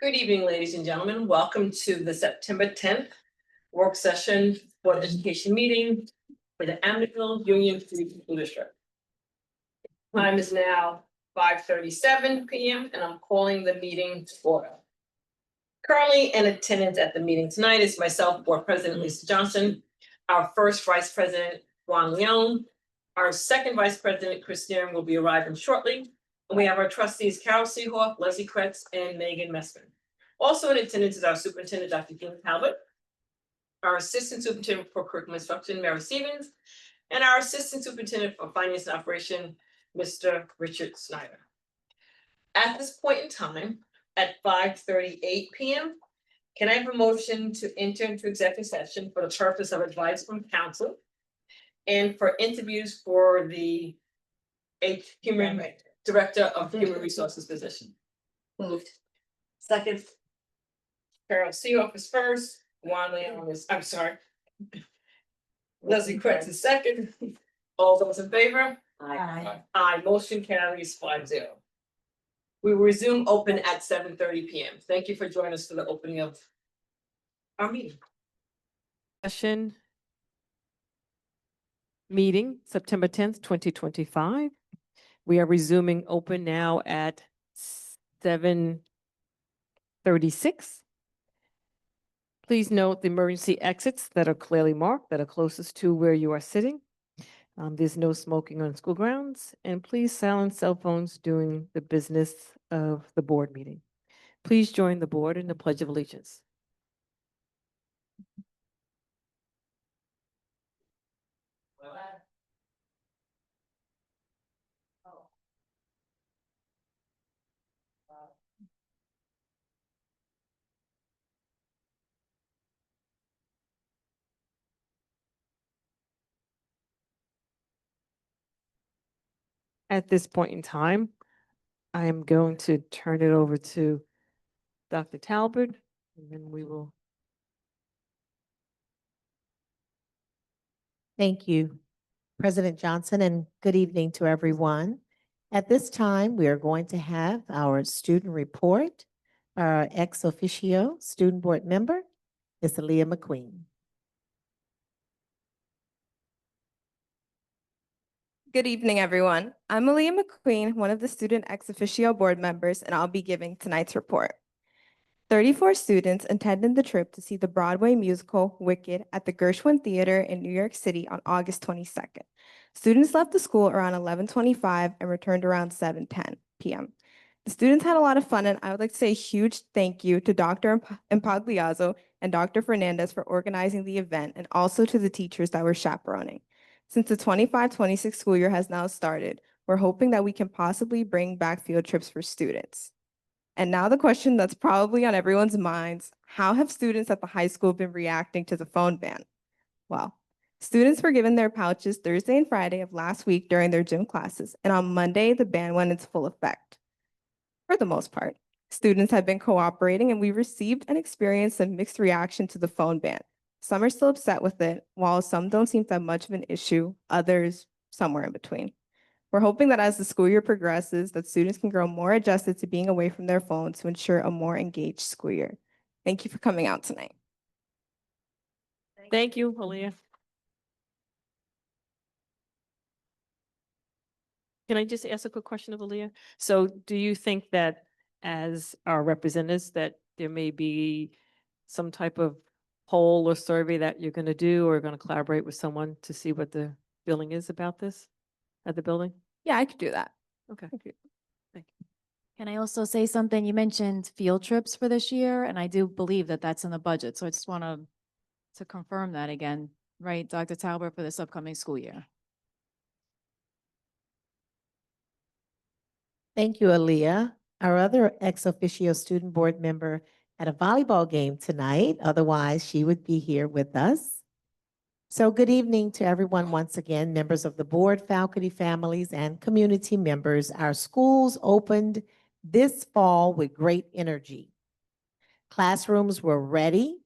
Good evening, ladies and gentlemen. Welcome to the September 10th work session Board of Education meeting for the Amityville Union Free School District. Time is now 5:37 p.m. and I'm calling the meeting to order. Currently in attendance at the meeting tonight is myself, Board President Lisa Johnson, our first Vice President Juan Leon, our second Vice President Chris Neering will be arriving shortly. And we have our trustees Carol Seahawk, Leslie Kretz, and Megan Messman. Also in attendance is our superintendent, Dr. Jim Talbot, our assistant superintendent for curriculum instruction, Mary Stevens, and our assistant superintendent for finance and operation, Mr. Richard Snyder. At this point in time, at 5:38 p.m., can I have a motion to enter into executive session for the purpose of advice from counsel and for interviews for the human director of human resources position? Moved. Second. Carol Seahawk is first, Juan Leon is, I'm sorry. Leslie Kretz is second. All those in favor? Aye. Aye, motion carries 5-0. We will resume open at 7:30 p.m. Thank you for joining us for the opening of our meeting. Session meeting, September 10th, 2025. We are resuming open now at 7:36. Please note the emergency exits that are clearly marked that are closest to where you are sitting. There's no smoking on school grounds, and please silence cell phones during the business of the board meeting. Please join the board in the Pledge of Allegiance. At this point in time, I am going to turn it over to Dr. Talbot, and then we will. Thank you, President Johnson, and good evening to everyone. At this time, we are going to have our student report. Our ex officio student board member is Aaliyah McQueen. Good evening, everyone. I'm Aaliyah McQueen, one of the student ex officio board members, and I'll be giving tonight's report. 34 students attended the trip to see the Broadway musical Wicked at the Gershwin Theater in New York City on August 22nd. Students left the school around 11:25 and returned around 7:10 p.m. The students had a lot of fun, and I would like to say a huge thank you to Dr. Impagliazzo and Dr. Fernandez for organizing the event, and also to the teachers that were chaperoning. Since the 25-26 school year has now started, we're hoping that we can possibly bring back field trips for students. And now the question that's probably on everyone's minds, how have students at the high school been reacting to the phone ban? Well, students were given their pouches Thursday and Friday of last week during their gym classes, and on Monday, the ban went into full effect. For the most part, students have been cooperating, and we received and experienced a mixed reaction to the phone ban. Some are still upset with it, while some don't seem to have much of an issue, others somewhere in between. We're hoping that as the school year progresses, that students can grow more adjusted to being away from their phones to ensure a more engaged school year. Thank you for coming out tonight. Thank you, Aaliyah. Can I just ask a quick question of Aaliyah? So do you think that as our representatives that there may be some type of poll or survey that you're going to do, or going to collaborate with someone to see what the feeling is about this at the building? Yeah, I could do that. Okay. Thank you. Can I also say something? You mentioned field trips for this year, and I do believe that that's in the budget. So I just want to confirm that again, right, Dr. Talbot, for this upcoming school year. Thank you, Aaliyah. Our other ex officio student board member at a volleyball game tonight. Otherwise, she would be here with us. So good evening to everyone once again, members of the board, faculty, families, and community members. Our schools opened this fall with great energy. Classrooms were ready,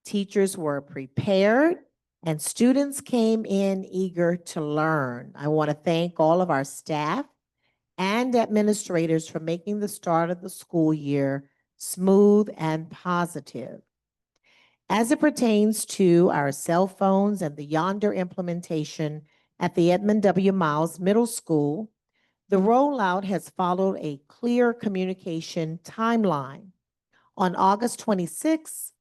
teachers were prepared, and students came in eager to learn. I want to thank all of our staff and administrators for making the start of the school year smooth, and positive. As it pertains to our cell phones and the Yonder implementation at the Edmund W. Miles Middle School, the rollout has followed a clear communication timeline. On August 26th,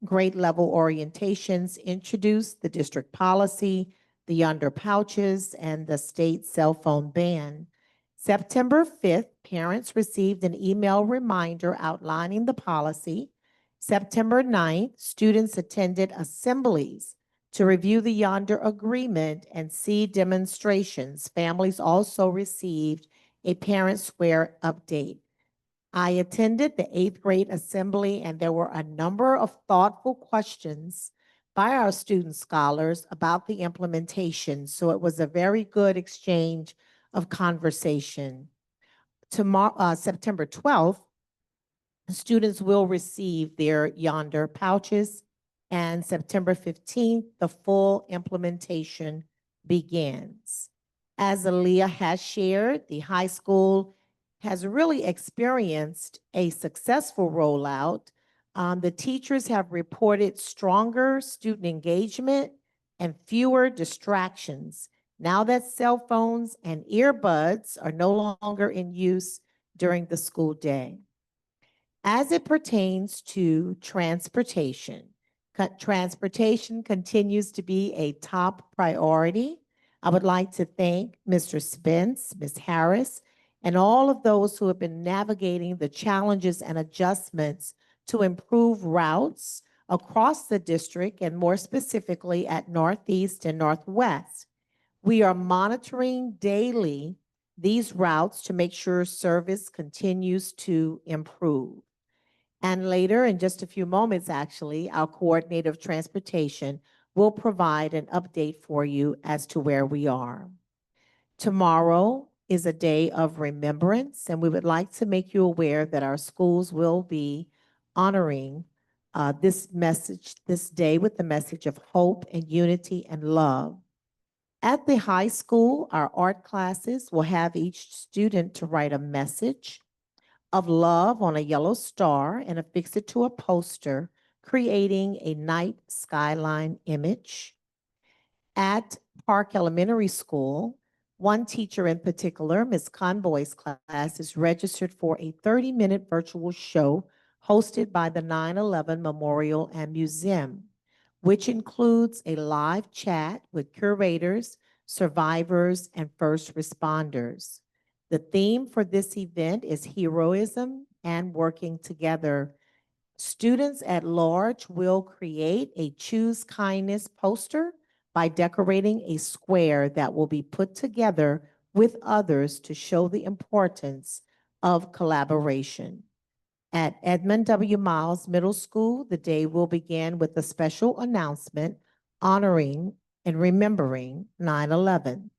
grade level orientations introduced the district policy, the Yonder pouches, and the state cell phone ban. September 5th, parents received an email reminder outlining the policy. September 9th, students attended assemblies to review the Yonder agreement and see demonstrations. Families also received a parent square update. I attended the 8th grade assembly, and there were a number of thoughtful questions by our student scholars about the implementation. So it was a very good exchange of conversation. Tomorrow, September 12th, students will receive their Yonder pouches, and September 15th, the full implementation begins. As Aaliyah has shared, the high school has really experienced a successful rollout. The teachers have reported stronger student engagement and fewer distractions now that cell phones and earbuds are no longer in use during the school day. As it pertains to transportation, transportation continues to be a top priority. I would like to thank Mr. Spence, Ms. Harris, and all of those who have been navigating the challenges and adjustments to improve routes across the district, and more specifically at Northeast and Northwest. We are monitoring daily these routes to make sure service continues to improve. And later, in just a few moments, actually, our coordinator of transportation will provide an update for you as to where we are. Tomorrow is a day of remembrance, and we would like to make you aware that our schools will be honoring this day with the message of hope and unity and love. At the high school, our art classes will have each student to write a message of love on a yellow star and affix it to a poster, creating a night skyline image. At Park Elementary School, one teacher in particular, Ms. Conboy's class, is registered for a 30-minute virtual show hosted by the 9/11 Memorial and Museum, which includes a live chat with curators, survivors, and first responders. The theme for this event is heroism and working together. Students at large will create a Choose Kindness poster by decorating a square that will be put together with others to show the importance of collaboration. At Edmund W. Miles Middle School, the day will begin with a special announcement honoring and remembering 9/11.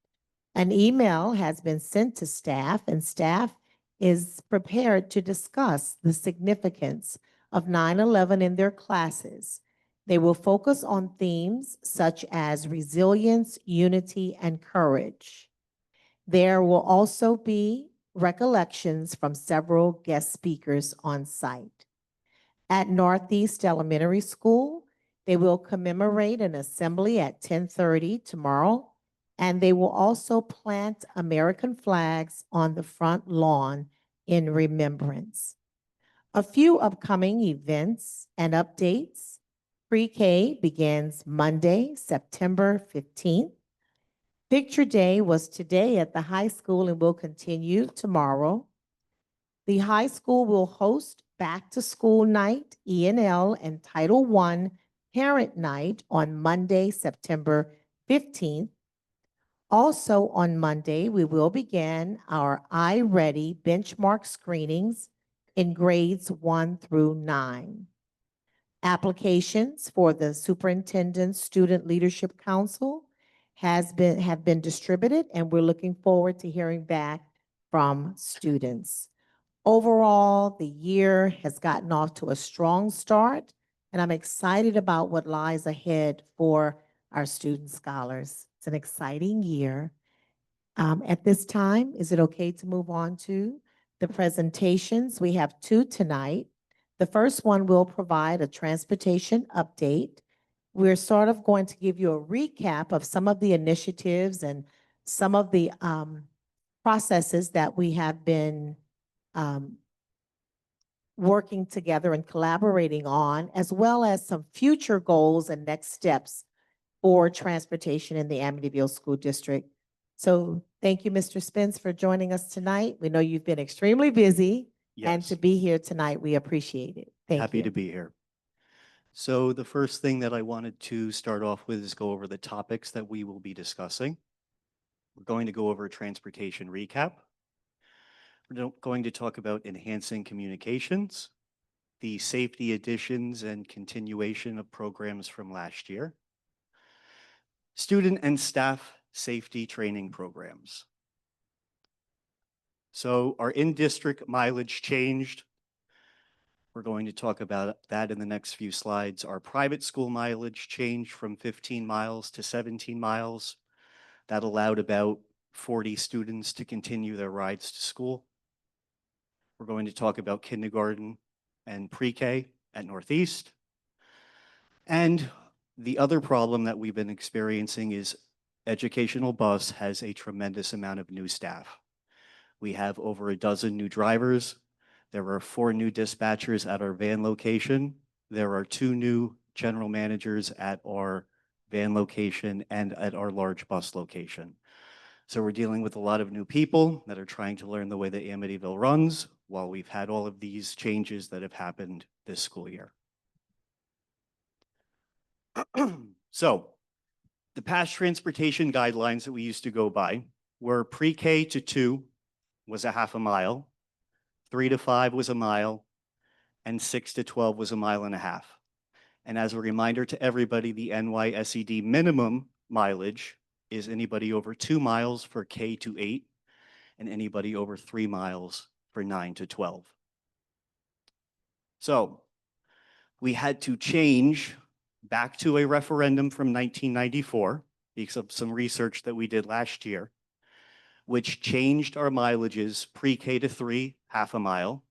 An email has been sent to staff, and staff is prepared to discuss the significance of 9/11 in their classes. They will focus on themes such as resilience, unity, and courage. There will also be recollections from several guest speakers on site. At Northeast Elementary School, they will commemorate an assembly at 10:30 tomorrow, and they will also plant American flags on the front lawn in remembrance. A few upcoming events and updates. Pre-K begins Monday, September 15th. Picture Day was today at the high school and will continue tomorrow. The high school will host Back to School Night, E&L, and Title I Parent Night on Monday, September 15th. Also on Monday, we will begin our iReady benchmark screenings in grades 1 through 9. Applications for the Superintendent Student Leadership Council have been distributed, and we're looking forward to hearing back from students. Overall, the year has gotten off to a strong start, and I'm excited about what lies ahead for our student scholars. It's an exciting year. At this time, is it okay to move on to the presentations? We have two tonight. The first one will provide a transportation update. We're sort of going to give you a recap of some of the initiatives and some of the processes that we have been working together and collaborating on, as well as some future goals and next steps for transportation in the Amityville School District. So thank you, Mr. Spence, for joining us tonight. We know you've been extremely busy, and Yes, to be here tonight, we appreciate it. Thank happy you. to be here. So the first thing that I wanted to start off with is go over the topics that we will be discussing. We're going to go over a transportation recap. We're going to talk about enhancing communications, the safety additions and continuation of programs from last year, student and staff safety training programs. So our in-district mileage changed. We're going to talk about that in the next few slides. Our private school mileage changed from 15 miles to 17 miles. That allowed about 40 students to continue their rides to school. We're going to talk about kindergarten and pre-K at Northeast. And the other problem that we've been experiencing is Educational Bus has a tremendous amount of new staff. We have over a dozen new drivers. There are 4 new dispatchers at our van location. There are 2 new general managers at our van location and at our large bus location. So we're dealing with a lot of new people that are trying to learn the way that Amityville runs while we've had all of these changes that have happened this school year. So the past transportation guidelines that we used to go by were pre-K to 2 was a half a mile, 3 to 5 was a mile, and 6 to 12 was a mile and a half. And as a reminder to everybody, the NYSED minimum mileage is anybody over 2 miles for K to 8 and anybody over 3 miles for 9 to 12. So we had to change back to a referendum from 1994 because of some research that we did last year, which changed our mileages pre-K to 3, half a mile,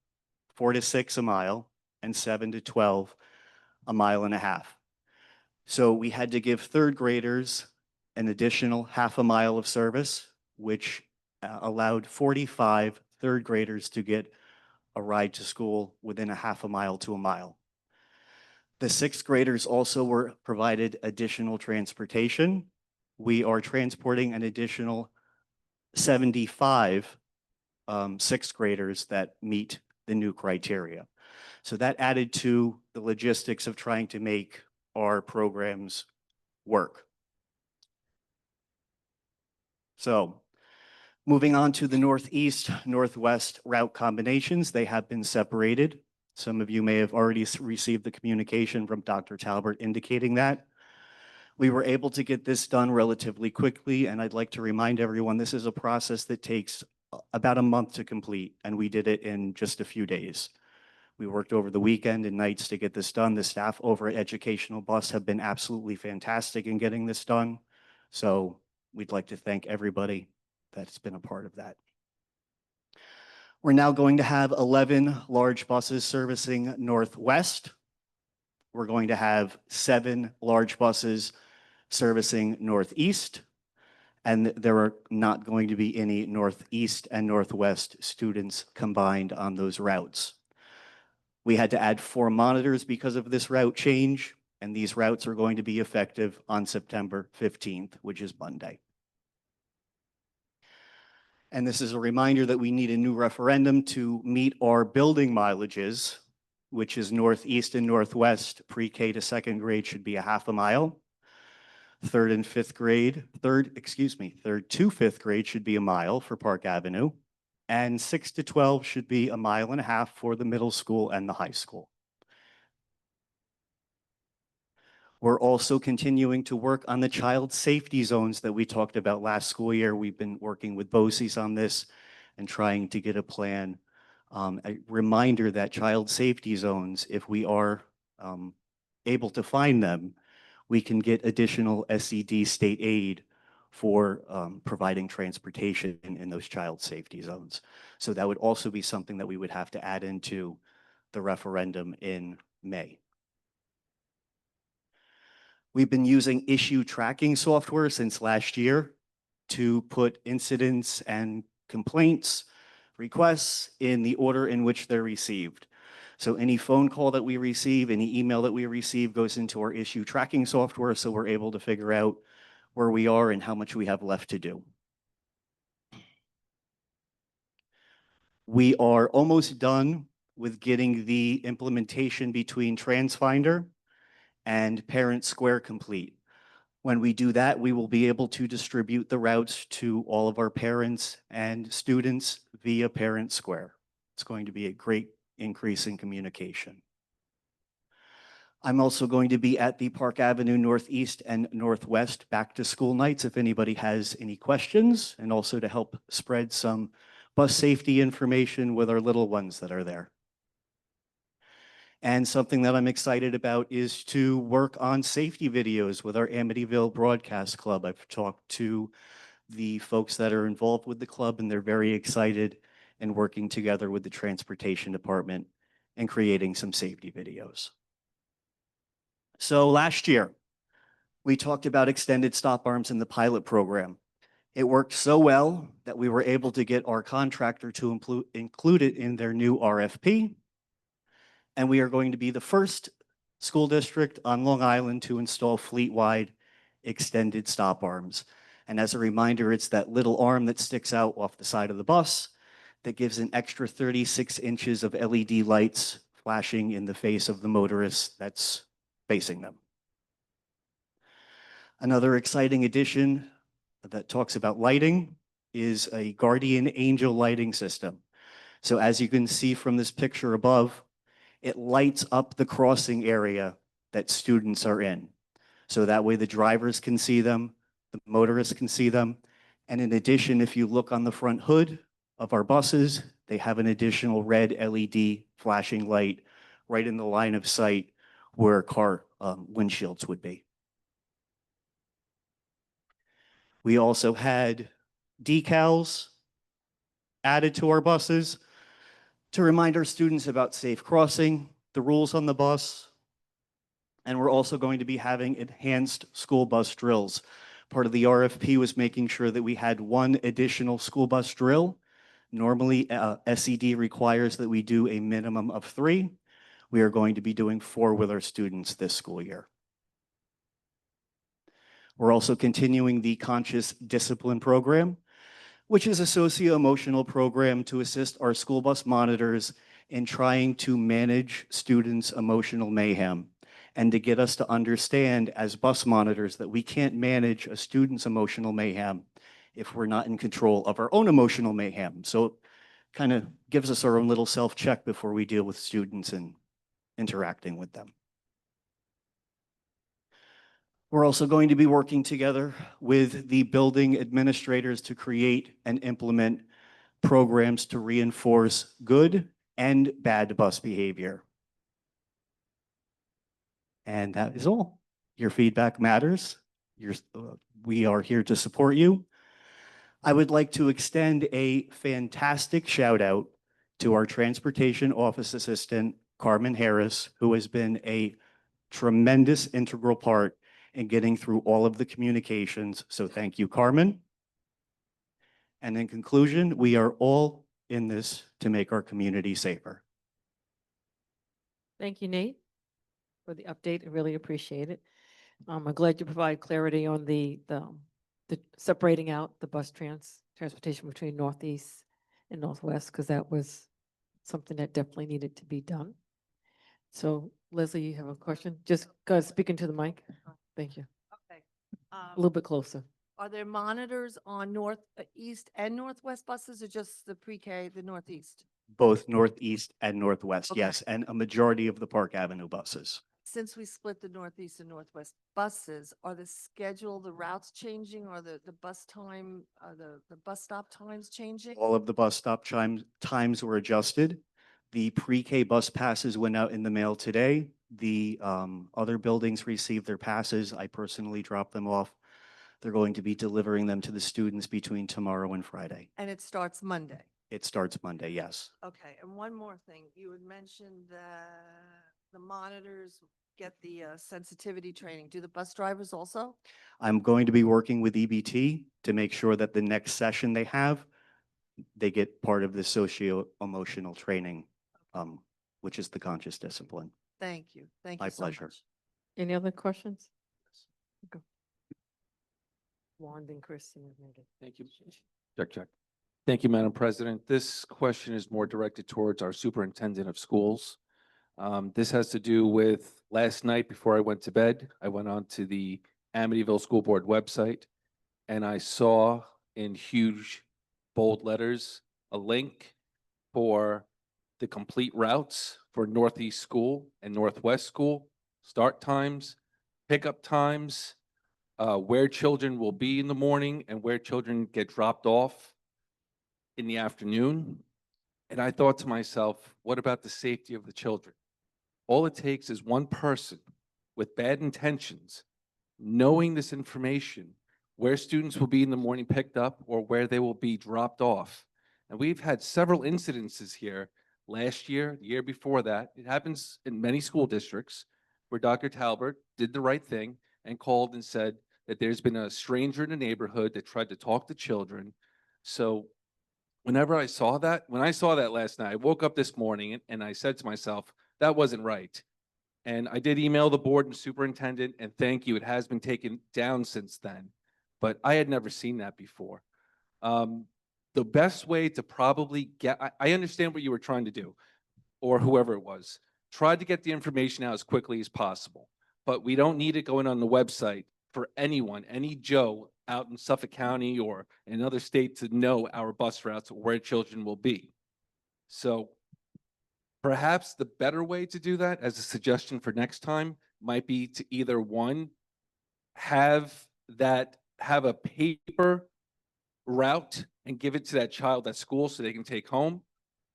4 to 6, a mile, and 7 to 12, a mile and a half. So we had to give 3rd graders an additional half a mile of service, which allowed 45 3rd graders to get a ride to school within a half a mile to a mile. The 6th graders also were provided additional transportation. We are transporting an additional 75 6th graders that meet the new criteria. So that added to the logistics of trying to make our programs work. So moving on to the Northeast, Northwest route combinations, they have been separated. Some of you may have already received the communication from Dr. Talbert indicating that. We were able to get this done relatively quickly, and I'd like to remind everyone this is a process that takes about a month to complete, and we did it in just a few days. We worked over the weekend and nights to get this done. The staff over at Educational Bus have been absolutely fantastic in getting this done. So we'd like to thank everybody that's been a part of that. We're now going to have 11 large buses servicing Northwest. We're going to have 7 large buses servicing Northeast. And there are not going to be any Northeast and Northwest students combined on those routes. We had to add 4 monitors because of this route change, and these routes are going to be effective on September 15th, which is Monday. And this is a reminder that we need a new referendum to meet our building mileages, which is Northeast and Northwest. Pre-K to 2nd grade should be a half a mile. 3rd and 5th grade, 3rd to 5th grade should be a mile for Park Avenue. And 6 to 12 should be a mile and a half for the middle school and the high school. We're also continuing to work on the child safety zones that we talked about last school year. We've been working with BOCES on this and trying to get a plan. A reminder that child safety zones, if we are able to find them, we can get additional SED state aid for providing transportation in those child safety zones. So that would also be something that we would have to add into the referendum in May. We've been using issue tracking software since last year to put incidents and complaints, requests in the order in which they're received. So any phone call that we receive, any email that we receive goes into our issue tracking software, so we're able to figure out where we are and how much we have left to do. We are almost done with getting the implementation between TransFinder and Parent Square complete. When we do that, we will be able to distribute the routes to all of our parents and students via Parent Square. It's going to be a great increase in communication. I'm also going to be at the Park Avenue Northeast and Northwest back to school nights if anybody has any questions, and also to help spread some bus safety information with our little ones that are there. And something that I'm excited about is to work on safety videos with our Amityville Broadcast Club. I've talked to the folks that are involved with the club, and they're very excited and working together with the transportation department and creating some safety videos. So last year, we talked about extended stop arms in the pilot program. It worked so well that we were able to get our contractor to include it in their new RFP. And we are going to be the first school district on Long Island to install fleet-wide extended stop arms. And as a reminder, it's that little arm that sticks out off the side of the bus that gives an extra 36 inches of LED lights flashing in the face of the motorist that's facing them. Another exciting addition that talks about lighting is a guardian angel lighting system. So as you can see from this picture above, it lights up the crossing area that students are in. So that way the drivers can see them, the motorists can see them. And in addition, if you look on the front hood of our buses, they have an additional red LED flashing light right in the line of sight where car windshields would be. We also had decals added to our buses to remind our students about safe crossing, the rules on the bus, and we're also going to be having enhanced school bus drills. Part of the RFP was making sure that we had one additional school bus drill. Normally, SED requires that we do a minimum of 3. We are going to be doing 4 with our students this school year. We're also continuing the Conscious Discipline Program, which is a socio-emotional program to assist our school bus monitors in trying to manage students' emotional mayhem and to get us to understand as bus monitors that we can't manage a student's emotional mayhem if we're not in control of our own emotional mayhem. So it kind of gives us our own little self-check before we deal with students and interacting with them. We're also going to be working together with the building administrators to create and implement programs to reinforce good and bad bus behavior. And that is all. Your feedback matters. We are here to support you. I would like to extend a fantastic shout out to our transportation office assistant, Carmen Harris, who has been a tremendous integral part in getting through all of the communications. So thank you, Carmen. And in conclusion, we are all in this to make our community safer. Thank you, Nate, for the update. I really appreciate it. I'm glad you provide clarity on the separating out the bus transportation between Northeast and Northwest, because that was something that definitely needed to be done. So Leslie, you have a question? Just go ahead, speak into the mic. Thank you. Okay. A little bit closer. Are there monitors on East and Northwest buses or just the pre-K, the Northeast? Both Northeast and Northwest, Okay. yes, and a majority of the Park Avenue buses. Since we split the Northeast and Northwest buses, are the schedule, the routes changing or the bus time, the bus stop times changing? All of the bus stop times were adjusted. The pre-K bus passes went out in the mail today. The other buildings received their passes. I personally dropped them off. They're going to be delivering them to the students between tomorrow and Friday. And it starts Monday. It starts Monday, yes. Okay, and one more thing. You had mentioned the monitors get the sensitivity training. Do the bus drivers also? I'm going to be working with EBT to make sure that the next session they have, they get part of the socio-emotional training, which is the conscious discipline. Thank you. Thank My you so pleasure. much. Any other questions? Go. Wand and Christine. Thank you. Check, check. Thank you, Madam President. This question is more directed towards our superintendent of schools. This has to do with last night before I went to bed. I went on to the Amityville School Board website and I saw in huge bold letters a link for the complete routes for Northeast School and Northwest School, start times, pickup times, where children will be in the morning and where children get dropped off in the afternoon. And I thought to myself, what about the safety of the children? All it takes is one person with bad intentions knowing this information, where students will be in the morning picked up or where they will be dropped off. And we've had several incidences here last year, the year before that. It happens in many school districts where Dr. Talbert did the right thing and called and said that there's been a stranger in the neighborhood that tried to talk to children. So whenever I saw that, when I saw that last night, I woke up this morning and I said to myself, that wasn't right. And I did email the board and superintendent, and thank you, it has been taken down since then. But I had never seen that before. The best way to probably get, I understand what you were trying to do, or whoever it was, tried to get the information out as quickly as possible. But we don't need it going on the website for anyone, any Joe out in Suffolk County or in another state to know our bus routes or where children will be. So perhaps the better way to do that, as a suggestion for next time, might be to either one, have a paper route and give it to that child at school so they can take home,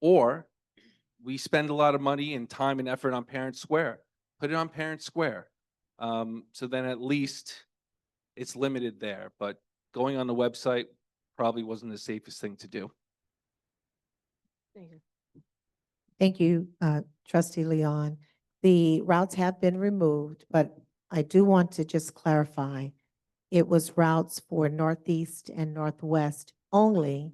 or we spend a lot of money and time and effort on Parent Square. Put it on Parent Square. So then at least it's limited there, but going on the website probably wasn't the safest thing to do. Thank you. Thank you, trustee Leon. The routes have been removed, but I do want to just clarify. It was routes for Northeast and Northwest only.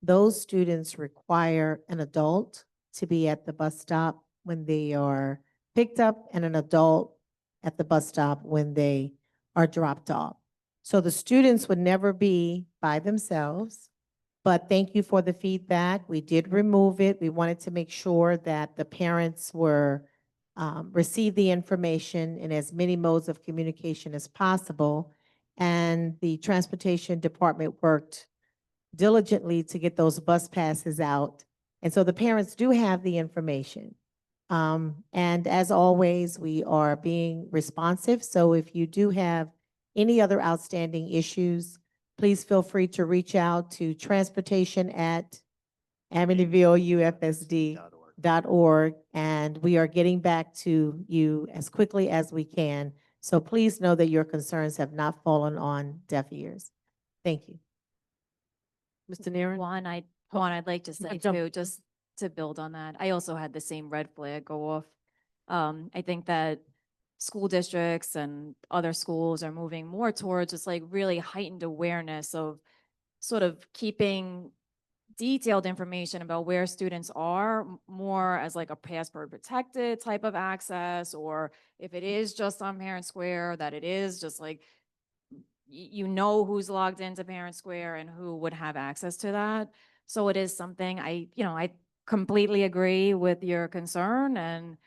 Those students require an adult to be at the bus stop when they are picked up and an adult at the bus stop when they are dropped off. So the students would never be by themselves. But thank you for the feedback. We did remove it. We wanted to make sure that the parents were receive the information in as many modes of communication as possible. And the transportation department worked diligently to get those bus passes out. And so the parents do have the information. And as always, we are being responsive. So if you do have any other outstanding issues, please feel free to reach out to transportation@amityvilleufsd.org, and we are getting back to you as quickly as we can. So please know that your concerns have not fallen on deaf ears. Thank you. Mr. Naren? Juan, I'd like to say jump- too, just to build on that, I also had the same red flag go off. I think that school districts and other schools are moving more towards just like really heightened awareness of sort of keeping detailed information about where students are more as like a password protected type of access, or if it is just on Parent Square, that it is just like, you know who's logged into Parent Square and who would have access to that. So it is something I completely agree with your concern, and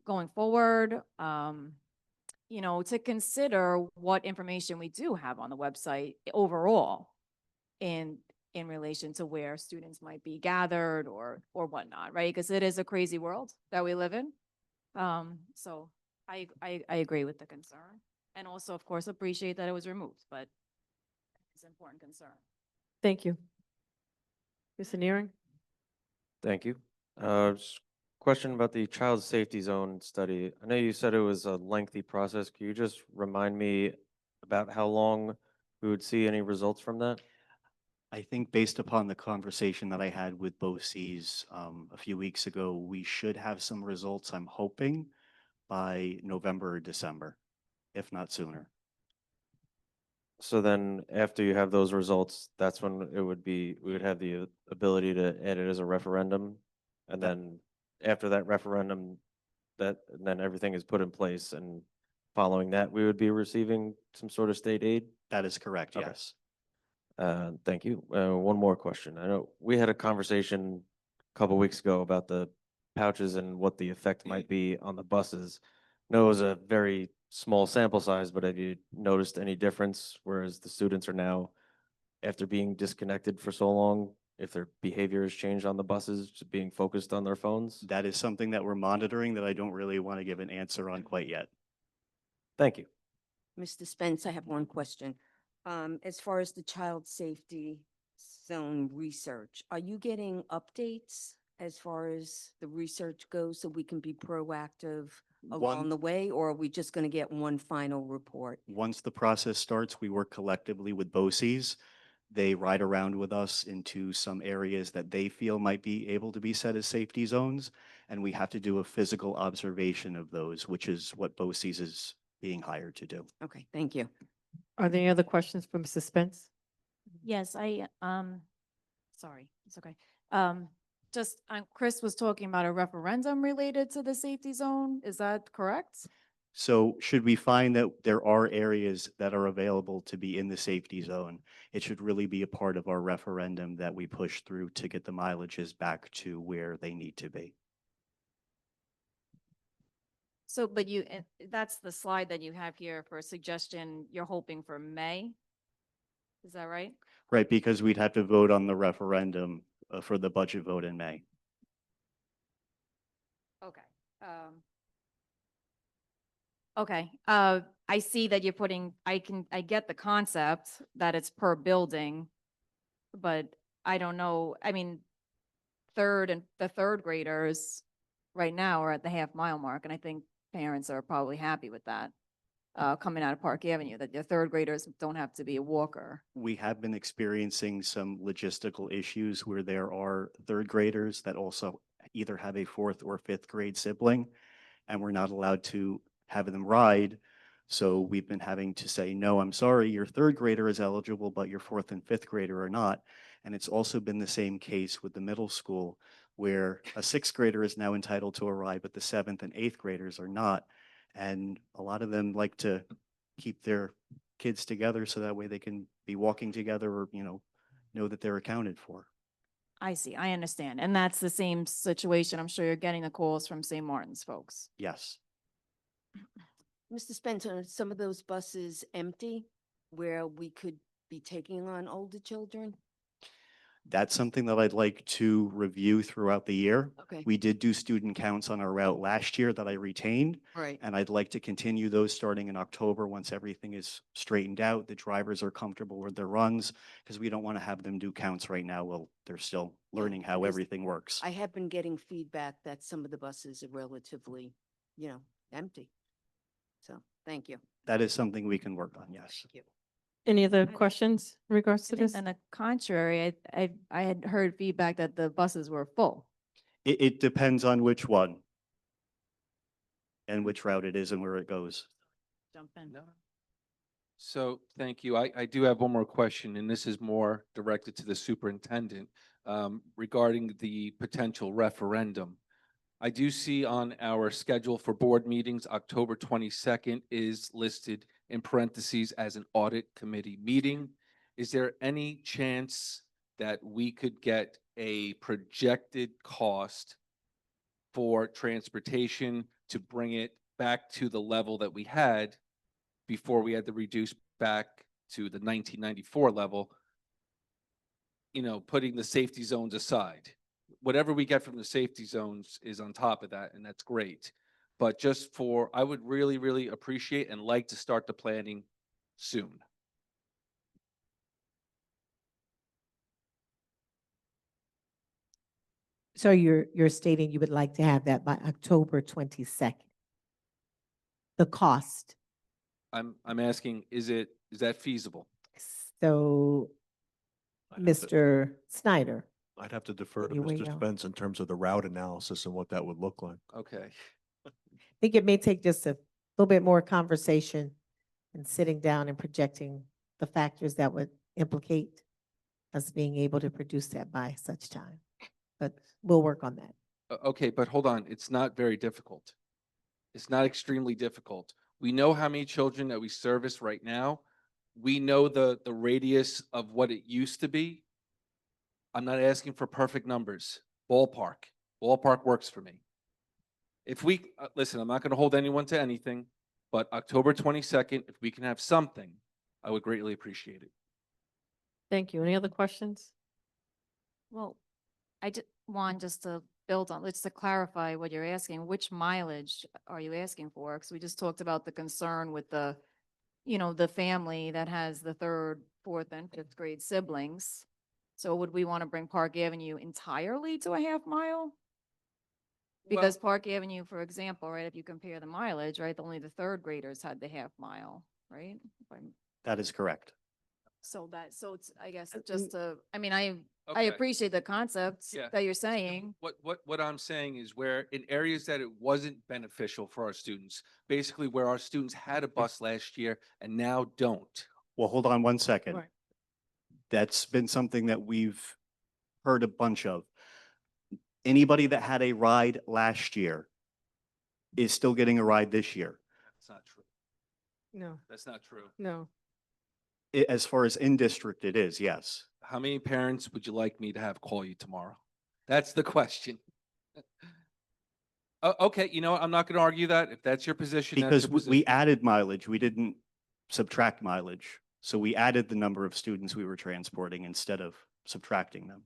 going forward, to consider what information we do have on the website overall in relation to where students might be gathered or whatnot, right? Because it is a crazy world that we live in. So I agree with the concern, and also, of course, appreciate that it was removed, but it's an important concern. Thank you. Mr. Neering? Thank you. Just question about the child safety zone study. I know you said it was a lengthy process. Can you just remind me about how long we would see any results from that? I think based upon the conversation that I had with BOCES a few weeks ago, we should have some results, I'm hoping, by November or December, if not sooner. So then after you have those results, that's when it would be, we would have the ability to add it as a referendum. And then after that referendum, and then everything is put in place, and following that, we would be receiving some sort of state aid. That is correct, Okay. yes. Thank you. One more question. I know we had a conversation a couple weeks ago about the pouches and what the effect might be on the buses. I know it was a very small sample size, but have you noticed any difference, whereas the students are now, after being disconnected for so long, if their behavior has changed on the buses, just being focused on their phones? That is something that we're monitoring that I don't really want to give an answer on quite yet. Thank you. Mr. Spence, I have one question. As far as the child safety zone research, are you getting updates as far as the research goes so we can be proactive along the way, or are we just going to get one final report? Once the process starts, we work collectively with BOCES. They ride around with us into some areas that they feel might be able to be set as safety zones, and we have to do a physical observation of those, which is what BOCES is being hired to do. Okay, thank you. Are there any other questions for Mrs. Spence? Yes, sorry, it's okay. Just, Chris was talking about a referendum related to the safety zone. Is that correct? So should we find that there are areas that are available to be in the safety zone, it should really be a part of our referendum that we push through to get the mileages back to where they need to be. So, but that's the slide that you have here for a suggestion. You're hoping for May? Is that right? Right, because we'd have to vote on the referendum for the budget vote in May. Okay. Okay, I see that you're putting, I get the concept that it's per building, but I don't know, I mean, the third graders right now are at the half-mile mark, and I think parents are probably happy with that, coming out of Park Avenue, that their third graders don't have to be a walker. We have been experiencing some logistical issues where there are third graders that also either have a fourth or fifth grade sibling, and we're not allowed to have them ride. So we've been having to say, no, I'm sorry, your third grader is eligible, but your fourth and fifth grader are not. And it's also been the same case with the middle school, where a sixth grader is now entitled to a ride, but the seventh and eighth graders are not. And a lot of them like to keep their kids together so that way they can be walking together or, know that they're accounted for. I see, I understand, and that's the same situation. I'm sure you're getting the calls from St. Martin's folks. Yes. Mr. Spence, are some of those buses empty where we could be taking on older children? That's something that I'd like to review throughout the year. Okay, We did do student counts on our route last year that I retained, right. and I'd like to continue those starting in October once everything is straightened out, the drivers are comfortable with their runs, because we don't want to have them do counts right now while they're still learning how because everything works. I have been getting feedback that some of the buses are relatively, empty. So, thank you. That is something we can work on, yes. Thank you. Any other I- questions in regards to this? And the contrary, I had heard feedback that the buses were full. It depends on which one and which route it is and where it goes. Jump in. So, thank you. I do have one more question, and this is more directed to the superintendent regarding the potential referendum. I do see on our schedule for board meetings, October 22nd is listed in parentheses as an audit committee meeting. Is there any chance that we could get a projected cost for transportation to bring it back to the level that we had before we had to reduce back to the 1994 level, putting the safety zones aside? Whatever we get from the safety zones is on top of that, and that's great. But I would really, really appreciate and like to start the planning soon. So you're stating you would like to have that by October 22nd? The cost. I'm asking, is that feasible? So Mr. Snyder. I'd have to defer to Any way Mr. else? Spence in terms of the route analysis and what that would look like. Okay. I think it may take just a little bit more conversation and sitting down and projecting the factors that would implicate us being able to produce that by such time. But we'll work on that. Okay, but hold on, it's not very difficult. It's not extremely difficult. We know how many children that we service right now. We know the radius of what it used to be. I'm not asking for perfect numbers. Ballpark. Ballpark works for me. If we, listen, I'm not going to hold anyone to anything, but October 22nd, if we can have something, I would greatly appreciate it. Thank you. Any other questions? Well, I just want just to build on, let's to clarify what you're asking, which mileage are you asking for? Because we just talked about the concern with the, the family that has the third, fourth, and fifth grade siblings. So would we want to bring Park Avenue entirely to a half mile? Because Park Avenue, for example, right, if you compare the mileage, right, only the third graders had the half mile, right? That is correct. So it's, I guess, just to, I Okay. appreciate the concept Yeah. that you're saying. What I'm saying is where in areas that it wasn't beneficial for our students, basically where our students had a bus last year and now don't. Well, hold on one second. Right. That's been something that we've heard a bunch of. Anybody that had a ride last year is still getting a ride this year. That's not true. No, That's not true. no. As far as in district, it is, yes. How many parents would you like me to have call you tomorrow? That's the question. Okay, you know what? I'm not going to argue that. If that's your position, that's Because your we position. added mileage, we didn't subtract mileage. So we added the number of students we were transporting instead of subtracting them.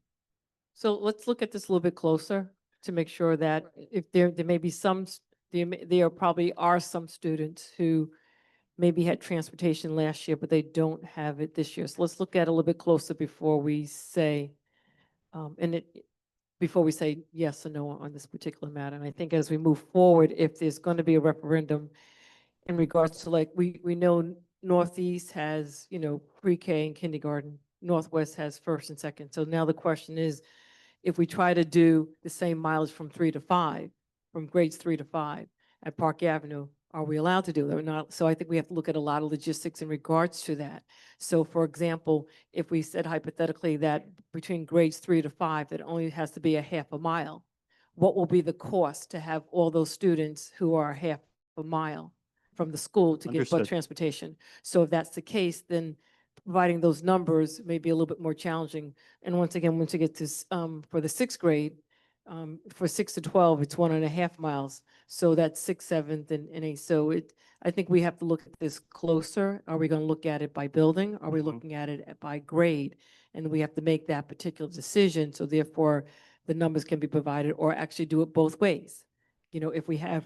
So let's look at this a little bit closer to make sure that if there may be some, there probably are some students who maybe had transportation last year, but they don't have it this year. So let's look at it a little bit closer before we say, before we say yes or no on this particular matter. And I think as we move forward, if there's going to be a referendum in regards to, like, we know Northeast has, pre-K and kindergarten, Northwest has first and second. So now the question is, if we try to do the same mileage from 3 to 5, from grades 3 to 5 at Park Avenue, are we allowed to do that or not? So I think we have to look at a lot of logistics in regards to that. So for example, if we said hypothetically that between grades 3 to 5, that only has to be a half a mile, what will be the cost to have all those students who are half a mile from the school to get bus Understood. transportation? So if that's the case, then providing those numbers may be a little bit more challenging. And once again, once you get to, for the sixth grade, for 6 to 12, it's 1.5 miles. So that's 6th, 7th, and 8th. So I think we have to look at this closer. Are we going to look at it by building? Are we looking at it by grade? And we have to make that particular decision. So therefore, the numbers can be provided, or actually do it both ways. If we have,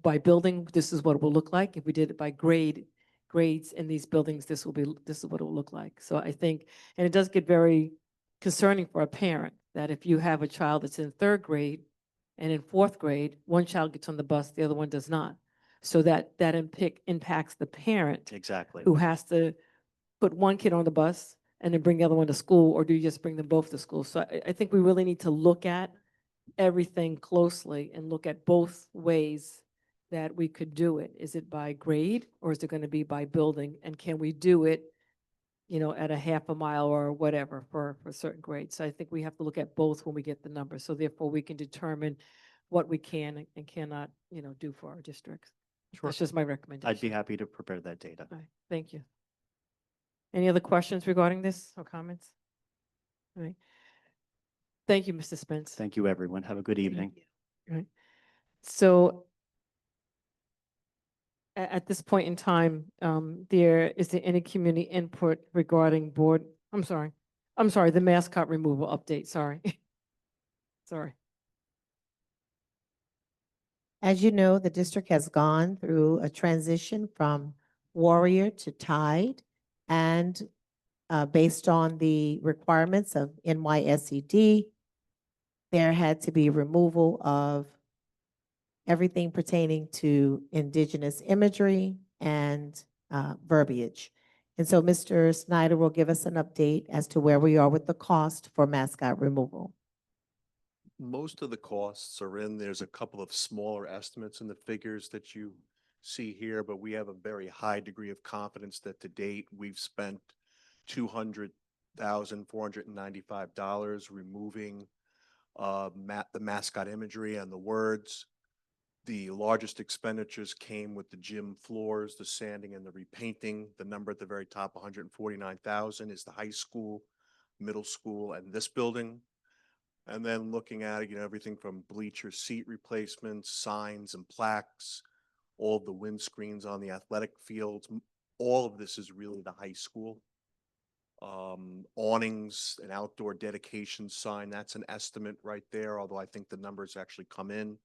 by building, this is what it will look like. If we did it by grades in these buildings, this is what it will look like. So I think, and it does get very concerning for a parent that if you have a child that's in 3rd grade and in 4th grade, one child gets on the bus, the other one does not. So that impacts the parent Exactly. who has to put one kid on the bus and then bring the other one to school, or do you just bring them both to school? So I think we really need to look at everything closely and look at both ways that we could do it. Is it by grade or is it going to be by building? And can we do it, at a half a mile or whatever for certain grades? So I think we have to look at both when we get the numbers. So therefore we can determine what we can and cannot, do for our districts. Sure. That's just my recommendation. I'd be happy to prepare that data. All right, thank you. Any other questions regarding this or comments? All right. Thank you, Mr. Spence. Thank you, everyone. Have a good evening. Right. So at this point in time, is there any community input regarding I'm sorry, the mascot removal update, sorry. Sorry. As you know, the district has gone through a transition from Warrior to Tide. And based on the requirements of NYSED, there had to be removal of everything pertaining to indigenous imagery and verbiage. And so Mr. Snyder will give us an update as to where we are with the cost for mascot removal. Most of the costs are in. There's a couple of smaller estimates in the figures that you see here, but we have a very high degree of confidence that to date, we've spent $200,495 removing the mascot imagery and the words. The largest expenditures came with the gym floors, the sanding and the repainting. The number at the very top, 149,000, is the high school, middle school, and this building. And then looking at it, everything from bleacher seat replacements, signs and plaques, all of the windscreens on the athletic fields. All of this is really the high school. Awnings, an outdoor dedication sign, that's an estimate right there, although I think the numbers actually come in.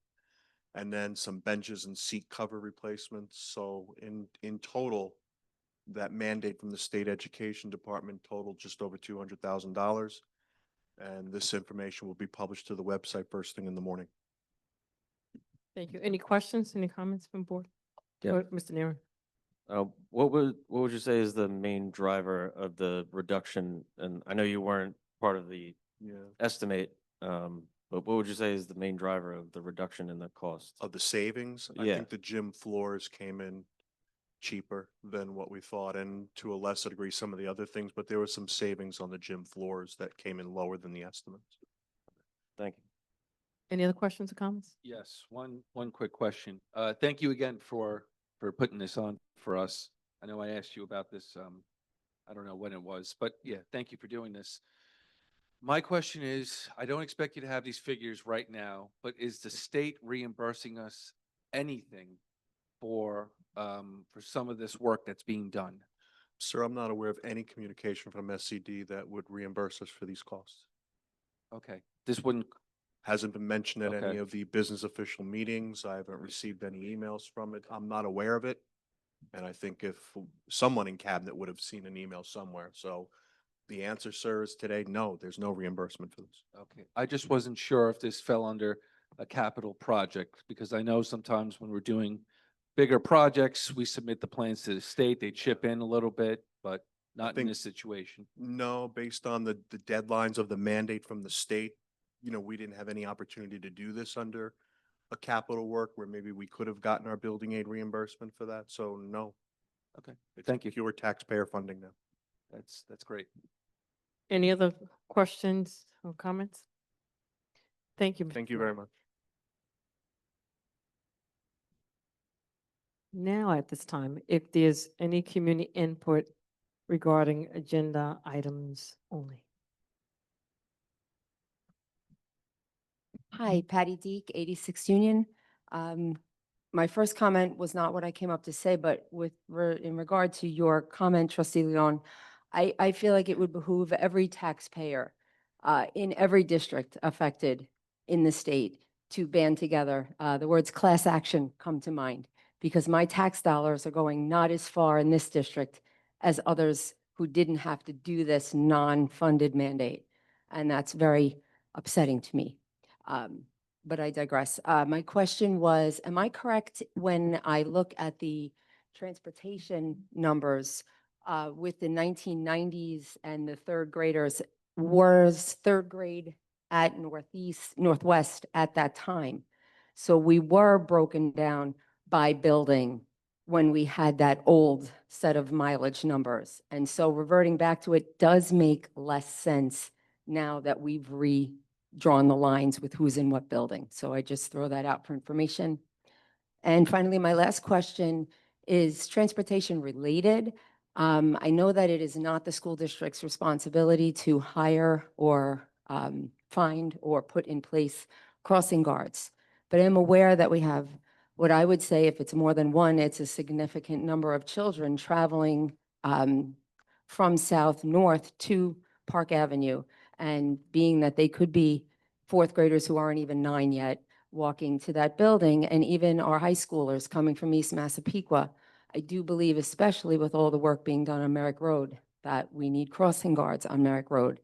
And then some benches and seat cover replacements. So in total, that mandate from the state education department totaled just over $200,000. And this information will be published to the website first thing in the morning. Thank you. Any questions, any comments from board? Yeah. Or Mr. Naren? What would you say is the main driver of the reduction? And I know you weren't part of the estimate, but what would you say is the main driver of the reduction in the cost? Of the savings, I Yeah. think the gym floors came in cheaper than what we thought, and to a lesser degree, some of the other things, but there was some savings on the gym floors that came in lower than the estimates. Thank you. Any other questions or comments? Yes, one quick question. Thank you again for putting this on for us. I know I asked you about this, I don't know when it was, but yeah, thank you for doing this. My question is, I don't expect you to have these figures right now, but is the state reimbursing us anything for some of this work that's being done? Sir, I'm not aware of any communication from SCD that would reimburse us for these costs. Okay, this wouldn't, Hasn't been mentioned at any Okay. of the business official meetings. I haven't received any emails from it. I'm not aware of it. And I think if someone in cabinet would have seen an email somewhere. So the answer, sir, is today, no, there's no reimbursement for this. okay. I just wasn't sure if this fell under a capital project, because I know sometimes when we're doing bigger projects, we submit the plans to the state, they chip in a little bit, but not in think- this situation. No, based on the deadlines of the mandate from the state, we didn't have any opportunity to do this under a capital work where maybe we could have gotten our building aid reimbursement for that. So no. Okay, It's thank you. pure taxpayer funding now. That's great. Any other questions or comments? Thank you. Mr. Thank you Floyd. very much. Now, at this time, if there's any community input regarding agenda items only. Hi, Patty Deek, 86 Union. My first comment was not what I came up to say, but in regard to your comment, trustee Leon, I feel like it would behoove every taxpayer in every district affected in the state to band together. The words class action come to mind because my tax dollars are going not as far in this district as others who didn't have to do this non-funded mandate. And that's very upsetting to me. But I digress. My question was, am I correct when I look at the transportation numbers with the 1990s and the third graders, was third grade at Northwest at that time? So we were broken down by building when we had that old set of mileage numbers. And so reverting back to it does make less sense now that we've redrawn the lines with who's in what building. So I just throw that out for information. And finally, my last question is transportation related. I know that it is not the school district's responsibility to hire or find or put in place crossing guards, but I'm aware that we have what I would say, if it's more than one, it's a significant number of children traveling from south north to Park Avenue. And being that they could be fourth graders who aren't even 9 yet, walking to that building, and even our high schoolers coming from East Massapequa, I do believe, especially with all the work being done on Merrick Road, that we need crossing guards on Merrick Road.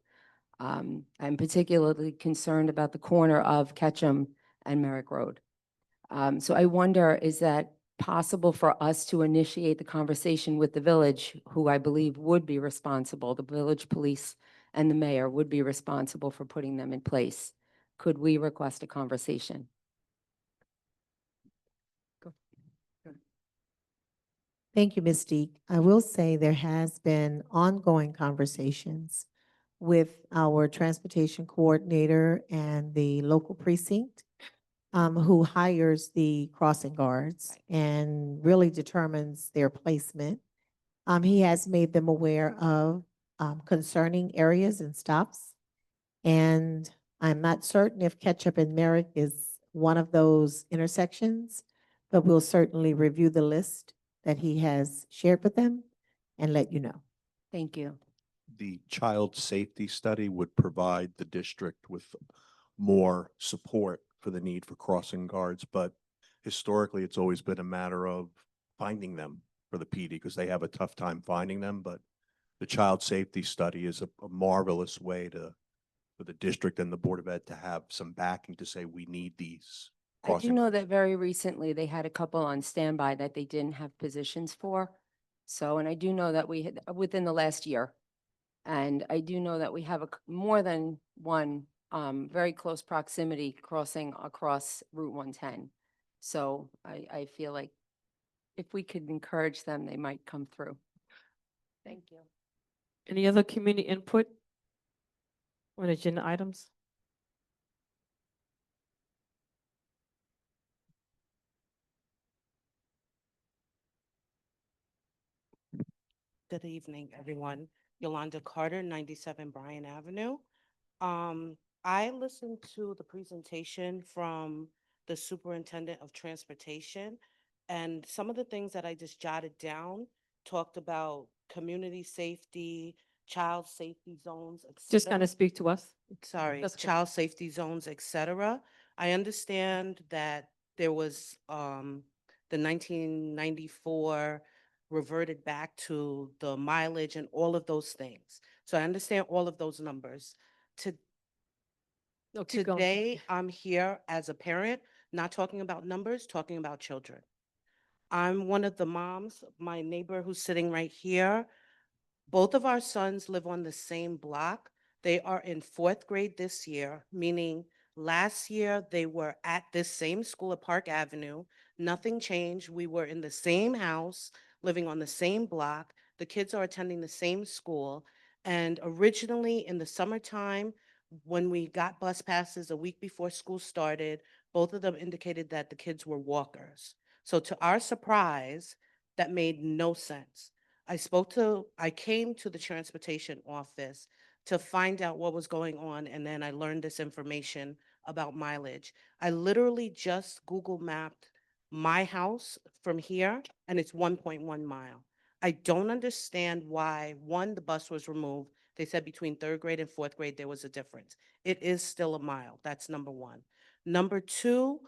I'm particularly concerned about the corner of Ketchum and Merrick Road. So I wonder, is that possible for us to initiate the conversation with the village, who I believe would be responsible, the village police and the mayor would be responsible for putting them in place? Could we request a conversation? Thank you, Ms. Deek. I will say there has been ongoing conversations with our transportation coordinator and the local precinct, who hires the crossing guards and really determines their placement. He has made them aware of concerning areas and stops. And I'm not certain if Ketchup and Merrick is one of those intersections, but we'll certainly review the list that he has shared with them and let you know. Thank you. The child safety study would provide the district with more support for the need for crossing guards, but historically, it's always been a matter of finding them for the PD because they have a tough time finding them, but the child safety study is a marvelous way for the district and the Board of Ed to have some backing to say, we need these I do crossing. know that very recently they had a couple on standby that they didn't have positions for. So, and I do know that we had, within the last year, and I do know that we have more than one very close proximity crossing across Route 110. So I feel like if we could encourage them, they might come through. Thank you. Any other community input on agenda items? Good evening, everyone. Yolanda Carter, 97 Bryan Avenue. I listened to the presentation from the Superintendent of Transportation, and some of the things that I just jotted down talked about community safety, child safety zones, et Just cetera. kind of speak to us. Sorry, That's okay. child safety zones, et cetera. I understand that there was the 1994 reverted back to the mileage and all of those things. So I understand all of those numbers. No, keep going. Today, I'm here as a parent, not talking about numbers, talking about children. I'm one of the moms, my neighbor who's sitting right here. Both of our sons live on the same block. They are in 4th grade this year, meaning last year they were at this same school at Park Avenue. Nothing changed. We were in the same house, living on the same block. The kids are attending the same school. And originally in the summertime, when we got bus passes a week before school started, both of them indicated that the kids were walkers. So to our surprise, that made no sense. I came to the transportation office to find out what was going on, and then I learned this information about mileage. I literally just Google mapped my house from here, and it's 1.1 mile. I don't understand why, one, the bus was removed. They said between 3rd grade and 4th grade, there was a difference. It is still a mile. That's number one. Number two,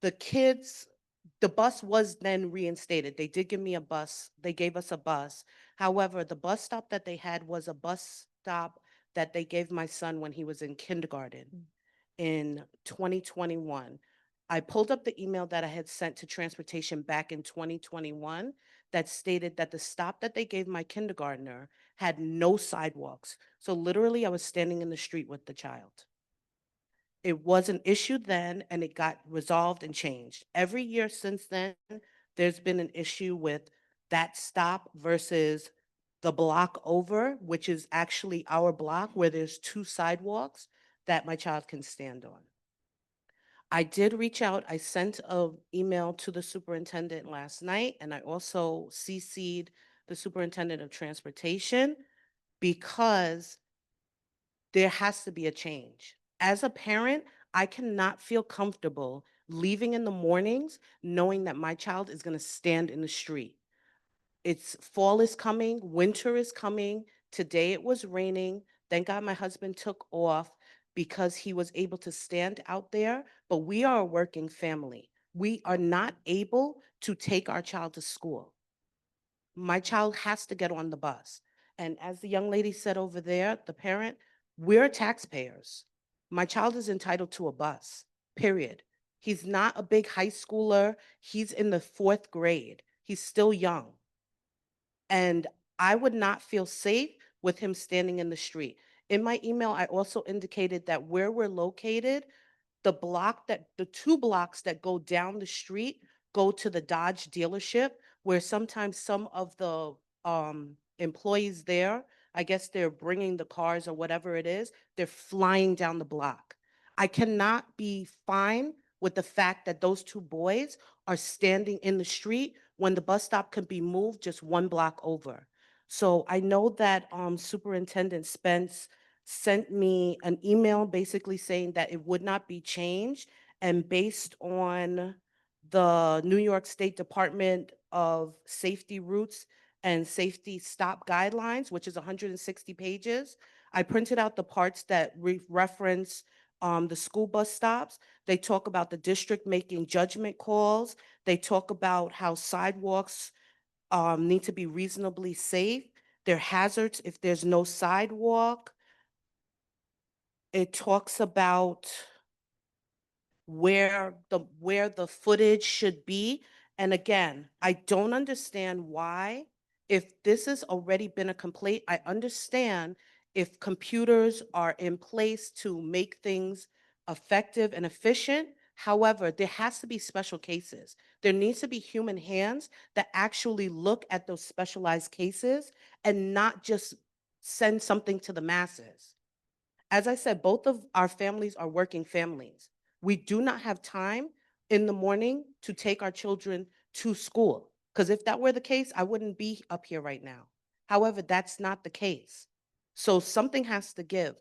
the bus was then reinstated. They did give me a bus. They gave us a bus. However, the bus stop that they had was a bus stop that they gave my son when he was in kindergarten in 2021. I pulled up the email that I had sent to transportation back in 2021 that stated that the stop that they gave my kindergartner had no sidewalks. So literally I was standing in the street with the child. It was an issue then, and it got resolved and changed. Every year since then, there's been an issue with that stop versus the block over, which is actually our block where there's 2 sidewalks that my child can stand on. I did reach out. I sent an email to the superintendent last night, and I also CC'd the superintendent of transportation because there has to be a change. As a parent, I cannot feel comfortable leaving in the mornings knowing that my child is going to stand in the street. It's fall is coming, winter is coming. Today it was raining. Thank God my husband took off because he was able to stand out there, but we are a working family. We are not able to take our child to school. My child has to get on the bus. And as the young lady said over there, the parent, we're taxpayers. My child is entitled to a bus, period. He's not a big high schooler. He's in the 4th grade. He's still young. And I would not feel safe with him standing in the street. In my email, I also indicated that where we're located, the 2 blocks that go down the street go to the Dodge dealership, where sometimes some of the employees there, I guess they're bringing the cars or whatever it is, they're flying down the block. I cannot be fine with the fact that those 2 boys are standing in the street when the bus stop can be moved just 1 block over. So I know that Superintendent Spence sent me an email basically saying that it would not be changed. And based on the New York State Department of Safety Routes and Safety Stop Guidelines, which is 160 pages, I printed out the parts that reference the school bus stops. They talk about the district making judgment calls. They talk about how sidewalks need to be reasonably safe. There are hazards if there's no sidewalk. It talks about where the footage should be. And again, I don't understand why, if this has already been a complaint, I understand if computers are in place to make things effective and efficient. However, there has to be special cases. There needs to be human hands that actually look at those specialized cases and not just send something to the masses. As I said, both of our families are working families. We do not have time in the morning to take our children to school. Because if that were the case, I wouldn't be up here right now. However, that's not the case. So something has to give.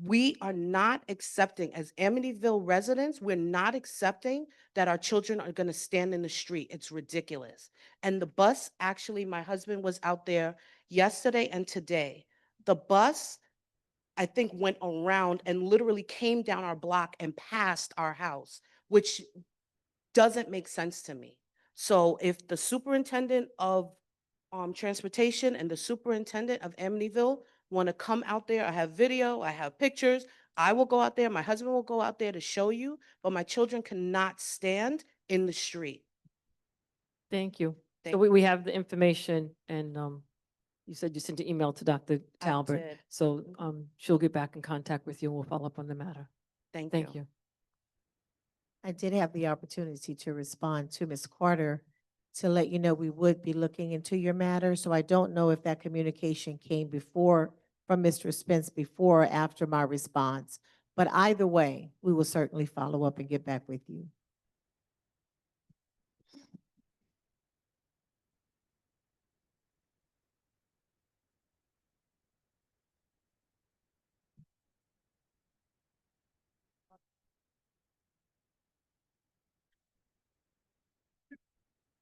We are not accepting, as Amityville residents, we're not accepting that our children are going to stand in the street. It's ridiculous. And the bus, actually, my husband was out there yesterday and today. The bus, I think, went around and literally came down our block and past our house, which doesn't make sense to me. So if the superintendent of transportation and the superintendent of Amityville want to come out there, I have video, I have pictures, I will go out there, my husband will go out there to show you, but my children cannot stand in the street. Thank you. So Thank we have the information and you said you sent an email to Dr. I Talbot. did. So she'll get back in contact with you and we'll follow up on the matter. Thank Thank you. you. I did have the opportunity to respond to Ms. Carter to let you know we would be looking into your matter. So I don't know if that communication came before, from Mr. Spence before or after my response. But either way, we will certainly follow up and get back with you.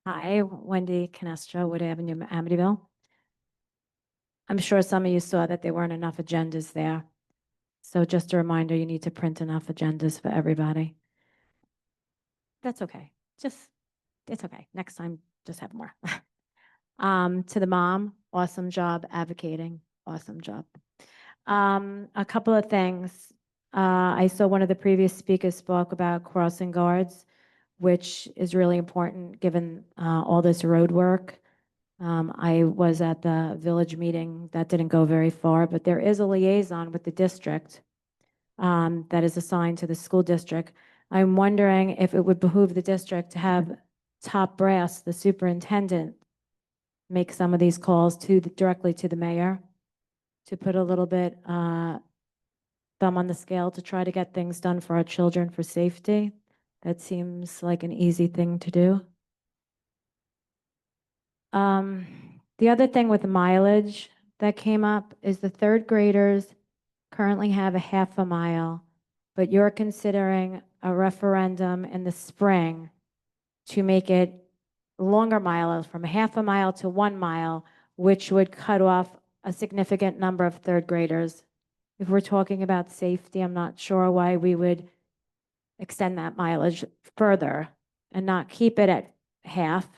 Hi, Wendy Canestro, Wood Avenue, Amityville. I'm sure some of you saw that there weren't enough agendas there. So just a reminder, you need to print enough agendas for everybody. That's okay. It's okay. Next time, just have more. To the mom, awesome job advocating. Awesome job. A couple of things. I saw one of the previous speakers spoke about crossing guards, which is really important given all this road work. I was at the village meeting. That didn't go very far, but there is a liaison with the district that is assigned to the school district. I'm wondering if it would behoove the district to have top brass, the superintendent, make some of these calls directly to the mayor to put a little bit thumb on the scale to try to get things done for our children for safety. That seems like an easy thing to do. The other thing with mileage that came up is the 3rd graders currently have a half a mile, but you're considering a referendum in the spring to make it longer miles from a half a mile to 1 mile, which would cut off a significant number of 3rd graders. If we're talking about safety, I'm not sure why we would extend that mileage further and not keep it at half.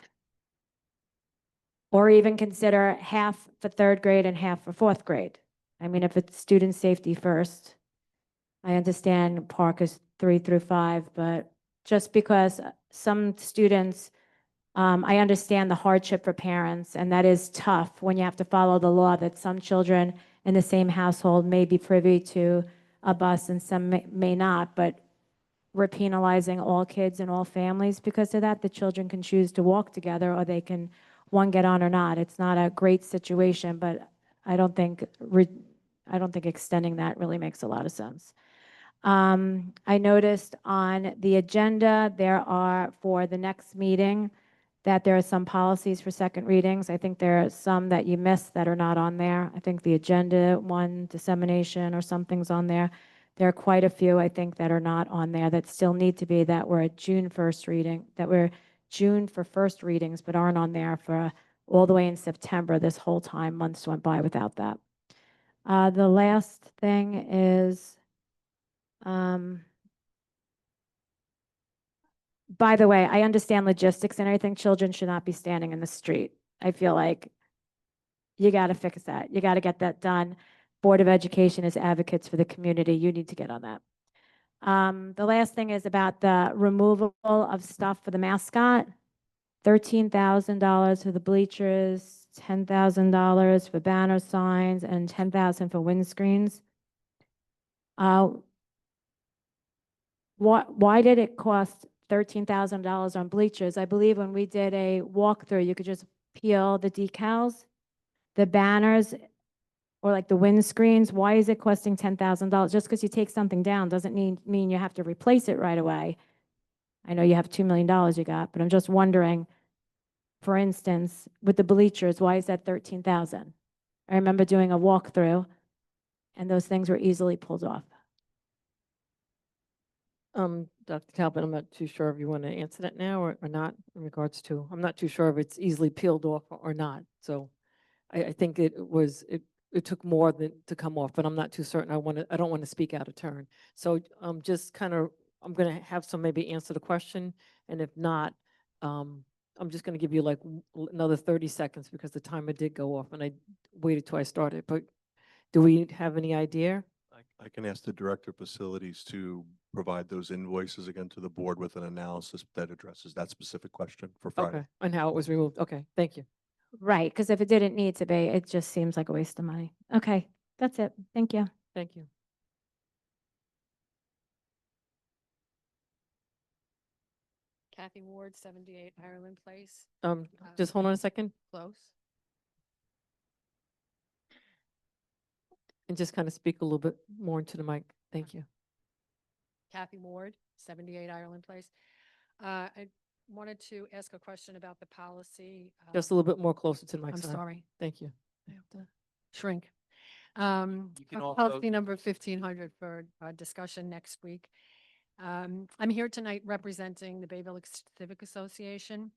Or even consider half for 3rd grade and half for 4th grade. I mean, if it's student safety first, I understand Park is 3 through 5, but just because some students, I understand the hardship for parents, and that is tough when you have to follow the law that some children in the same household may be privy to a bus and some may not, but we're penalizing all kids and all families because of that. The children can choose to walk together or they can, one get on or not. It's not a great situation, but I don't think extending that really makes a lot of sense. I noticed on the agenda, there are, for the next meeting, that there are some policies for second readings. I think there are some that you missed that are not on there. I think the agenda one, dissemination or something's on there. There are quite a few, I think, that are not on there that still need to be, that were at June 1st reading, that were June for first readings, but aren't on there for all the way in September. This whole time, months went by without that. The last thing is, by the way, I understand logistics and everything. Children should not be standing in the street. I feel like you got to fix that. You got to get that done. Board of Education is advocates for the community. You need to get on that. The last thing is about the removal of stuff for the mascot. $13,000 for the bleachers, $10,000 for banner signs, and $10,000 for windscreens. Why did it cost $13,000 on bleachers? I believe when we did a walkthrough, you could just peel the decals, the banners, or like the windscreens. Why is it costing $10,000? Just because you take something down doesn't mean you have to replace it right away. I know you have $2 million you got, but I'm just wondering, for instance, with the bleachers, why is that $13,000? I remember doing a walkthrough and those things were easily pulled off. Dr. Talbot, I'm not too sure if you want to answer that now or not in regards to, I'm not too sure if it's easily peeled off or not. So I think it took more than to come off, but I'm not too certain. I don't want to speak out of turn. So just kind of, I'm going to have some maybe answer the question. And if not, I'm just going to give you like another 30 seconds because the timer did go off and I waited till I started. But do we have any idea? I can ask the Director of Facilities to provide those invoices again to the board with an analysis that addresses that specific question for Friday. Okay, and how it was removed. Okay, thank you. Right, because if it didn't need to be, it just seems like a waste of money. Okay, that's it. Thank you. Thank you. Kathy Ward, 78 Ireland Place. Just hold on a second Close. and just kind of speak a little bit more into the mic. Thank you. Kathy Ward, 78 Ireland Place. I wanted to ask a question about the policy. Just a little bit more closer to the mic. I'm sorry. Thank you. I have to shrink. You can Policy number 1500 for discussion next week. I'm here tonight representing the Bayville Civic Association.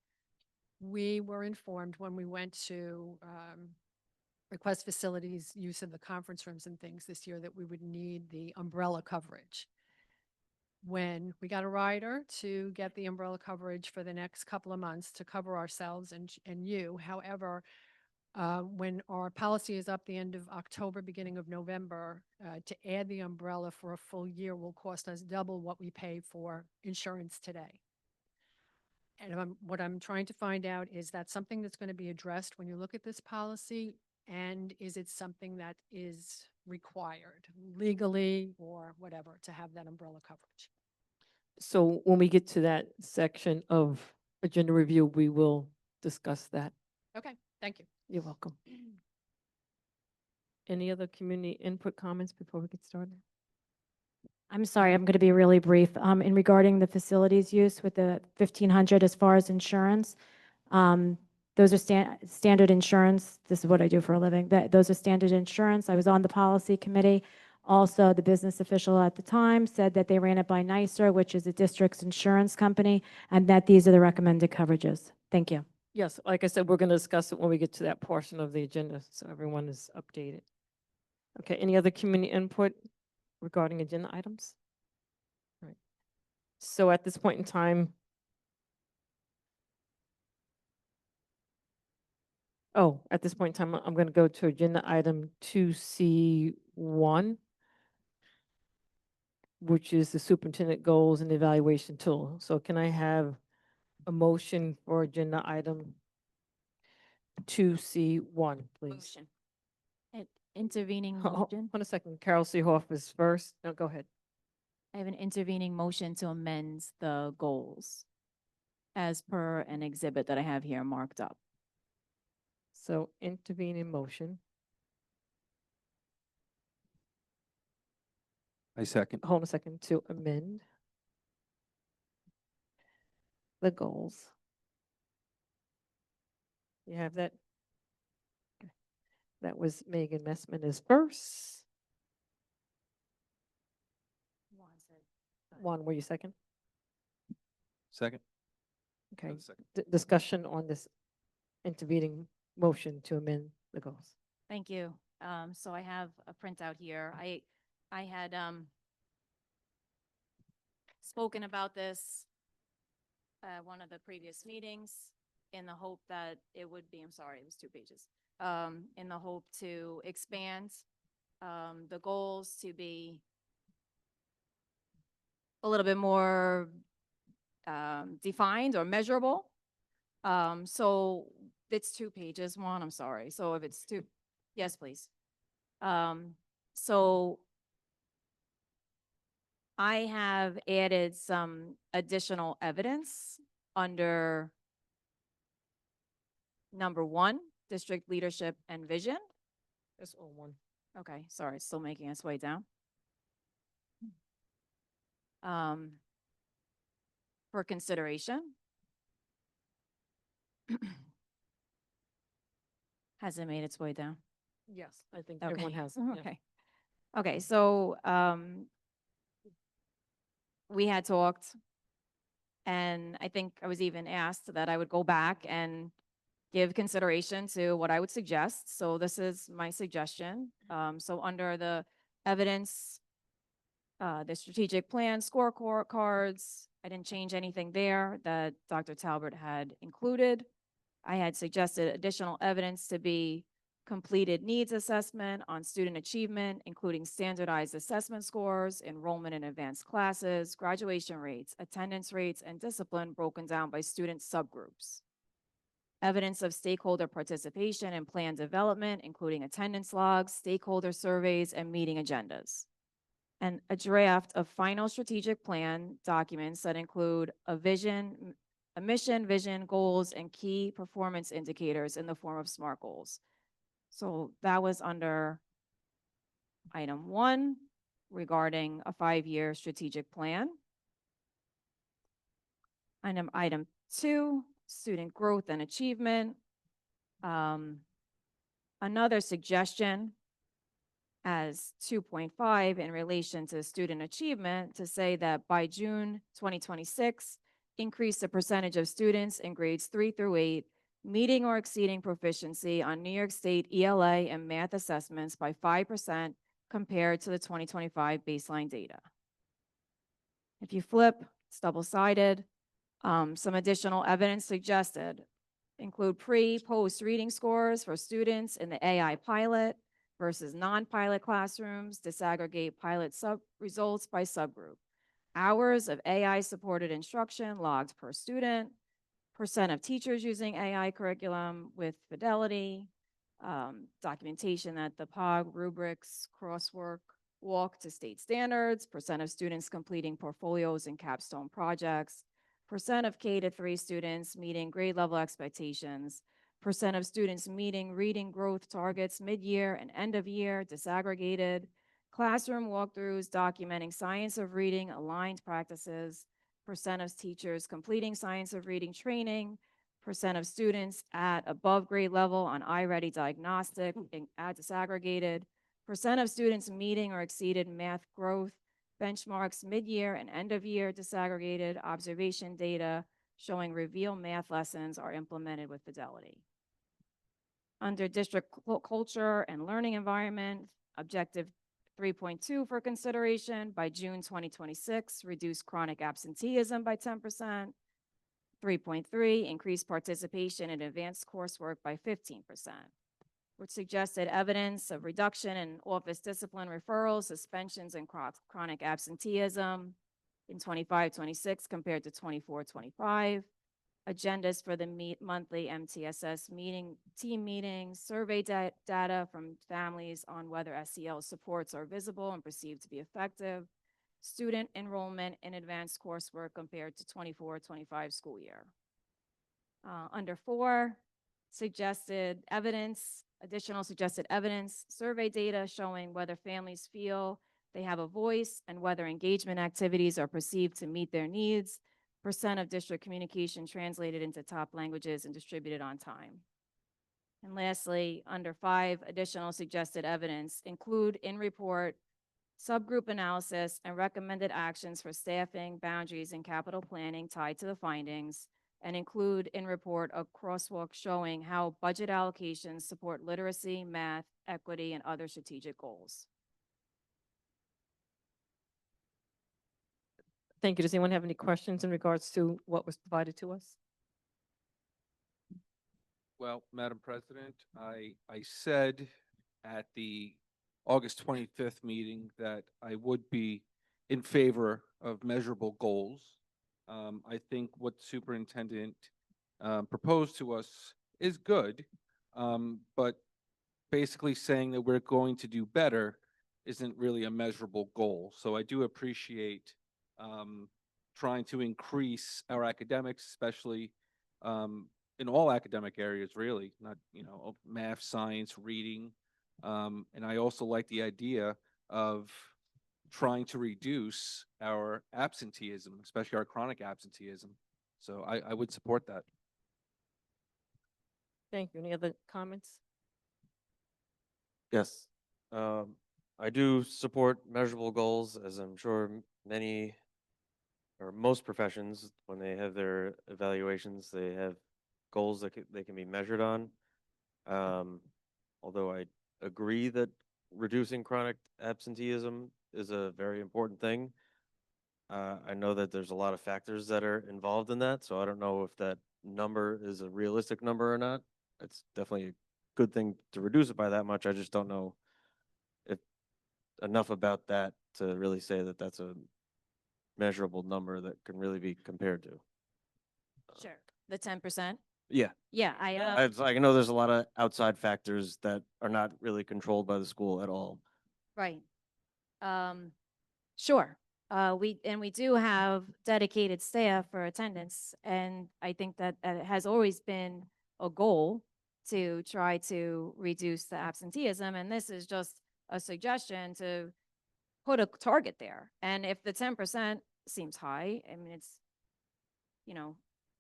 We were informed when we went to request facilities use of the conference rooms and things this year that we would need the umbrella coverage. When we got a rider to get the umbrella coverage for the next couple of months to cover ourselves and you. However, when our policy is up the end of October, beginning of November, to add the umbrella for a full year will cost us double what we pay for insurance today. And what I'm trying to find out is that something that's going to be addressed when you look at this policy, and is it something that is required legally or whatever to have that umbrella coverage? So when we get to that section of agenda review, we will discuss that. Okay, thank you. You're welcome. Any other community input comments before we get started? I'm sorry, I'm going to be really brief. In regarding the facilities use with the 1500 as far as insurance, those are standard insurance. This is what I do for a living. Those are standard insurance. I was on the policy committee. Also, the business official at the time said that they ran it by NYSER, which is a district's insurance company, and that these are the recommended coverages. Thank you. Yes, like I said, we're going to discuss it when we get to that portion of the agenda, so everyone is updated. Okay, any other community input regarding agenda items? All right. So at this point in time, at this point in time, I'm going to go to agenda item 2C1. which is the superintendent goals and evaluation tool. So can I have a motion for agenda item 2C1, please? Motion. An intervening Hold motion. on a second. Carol C. Hoff is first. No, go ahead. I have an intervening motion to amend the goals as per an exhibit that I have here marked up. So intervening motion. I second. Hold on a second, to amend the goals. You have that? Okay. That was Megan Messman is first. Juan, were you second? Second. Okay. Second. Discussion on this intervening motion to amend the goals. Thank you. So I have a printout here. I had spoken about this at one of the previous meetings in the hope that it would be, I'm sorry, it was 2 pages. In the hope to expand the goals to be a little bit more defined or measurable. So it's 2 pages, Juan, I'm sorry. So if it's 2, yes, please. So I have added some additional evidence under number 1, district leadership and vision. That's all one. Okay, sorry, it's still making its way down. For consideration. Has it made its way down? Yes, I think Okay. everyone has. Yeah. Okay. Okay, so we had talked, and I think I was even asked that I would go back and give consideration to what I would suggest. So this is my suggestion. So under the evidence, the strategic plan, cards, I didn't change anything there that Dr. Talbert had included. I had suggested additional evidence to be completed needs assessment on student achievement, including standardized assessment scores, enrollment in advanced classes, graduation rates, attendance rates, and discipline broken down by student subgroups. Evidence of stakeholder participation in plan development, including attendance logs, stakeholder surveys, and meeting agendas. And a draft of final strategic plan documents that include a mission, vision, goals, and key performance indicators in the form of SMART goals. So that was under item 1 regarding a 5-year strategic plan. Item 2, student growth and achievement. Another suggestion as 2.5 in relation to student achievement to say that by June 2026, increase the percentage of students in grades 3 through 8 meeting or exceeding proficiency on New York State ELA and math assessments by 5% compared to the 2025 baseline data. If you flip, it's double-sided. Some additional evidence suggested include pre-post reading scores for students in the AI pilot versus non-pilot classrooms, disaggregate pilot results by subgroup. Hours of AI-supported instruction logged per student, percent of teachers using AI curriculum with fidelity, documentation that the POG rubrics, crosswork, walk to state standards, percent of students completing portfolios and capstone projects, percent of K-3 students meeting grade level expectations, percent of students meeting reading growth targets mid-year and end of year, disaggregated, classroom walkthroughs documenting science of reading aligned practices, percent of teachers completing science of reading training, percent of students at above grade level on iReady diagnostic and disaggregated, percent of students meeting or exceeded math growth benchmarks mid-year and end of year disaggregated observation data showing reveal math lessons are implemented with fidelity. Under district culture and learning environment, objective 3.2 for consideration by June 2026, reduce chronic absenteeism by 10%. 3.3, increase participation in advanced coursework by 15%. which suggested evidence of reduction in office discipline referrals, suspensions, and chronic absenteeism in 25-26 compared to 24-25. Agendas for the monthly MTSS team meetings, survey data from families on whether SEL supports are visible and perceived to be effective, student enrollment in advanced coursework compared to 24-25 school year. Under 4, additional suggested evidence, survey data showing whether families feel they have a voice and whether engagement activities are perceived to meet their needs, percent of district communication translated into top languages and distributed on time. And lastly, under 5, additional suggested evidence include in report subgroup analysis and recommended actions for staffing, boundaries, and capital planning tied to the findings, and include in report a crosswalk showing how budget allocations support literacy, math, equity, and other strategic goals. Thank you. Does anyone have any questions in regards to what was provided to us? Well, Madam President, I said at the August 25th meeting that I would be in favor of measurable goals. I think what the superintendent proposed to us is good, but basically saying that we're going to do better isn't really a measurable goal. So I do appreciate trying to increase our academics, especially in all academic areas, really, not, math, science, reading. And I also like the idea of trying to reduce our absenteeism, especially our chronic absenteeism. So I would support that. Thank you. Any other comments? Yes. I do support measurable goals, as I'm sure many or most professions, when they have their evaluations, they have goals that they can be measured on. Although I agree that reducing chronic absenteeism is a very important thing. I know that there's a lot of factors that are involved in that, so I don't know if that number is a realistic number or not. It's definitely a good thing to reduce it by that much. I just don't know if enough about that to really say that that's a measurable number that can really be compared to. Sure. The 10%? Yeah. Yeah, I know there's a lot of outside factors that are not really controlled by the school at all. right. Sure. We do have dedicated staff for attendance, and I think that it has always been a goal to try to reduce the absenteeism, and this is just a suggestion to put a target there. And if the 10% seems high, I mean, it's,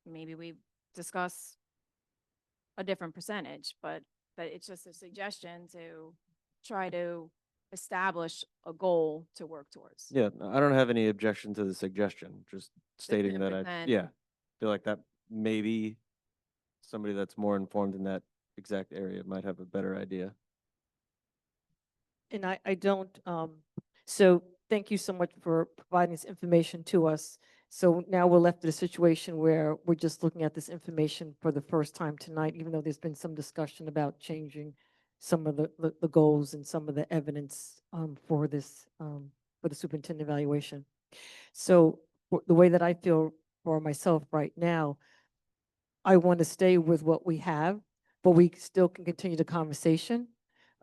maybe we discuss a different percentage, but it's just a suggestion to try to establish a goal to work towards. Yeah, I don't have any objection to the suggestion, just stating that 10%. feel like that maybe somebody that's more informed in that exact area might have a better idea. And I don't, so thank you so much for providing this information to us. So now we're left in a situation where we're just looking at this information for the first time tonight, even though there's been some discussion about changing some of the goals and some of the evidence for this, for the superintendent evaluation. So the way that I feel for myself right now, I want to stay with what we have, but we still can continue the conversation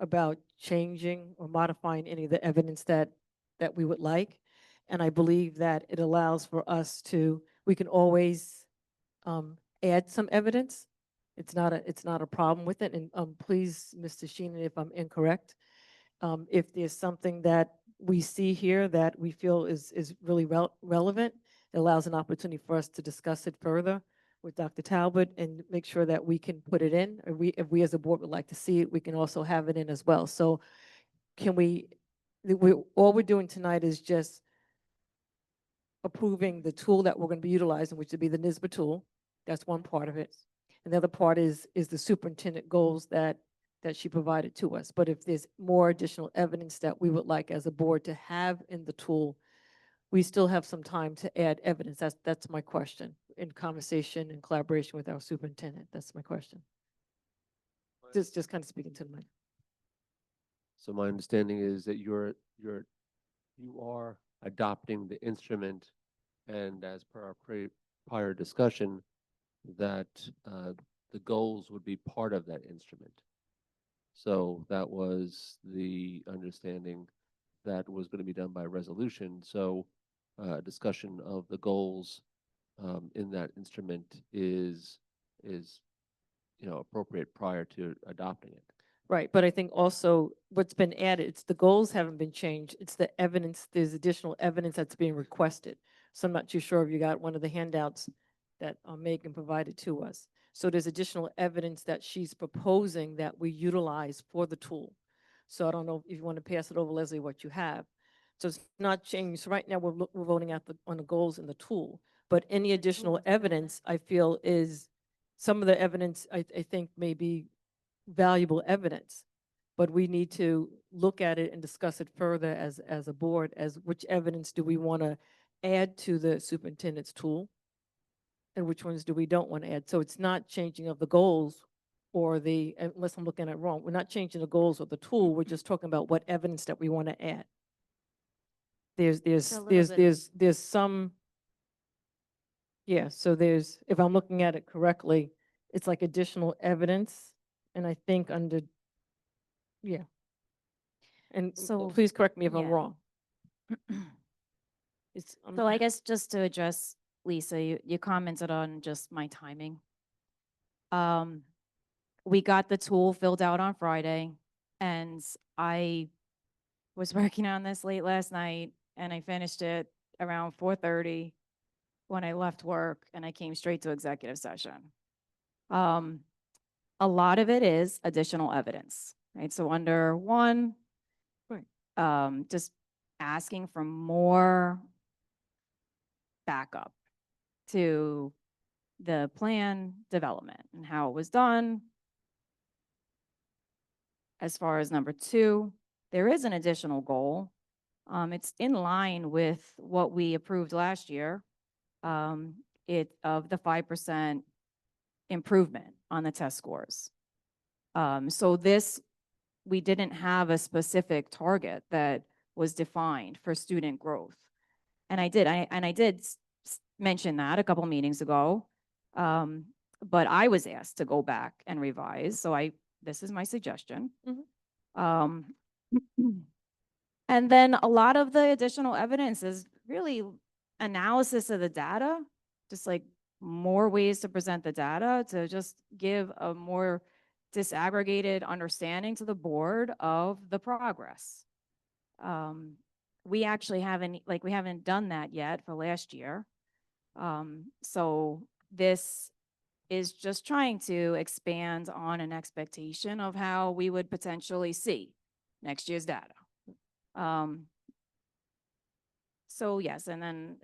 about changing or modifying any of the evidence that we would like. And I believe that it allows for us to, we can always add some evidence. It's not a problem with it. And please, Mr. Sheenan, if I'm incorrect, if there's something that we see here that we feel is really relevant, it allows an opportunity for us to discuss it further with Dr. Talbot and make sure that we can put it in. Or if we as a board would like to see it, we can also have it in as well. So can all we're doing tonight is just approving the tool that we're going to be utilizing, which would be the NISBA tool. That's one part of it. And the other part is the superintendent goals that she provided to us. But if there's more additional evidence that we would like as a board to have in the tool, we still have some time to add evidence. That's my question, in conversation and collaboration with our superintendent. That's my question. just kind of speaking to the mic. So my understanding is that you are adopting the instrument, and as per our prior discussion, that the goals would be part of that instrument. So that was the understanding that was going to be done by resolution. So discussion of the goals in that instrument is appropriate prior to adopting it. Right, but I think also what's been added, it's the goals haven't been changed, it's the evidence, there's additional evidence that's being requested. So I'm not too sure if you got one of the handouts that Megan provided to us. So there's additional evidence that she's proposing that we utilize for the tool. So I don't know if you want to pass it over, Leslie, what you have. So it's not changed. So right now we're voting out on the goals and the tool, but any additional evidence I feel is, some of the evidence I think may be valuable evidence, but we need to look at it and discuss it further as a board, as which evidence do we want to add to the superintendent's tool and which ones do we don't want to add. So it's not changing of the goals or unless I'm looking at it wrong, we're not changing the goals or the tool, we're just talking about what evidence that we want to add. There's some, yeah, so if I'm looking at it correctly, it's like additional evidence. And I think under, yeah. And So, please correct me if I'm yeah. wrong. So I guess just to address, Lisa, you commented on just my timing. We got the tool filled out on Friday, and I was working on this late last night, and I finished it around 4:30 when I left work, and I came straight to executive session. A lot of it is additional evidence, right? So under 1, Right. just asking for more backup to the plan development and how it was done. As far as number 2, there is an additional goal. It's in line with what we approved last year, of the 5% improvement on the test scores. So we didn't have a specific target that was defined for student growth. And I did mention that a couple meetings ago. But I was asked to go back and revise. So this is my suggestion. And then a lot of the additional evidence is really analysis of the data, just like more ways to present the data to just give a more disaggregated understanding to the board of the progress. We actually haven't done that yet for last year. So this is just trying to expand on an expectation of how we would potentially see next year's data. So yes, and then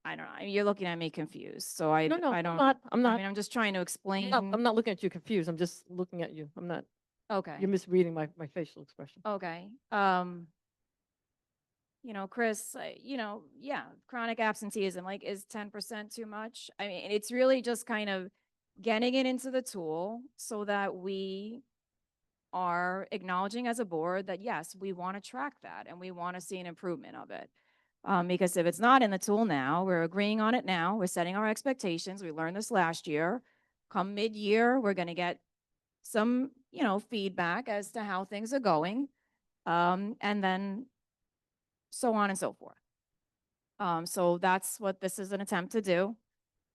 I don't know, you're looking at me confused, so I No, I don't. I'm not. I mean, I'm just trying to explain. I'm not looking at you confused. I'm just looking at you. I'm not. Okay. You're misreading my facial expression. Okay. Chris, yeah, chronic absenteeism, like, is 10% too much? I mean, it's really just kind of getting it into the tool so that we are acknowledging as a board that, yes, we want to track that and we want to see an improvement of it. Because if it's not in the tool now, we're agreeing on it now, we're setting our expectations. We learned this last year. Come mid-year, we're going to get some, feedback as to how things are going. And then so on and so forth. So that's what this is an attempt to do.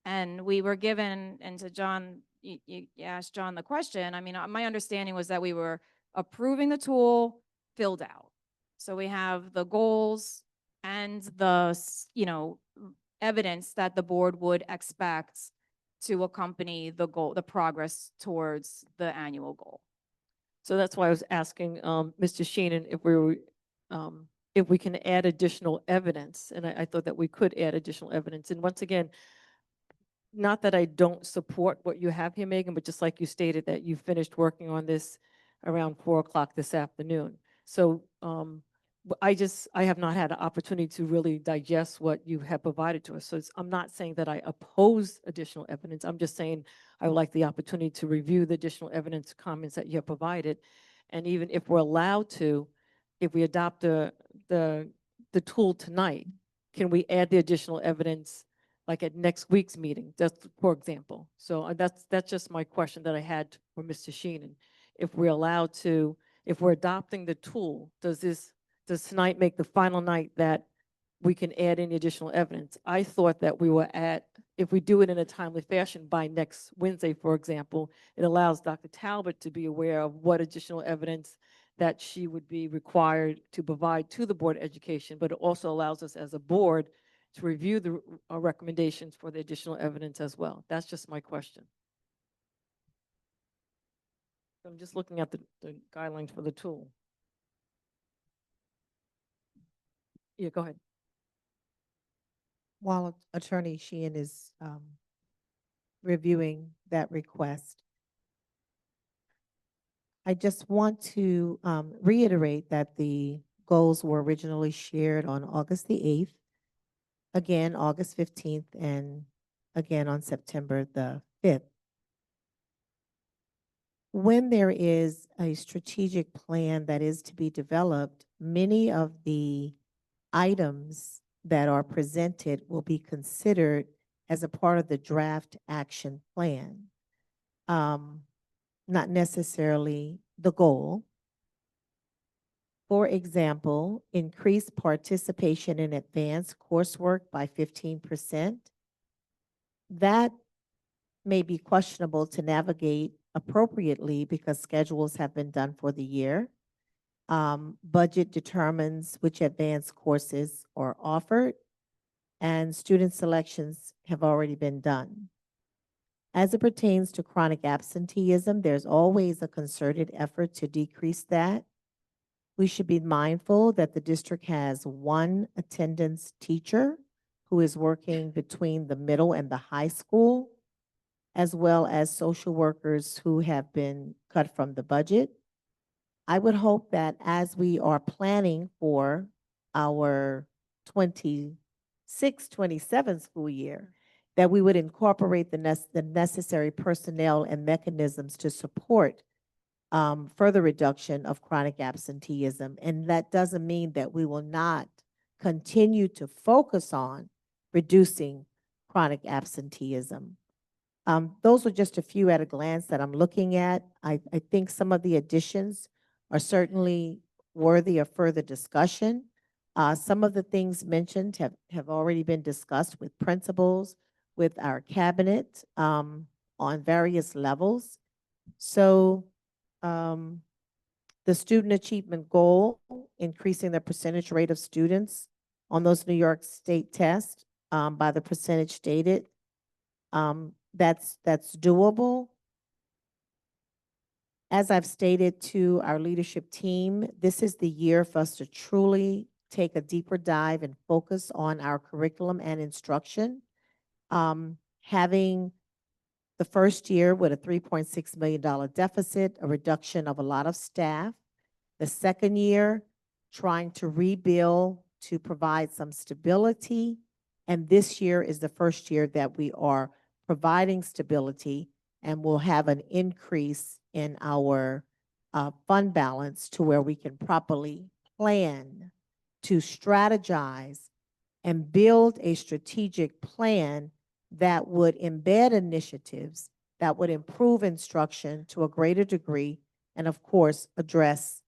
And we were given, and to John, you asked John the question. I mean, my understanding was that we were approving the tool filled out. So we have the goals and the, evidence that the board would expect to accompany the goal, the progress towards the annual goal. So that's why I was asking Mr. Sheenan if we can add additional evidence. And I thought that we could add additional evidence. And once again, not that I don't support what you have here, Megan, but just like you stated that you finished working on this around 4 o'clock this afternoon. So I have not had an opportunity to really digest what you have provided to us. So I'm not saying that I oppose additional evidence. I'm just saying I would like the opportunity to review the additional evidence comments that you have provided. And even if we're allowed to, if we adopt the tool tonight, can we add the additional evidence like at next week's meeting, just for example? So that's just my question that I had for Mr. Sheenan. If we're allowed to, if we're adopting the tool, does tonight make the final night that we can add any additional evidence? I thought that we were if we do it in a timely fashion by next Wednesday, for example, it allows Dr. Talbot to be aware of what additional evidence that she would be required to provide to the Board of Education, but it also allows us as a board to review the recommendations for the additional evidence as well. That's just my question. I'm just looking at the guidelines for the tool. Yeah, go ahead. While Attorney Sheehan is reviewing that request, I just want to reiterate that the goals were originally shared on August the 8th, again August 15th, and again on September the 5th. When there is a strategic plan that is to be developed, many of the items that are presented will be considered as a part of the draft action plan, not necessarily the goal. For example, increase participation in advanced coursework by 15%. That may be questionable to navigate appropriately because schedules have been done for the year. Budget determines which advanced courses are offered, and student selections have already been done. As it pertains to chronic absenteeism, there's always a concerted effort to decrease that. We should be mindful that the district has one attendance teacher who is working between the middle and the high school, as well as social workers who have been cut from the budget. I would hope that as we are planning for our 26-27 school year, that we would incorporate the necessary personnel and mechanisms to support further reduction of chronic absenteeism. And that doesn't mean that we will not continue to focus on reducing chronic absenteeism. Those are just a few at a glance that I'm looking at. I think some of the additions are certainly worthy of further discussion. Some of the things mentioned have already been discussed with principals, with our cabinet on various levels. So the student achievement goal, increasing the percentage rate of students on those New York State tests by the percentage stated, that's doable. As I've stated to our leadership team, this is the year for us to truly take a deeper dive and focus on our curriculum and instruction. Having the first year with a $3.6 million deficit, a reduction of a lot of staff. The second year, trying to rebuild to provide some stability. And this year is the first year that we are providing stability and will have an increase in our fund balance to where we can properly plan to strategize and build a strategic plan that would embed initiatives that would improve instruction to a greater degree and, of course, address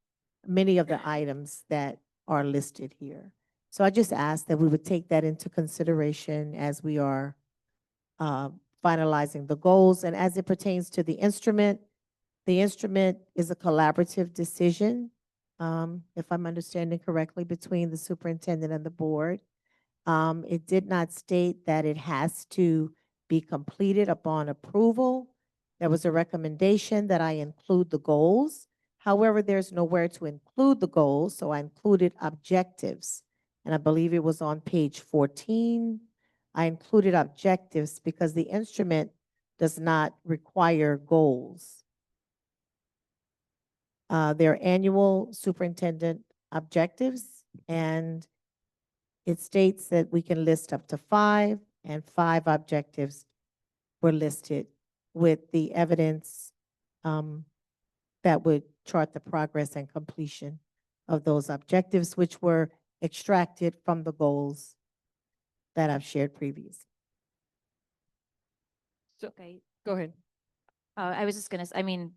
many of the items that are listed here. So I just ask that we would take that into consideration as we are finalizing the goals. And as it pertains to the instrument is a collaborative decision, if I'm understanding correctly, between the superintendent and the board. It did not state that it has to be completed upon approval. There was a recommendation that I include the goals. However, there's nowhere to include the goals, so I included objectives. And I believe it was on page 14. I included objectives because the instrument does not require goals. Their annual superintendent objectives And it states that we can list up to 5, and 5 objectives were listed with the evidence that would chart the progress and completion of those objectives, which were extracted from the goals that I've shared previously. Okay. Go ahead. I was just gonna, I mean,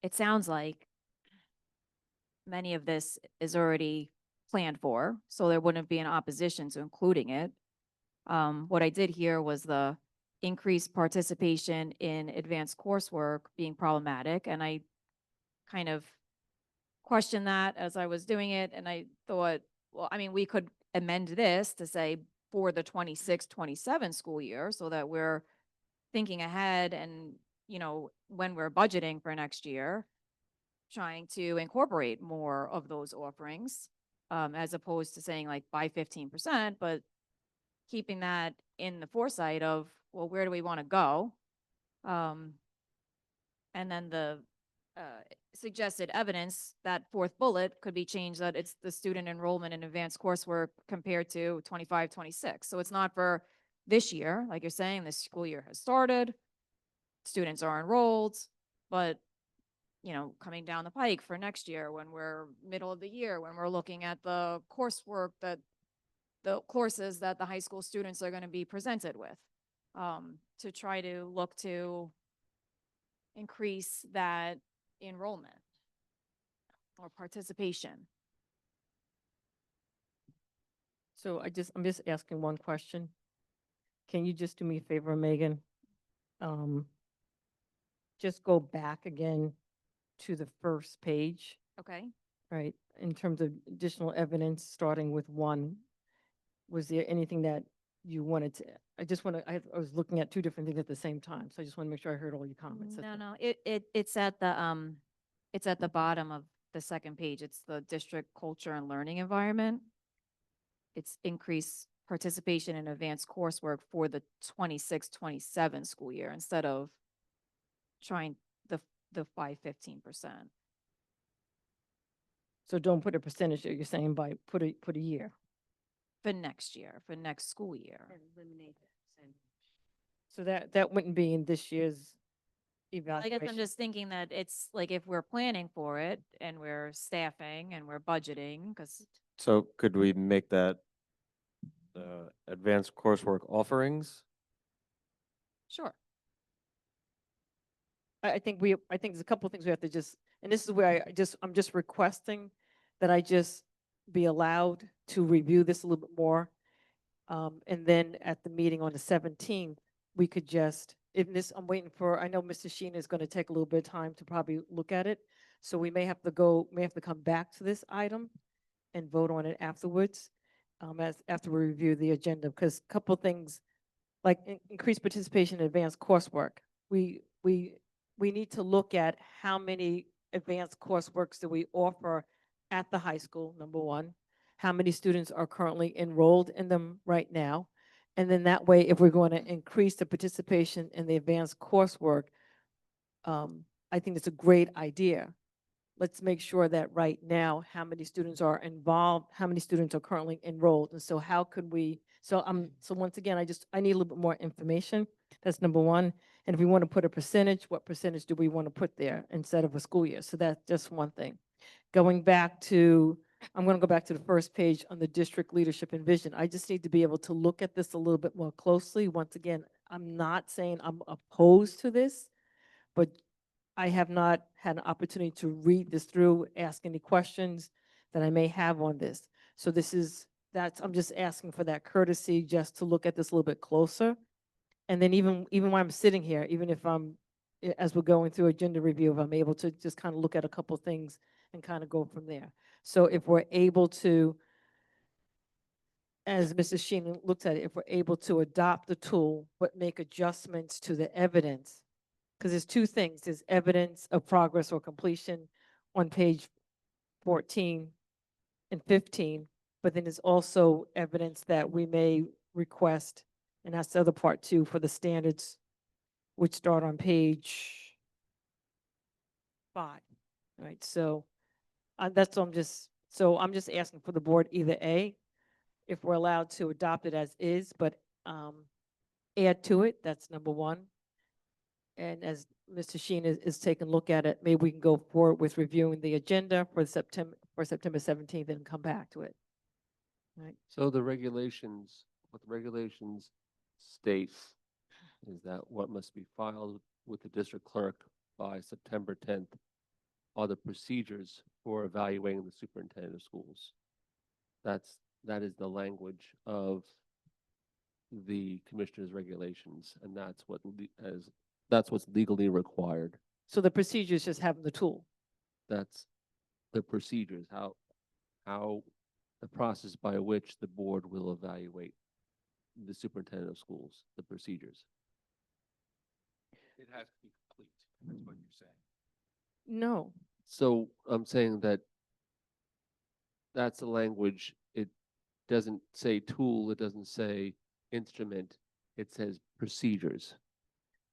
it sounds like many of this is already planned for, so there wouldn't be an opposition to including it. What I did hear was the increased participation in advanced coursework being problematic, and I kind of questioned that as I was doing it, and I thought, well, I mean, we could amend this to say for the 26-27 school year, so that we're thinking ahead and, you know, when we're budgeting for next year, trying to incorporate more of those offerings, as opposed to saying like by 15%, but keeping that in the foresight of, well, where do we want to go? And then the suggested evidence, that fourth bullet could be changed, that it's the student enrollment in advanced coursework compared to 25-26. So it's not for this year, like you're saying, this school year has started, students are enrolled, but you know, coming down the pike for next year, when we're middle of the year, when we're looking at the coursework that the courses that the high school students are going to be presented with, to try to look to increase that enrollment or participation. So I'm just asking one question. Can you just do me a favor, Megan? Just go back again to the first page, Okay. right? In terms of additional evidence, starting with 1, was there anything that you wanted to, I was looking at 2 different things at the same time, so I just want to make sure I heard all your comments. No, it's at the bottom of the second page. It's the district culture and learning environment. It's increased participation in advanced coursework for the 26-27 school year instead of trying the 15%. So don't put a percentage there, you're saying by put a year. For next year, for next school year. So that wouldn't be in this year's I evaluation. guess I'm just thinking that it's like if we're planning for it and we're staffing and we're budgeting, because So could we make that advanced coursework offerings? sure. I think there's a couple of things we have to just, and this is where I'm just requesting that I just be allowed to review this a little bit more. And then at the meeting on the 17th, we could just, I'm waiting for, I know Mr. Sheen is going to take a little bit of time to probably look at it. So we may have to come back to this item and vote on it afterwards, after we review the agenda, because a couple of things, like increased participation in advanced coursework. We need to look at how many advanced courseworks do we offer at the high school, number 1. How many students are currently enrolled in them right now? And then that way, if we're going to increase the participation in the advanced coursework, I think it's a great idea. Let's make sure that right now, how many students are involved, how many students are currently enrolled. And so how could we, so once again, I need a little bit more information. That's number 1. And if we want to put a percentage, what percentage do we want to put there instead of a school year? So that's just one thing. I'm going to go back to the first page on the district leadership and vision. I just need to be able to look at this a little bit more closely. Once again, I'm not saying I'm opposed to this, but I have not had an opportunity to read this through, ask any questions that I may have on this. So I'm just asking for that courtesy just to look at this a little bit closer. And then even while I'm sitting here, even if as we're going through agenda review, if I'm able to just kind of look at a couple things and kind of go from there. So if we're able to, as Mrs. Sheen looks at it, if we're able to adopt the tool, but make adjustments to the evidence, because there's 2 things. There's evidence of progress or completion on page 14 and 15, but then there's also evidence that we may request, and that's the other part too, for the standards, which start on page 5, right? So that's what I'm just So I'm just asking for the board either A, if we're allowed to adopt it as is, but add to it, that's number one. And as Mr. Sheen is taking a look at it, maybe we can go forward with reviewing the agenda for September 17th and come back to it. Right. So the regulations, what the regulations state is that what must be filed with the district clerk by September 10th are the procedures for evaluating the superintendent of schools. That is the language of the commissioner's regulations, and that's what's legally required. So the procedure is just having the tool. That's the procedures, how the process by which the board will evaluate the superintendent of schools, the procedures. It has to be complete, that's what you're saying. No, So I'm saying that that's the language. It doesn't say tool, it doesn't say instrument, it says procedures.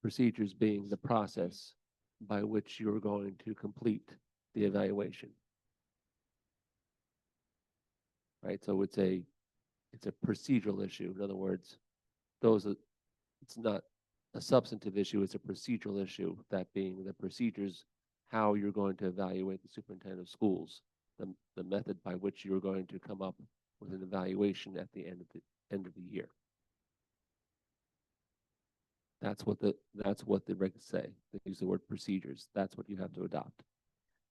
Procedures being the process by which you're going to complete the evaluation. Right, so it's a procedural issue. In other words, it's not a substantive issue, it's a procedural issue, that being the procedures, how you're going to evaluate the superintendent of schools, the method by which you're going to come up with an evaluation at the end of the year. That's what the regs say. They use the word procedures. That's what you have to adopt.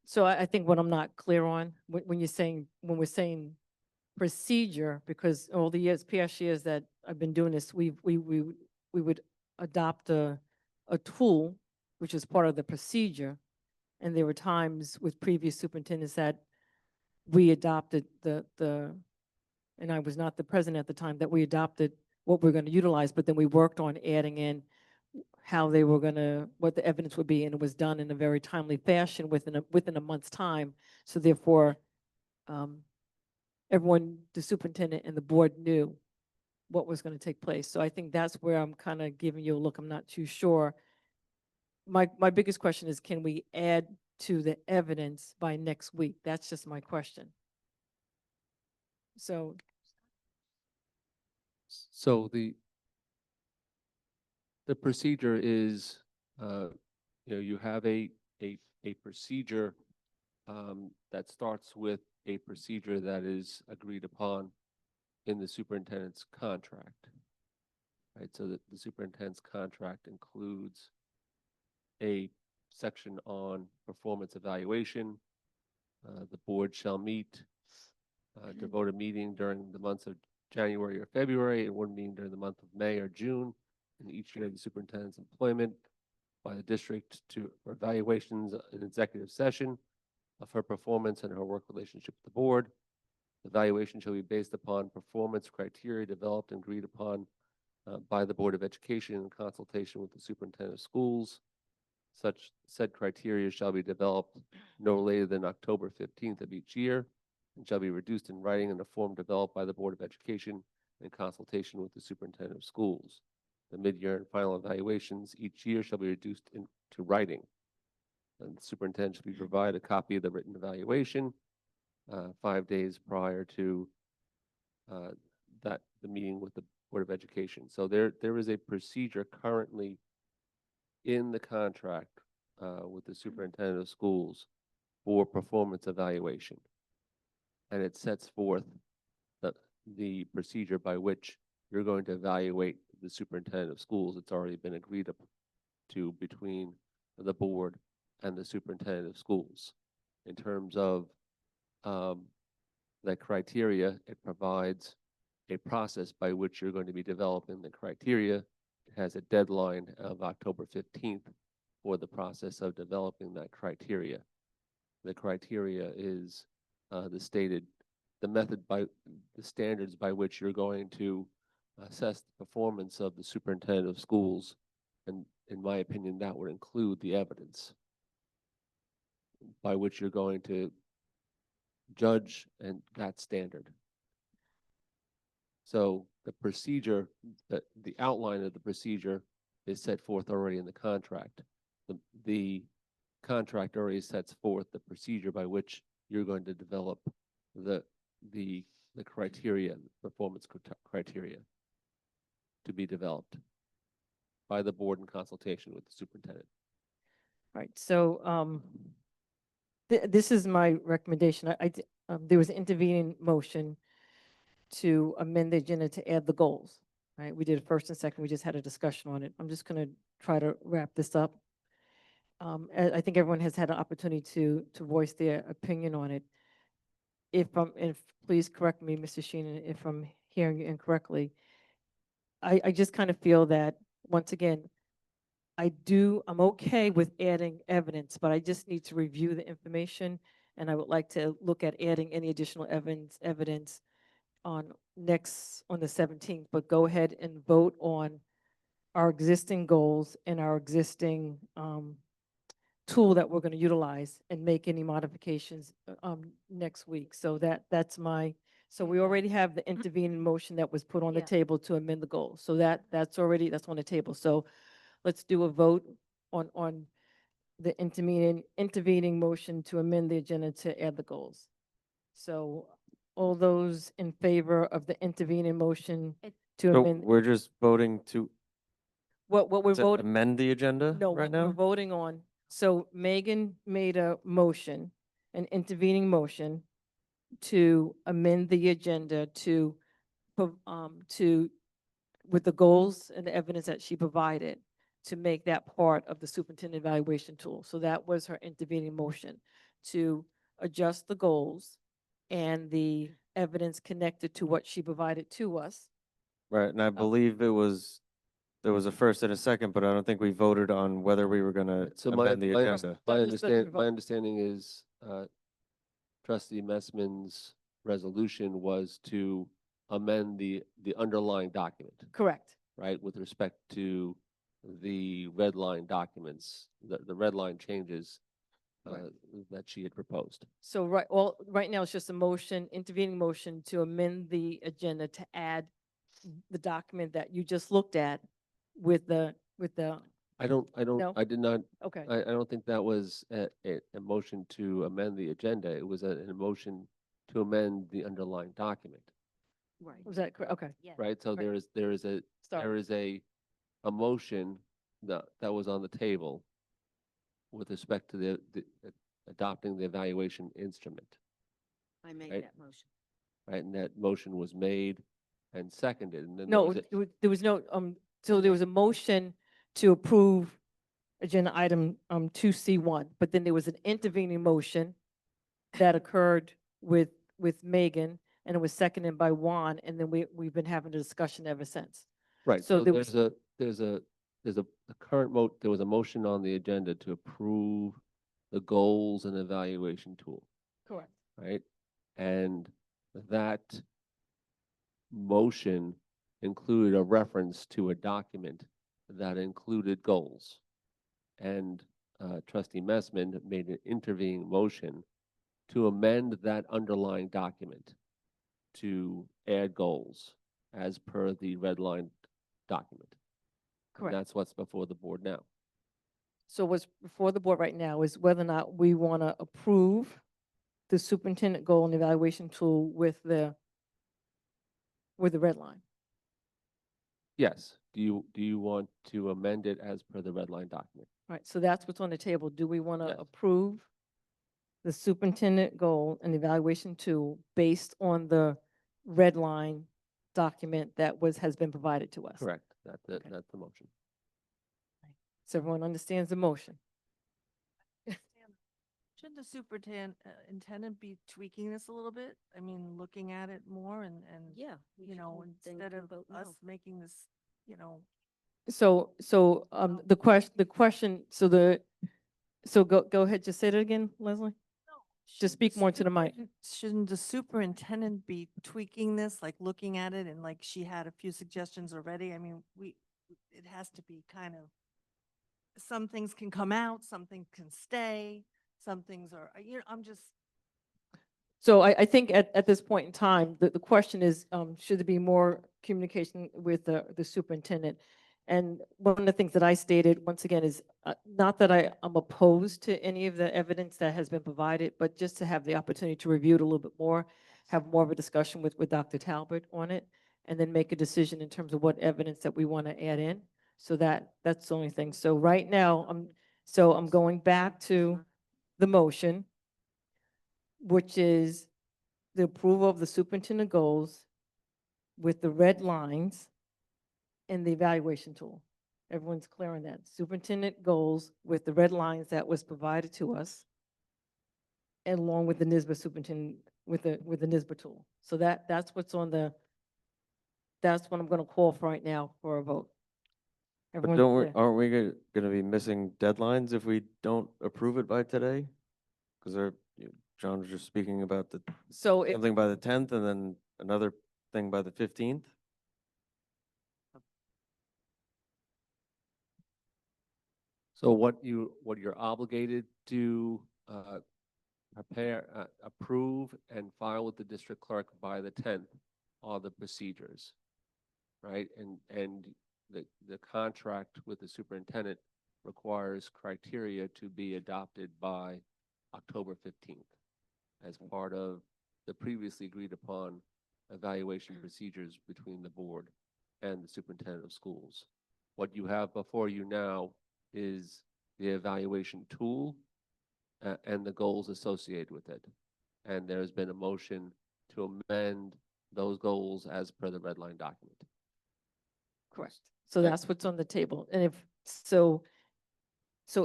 so I think what I'm not clear on, when we're saying procedure, because all the past years that I've been doing this, we would adopt a tool, which is part of the procedure. And there were times with previous superintendents that we adopted and I was not the president at the time, that we adopted what we're going to utilize, but then we worked on adding in how they were going to, what the evidence would be, and it was done in a very timely fashion within a month's time. So therefore, everyone, the superintendent and the board knew what was going to take place. So I think that's where I'm kind of giving you a look. I'm not too sure. My biggest question is, can we add to the evidence by next week? That's just my question. So The procedure is, you have a procedure that starts with a procedure that is agreed upon in the superintendent's contract. Right, so that the superintendent's contract includes a section on performance evaluation. The board shall meet, devote a meeting during the months of January or February, and one meeting during the month of May or June in each year of the superintendent's employment by the district for evaluations in executive session of her performance and her work relationship with the board. The evaluation shall be based upon performance criteria developed and agreed upon by the Board of Education in consultation with the superintendent of schools. Such said criteria shall be developed no later than October 15th of each year and shall be reduced in writing in a form developed by the Board of Education in consultation with the superintendent of schools. The mid-year and final evaluations each year shall be reduced into writing. And the superintendent shall be provided a copy of the written evaluation 5 days prior to the meeting with the Board of Education. So there is a procedure currently in the contract with the superintendent of schools for performance evaluation. And it sets forth the procedure by which you're going to evaluate the superintendent of schools. It's already been agreed to between the board and the superintendent of schools. In terms of that criteria, it provides a process by which you're going to be developing the criteria. It has a deadline of October 15th for the process of developing that criteria. The criteria is the method by the standards by which you're going to assess the performance of the superintendent of schools. And in my opinion, that would include the evidence by which you're going to judge and that standard. So the procedure, the outline of the procedure is set forth already in the contract. The contract already sets forth the procedure by which you're going to develop the, the criteria, performance criteria to be developed by the board in consultation with the superintendent. Right, so, this is my recommendation. There was an intervening motion to amend the agenda to add the goals, right? We did a first and second, we just had a discussion on it. I'm just gonna try to wrap this up. I think everyone has had an opportunity to voice their opinion on it. If please correct me, Mr. Sheenan, if I'm hearing you incorrectly. I just kind of feel that, once again, I'm okay with adding evidence, but I just need to review the information, and I would like to look at adding any additional evidence on the 17th, but go ahead and vote on our existing goals and our existing tool that we're going to utilize and make any modifications next week. So that's so we already have the intervening motion that was put on the Yeah. table to amend the goal. So that's on the table. So let's do a vote on the intervening motion to amend the agenda to add the goals. So all those in favor of the intervening motion to So amend, we're just voting to what we're to voting, amend the agenda no, right what we're now? voting on. So Megan made a motion, an intervening motion to amend the agenda to, with the goals and the evidence that she provided, to make that part of the superintendent evaluation tool. So that was her intervening motion, to adjust the goals and the evidence connected to what she provided to us. Right, and I believe there was a first and a second, but I don't think we voted on whether we were gonna So amend the agenda. my understanding is, trustee Messman's resolution was to amend the underlying document, Correct. right, with respect to the red line documents, the red line changes that she had proposed. So right now, it's just a motion, intervening motion to amend the agenda to add the document that you just looked at with the, No? I did not, okay. I don't think that was a motion to amend the agenda. It was a motion to amend the underlying document, Right. Was that correct? Okay. right? So Right. there is a motion that was on the table with respect to the adopting the evaluation instrument, I made Right. that motion. right? And that motion was made and seconded, and then No, there was no, so there was a motion to approve agenda item 2C1, but then there was an intervening motion that occurred with Megan, and it was seconded by Juan, and then we've been having a discussion ever since. Right, So so there was- there's a current there was a motion on the agenda to approve the goals and evaluation tool, Correct. right? And that motion included a reference to a document that included goals. And trustee Messman made an intervening motion to amend that underlying document to add goals as per the red line document. And Correct. that's what's before the board now. So what's before the board right now is whether or not we want to approve the superintendent goal and evaluation tool with the red line. Yes, do you want to amend it as per the red line document? Right, so that's what's on the table. Do we want to Yes. approve the superintendent goal and evaluation tool based on the red line document that has been provided to us? Correct, Okay. that's the motion. So everyone understands the motion? Shouldn't the superintendent be tweaking this a little bit? I mean, looking at it more and, Yeah. we you know, should then instead of vote no. us making this, you know, So the question, so go ahead, just say it again, Leslie? Just speak more to the mic. Shouldn't the superintendent be tweaking this, like looking at it and like she had a few suggestions already? I mean, it has to be kind of, some things can come out, some things can stay, some things are, I'm just, So I think at this point in time, the question is, should there be more communication with the superintendent? And one of the things that I stated, once again, is not that I'm opposed to any of the evidence that has been provided, but just to have the opportunity to review it a little bit more, have more of a discussion with Dr. Talbot on it, and then make a decision in terms of what evidence that we want to add in. So that's the only thing. So right now, I'm going back to the motion, which is the approval of the superintendent goals with the red lines and the evaluation tool. Everyone's clear on that. Superintendent goals with the red lines that was provided to us, and along with the NISBA superintendent, with the NISBA tool. So that's what's on that's what I'm going to call for right now for a vote. But Everyone's clear? aren't we gonna be missing deadlines if we don't approve it by today? Because John was just speaking about So something by the 10th and then another thing by the 15th? So what you're obligated to prepare, approve and file with the district clerk by the 10th are the procedures, right? And the contract with the superintendent requires criteria to be adopted by October 15th as part of the previously agreed upon evaluation procedures between the board and the superintendent of schools. What you have before you now is the evaluation tool and the goals associated with it. And there's been a motion to amend those goals as per the red line document. Correct. So that's what's on the table. And so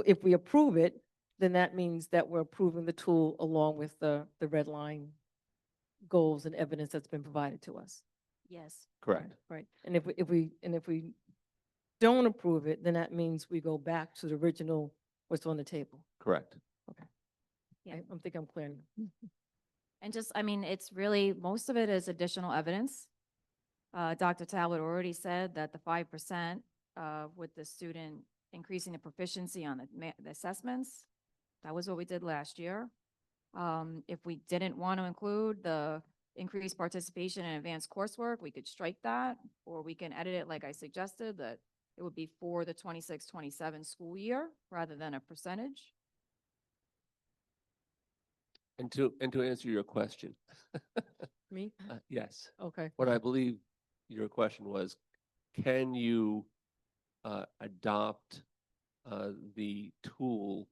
if we approve it, then that means that we're approving the tool along with the red line goals and evidence that's been provided to us. Yes. Correct. Right. And if we don't approve it, then that means we go back to the original, what's on the table. Correct. Yeah. I think I'm clear now. And just, I mean, it's really, most of it is additional evidence. Dr. Talbot already said that the 5% with the student increasing the proficiency on the assessments, that was what we did last year. If we didn't want to include the increased participation in advanced coursework, we could strike that, or we can edit it like I suggested, that it would be for the 26-27 school year rather than a percentage. And to answer your question, Me? yes. Okay. What I believe your question was, can you adopt the tool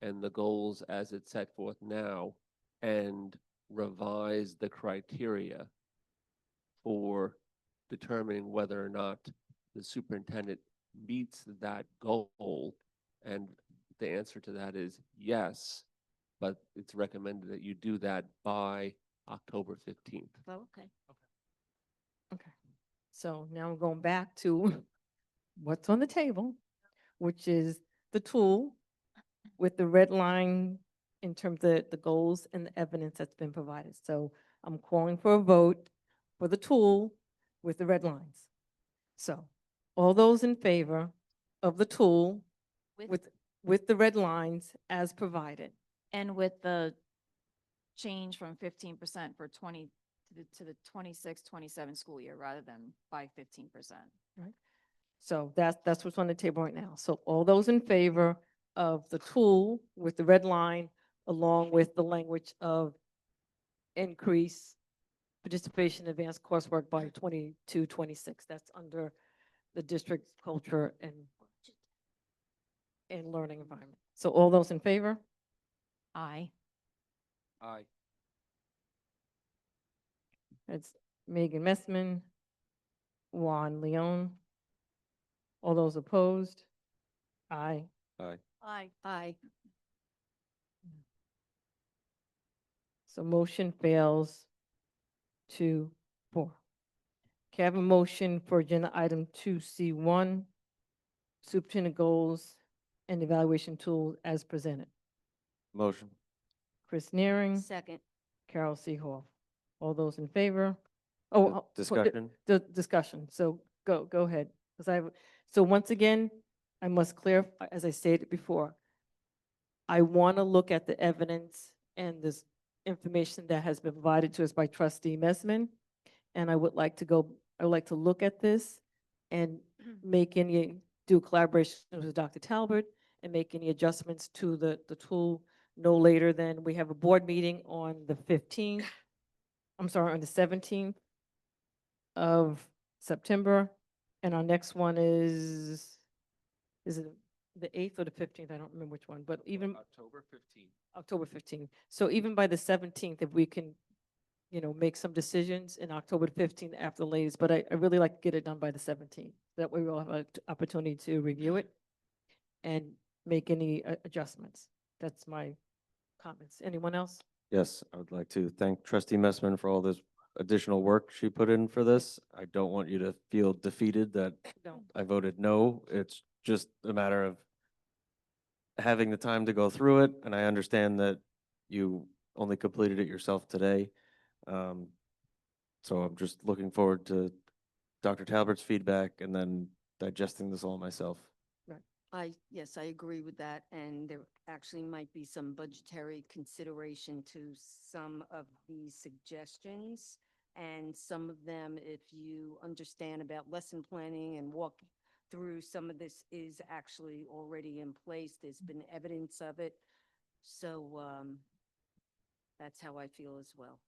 and the goals as it's set forth now and revise the criteria for determining whether or not the superintendent meets that goal? And the answer to that is yes, but it's recommended that you do that by October 15th. Oh, okay. Okay. So now I'm going back to what's on the table, which is the tool with the red line in terms of the goals and the evidence that's been provided. So I'm calling for a vote for the tool with the red lines. So all those in favor of the tool with the red lines as provided. And with the change from 15% for to the 26-27 school year rather than by 15%. Right. So that's what's on the table right now. So all those in favor of the tool with the red line, along with the language of increase participation in advanced coursework by 22-26. That's under the district's culture and learning environment. So all those in favor? Aye. Aye. That's Megan Messman, Juan Leon. All those opposed? Aye. Aye. Aye. Aye. So motion fails 2-4. Can I have a motion for agenda item 2C1, superintendent goals and evaluation tool as presented? Motion. Chris Nearing, Second. Carol Seehoff. All those in favor? Oh, Discussion? the discussion. So go ahead. So once again, I must clarify, as I stated before, I want to look at the evidence and this information that has been provided to us by Trustee Messman. And I would like to look at this and make any, do collaboration with Dr. Talbot and make any adjustments to the tool no later than, we have a board meeting on the 15th, I'm sorry, on the 17th of September. And our next one is it the 8th or the 15th? I don't remember which one, but even October 15th. October 15th. So even by the 17th, if we can, make some decisions in October 15th after the latest, but I really like to get it done by the 17th. That way we'll have an opportunity to review it and make any adjustments. That's my comments. Anyone else? Yes, I would like to thank trustee Messman for all this additional work she put in for this. I don't want you to feel defeated that No. I voted no. It's just a matter of having the time to go through it, and I understand that you only completed it yourself today. So I'm just looking forward to Dr. Talbert's feedback and then digesting this all myself. Yes, I agree with that, and there actually might be some budgetary consideration to some of these suggestions. And some of them, if you understand about lesson planning and walk through, some of this is actually already in place. There's been evidence of it. So that's how I feel as well.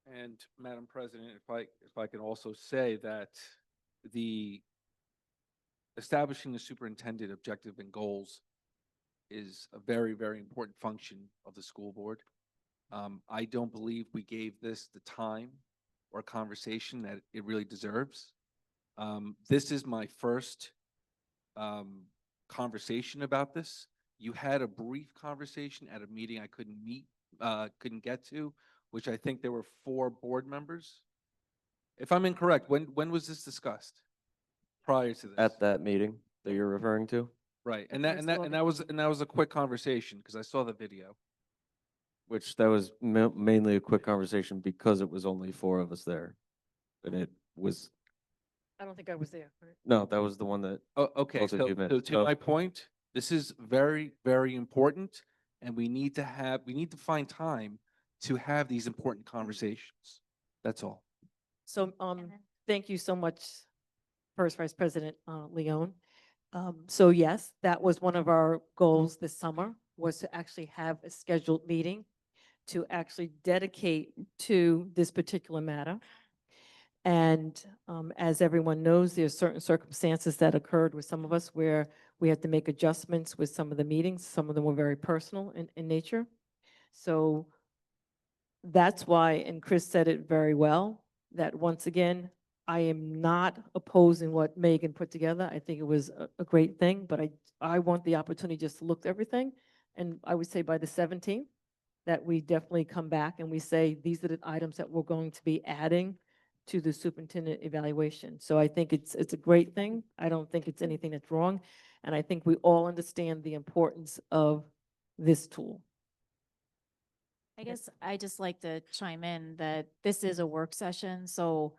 And Madam President, if I can also say that the establishing the superintendent objective and goals is a very, very important function of the school board. I don't believe we gave this the time or conversation that it really deserves. This is my first conversation about this. You had a brief conversation at a meeting I couldn't get to, which I think there were 4 board members. If I'm incorrect, when was this discussed? Prior to this? At that meeting that you're referring to? Right, and that was a quick conversation because I saw the video. Which that was mainly a quick conversation because it was only 4 of us there. And it was, I don't think I was there. Right? no, that was the one that, Oh, okay, both of so you missed. so to So- my point, this is very, very important, and we need to find time to have these important conversations. That's all. So, thank you so much, First Vice President Leon. So yes, that was one of our goals this summer, was to actually have a scheduled meeting to actually dedicate to this particular matter. And as everyone knows, there are certain circumstances that occurred with some of us where we had to make adjustments with some of the meetings. Some of them were very personal in nature. So that's why, and Chris said it very well, that once again, I am not opposing what Megan put together. I think it was a great thing, but I want the opportunity just to look at everything. And I would say by the 17th, that we definitely come back and we say, these are the items that we're going to be adding to the superintendent evaluation. So I think it's a great thing. I don't think it's anything that's wrong. And I think we all understand the importance of this tool. I guess I just like to chime in that this is a work session, so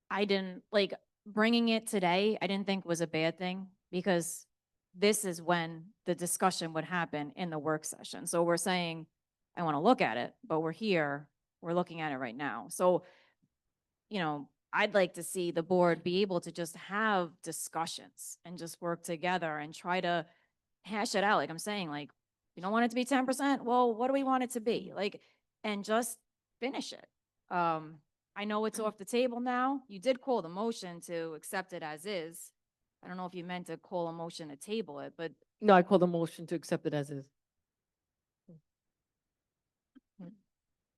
I didn't, like, bringing it today, I didn't think was a bad thing, because this is when the discussion would happen in the work session. So we're saying, I want to look at it, but we're here, we're looking at it right now. So, I'd like to see the board be able to just have discussions and just work together and try to hash it out. Like I'm saying, like, you don't want it to be 10%. Well, what do we want it to be? Like, and just finish it. I know it's off the table now. You did call the motion to accept it as is. I don't know if you meant to call a motion to table it, but No, I call the motion to accept it as is.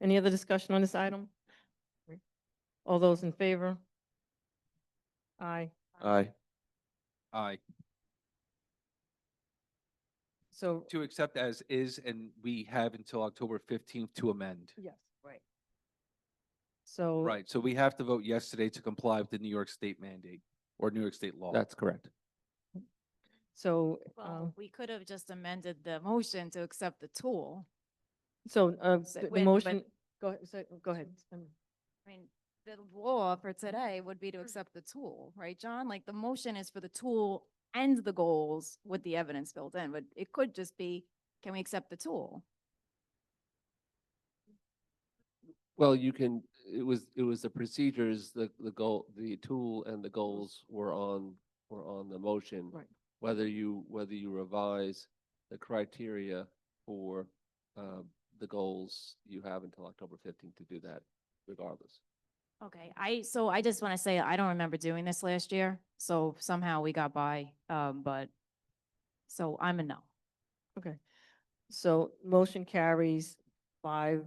Any other discussion on this item? All those in favor? Aye. Aye. Aye. So, To accept as is, and we have until October 15th to amend. yes, right. So. Right, so we have to vote yes today to comply with the New York State mandate or New York State law. That's correct. So, well, we could have just amended the motion to accept the tool. so, So the when- motion, go ahead. I mean, the law for today would be to accept the tool, right, John? Like, the motion is for the tool and the goals with the evidence built in, but it could just be, can we accept the tool? Well, it was the procedures, the goal, the tool and the goals were on the motion. Right. Whether you revise the criteria for, the goals, you have until October 15th to do that regardless. Okay, so I just want to say, I don't remember doing this last year, so somehow we got by, but, so I'm a no. Okay. So motion carries 5-1,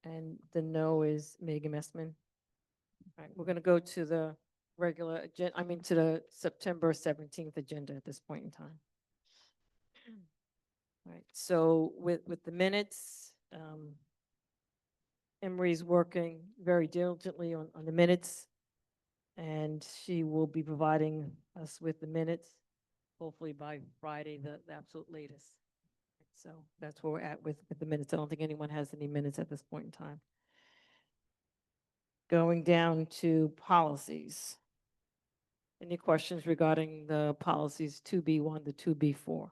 and the no is Megan Messman. All right, we're gonna go to the regular agenda, to the September 17th agenda at this point in time. All right, so with the minutes, Emery's working very diligently on the minutes, and she will be providing us with the minutes, hopefully by Friday, the absolute latest. So that's where we're at with the minutes. I don't think anyone has any minutes at this point in time. Going down to policies. Any questions regarding the policies 2B1 to 2B4?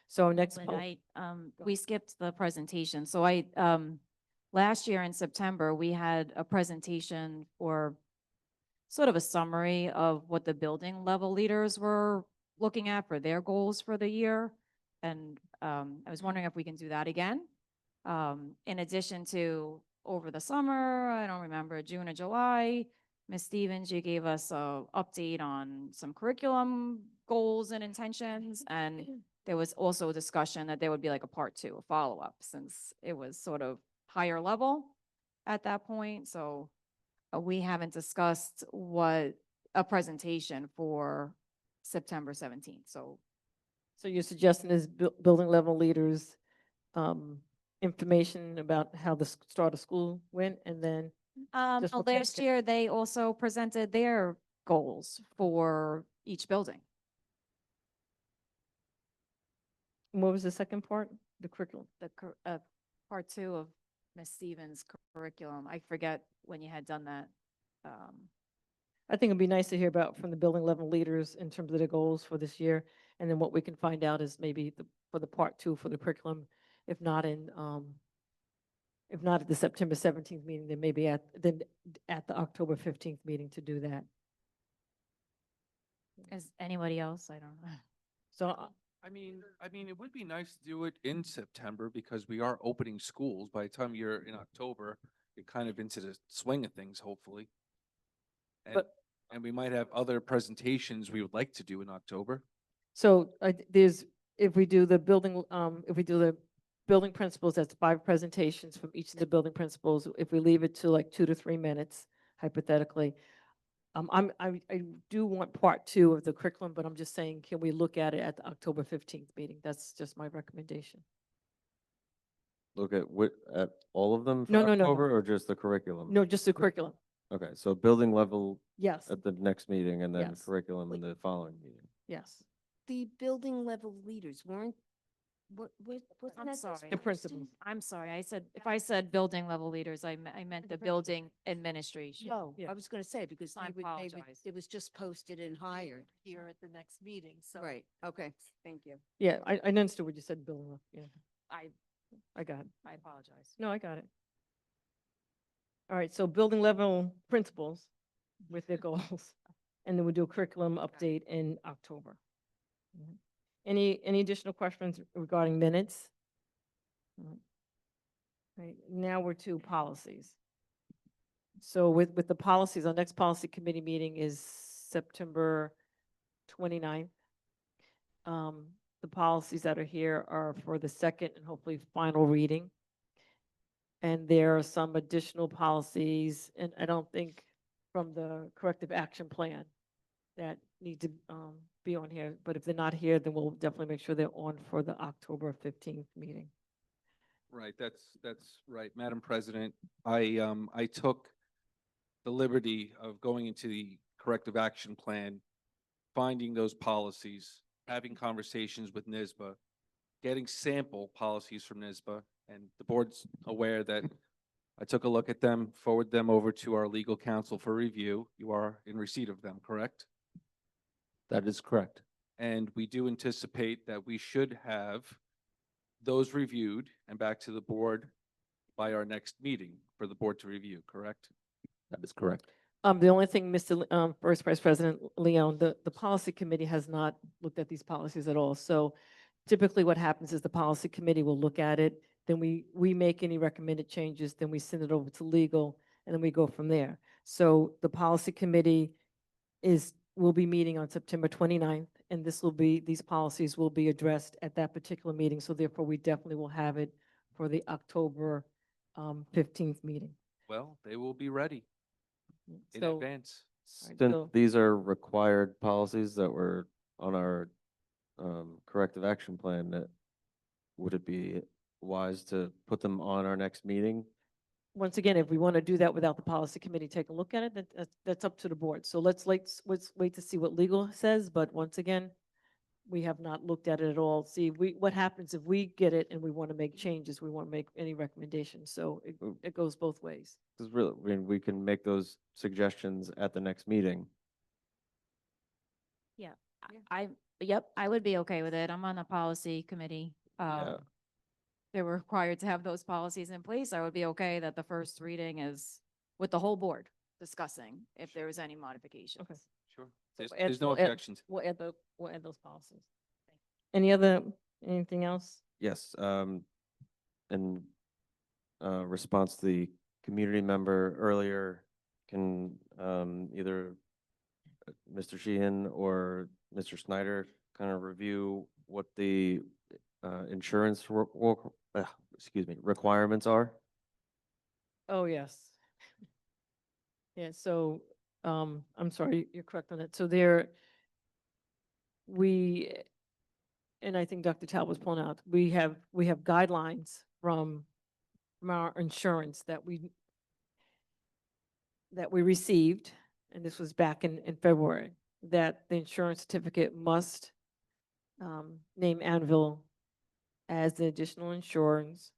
So next. But we skipped the presentation. So last year in September, we had a presentation for sort of a summary of what the building level leaders were looking at for their goals for the year. And I was wondering if we can do that again. In addition to over the summer, I don't remember, June or July, Ms. Stevens, you gave us a update on some curriculum goals and intentions. And there was also a discussion that there would be like a part 2, a follow-up, since it was sort of higher level at that point. So we haven't discussed what a presentation for September 17th. So you're suggesting is building level leaders, information about how the start of school went, and then just what last year, they also presented their goals for each building. what was the second part? The curriculum. Part 2 of Ms. Stevens' curriculum. I forget when you had done that. I think it'd be nice to hear about from the building level leaders in terms of their goals for this year. And then what we can find out is maybe for the part 2 for the curriculum, if not at the September 17th meeting, then maybe at the October 15th meeting to do that. Is anybody else? I don't know. So I mean, it would be nice to do it in September because we are opening schools. By the time you're in October, you're kind of into the swing of things, hopefully. And we might have other presentations we would like to do in October. So if we do the building principals, that's 5 presentations from each of the building principals. If we leave it to like 2 to 3 minutes, hypothetically, I do want part 2 of the curriculum, but I'm just saying, can we look at it at the October 15th meeting? That's just my recommendation. Look at all of them for No. October or just the curriculum? No, just the curriculum. Okay, so building level Yes, at the next meeting and then Yes. curriculum in the following meeting. yes. The building level leaders weren't, wasn't I'm that sorry. The principals. I'm sorry. If I said building level leaders, I meant the building administration. No, Yeah. I was gonna say, because I apologize. it was just posted and hired. Here at the next meeting, so. Right, okay, thank you. Yeah, I understood what you said, building level. Yeah, I I got it. I apologize. No, I got it. All right, so building level principals with their goals, and then we'll do a curriculum update in October. Mhm. Any additional questions regarding minutes? Mhm. Right, now we're to policies. So with the policies, our next policy committee meeting is September 29th. The policies that are here are for the second and hopefully final reading. And there are some additional policies, and I don't think from the corrective action plan that need to be on here. But if they're not here, then we'll definitely make sure they're on for the October 15th meeting. Right, that's right, Madam President. I took the liberty of going into the corrective action plan, finding those policies, having conversations with NISBA, getting sample policies from NISBA, and the board's aware that I took a look at them, forwarded them over to our legal counsel for review. You are in receipt of them, correct? That is correct. And we do anticipate that we should have those reviewed and back to the board by our next meeting for the board to review, correct? That is correct. The only thing, First Vice President Leon, the policy committee has not looked at these policies at all. So typically what happens is the policy committee will look at it, then we make any recommended changes, then we send it over to legal, and then we go from there. So the policy committee will be meeting on September 29th, and these policies will be addressed at that particular meeting. So therefore, we definitely will have it for the October 15th meeting. Well, they will be ready in So- advance. Right, Since so- these are required policies that were on our corrective action plan, would it be wise to put them on our next meeting? Once again, if we want to do that without the policy committee take a look at it, that's up to the board. So let's wait to see what legal says, but once again, we have not looked at it at all. See, what happens if we get it and we want to make changes, we want to make any recommendations. So it goes both ways. Because really, we can make those suggestions at the next meeting. Yeah, yep, I would be okay with it. I'm on the policy committee. Yeah. They were required to have those policies in place. I would be okay that the first reading is with the whole board discussing if there was any modifications. Okay. Sure. So There's no we'll add- objections. We'll add those policies. Anything else? Yes, in response to the community member earlier, can either Mr. Sheehan or Mr. Snyder kind of review what the insurance requirements are? Oh, yes. Yeah, so, I'm sorry, you're correct on that. So and I think Dr. Talbot was pulling out, we have guidelines from our insurance that we received, and this was back in February, that the insurance certificate must name Amityville as the additional insurance.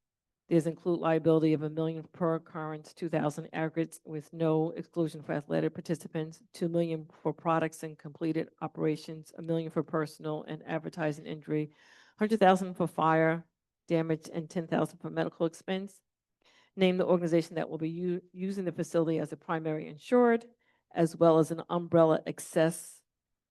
There's include liability of $1 million per occurrence, 2,000 aggregates with no exclusion for athletic participants, 2 million for products and completed operations, 1 million for personal and advertising injury, 100,000 for fire damage, and 10,000 for medical expense. Name the organization that will be using the facility as a primary insured, as well as an umbrella excess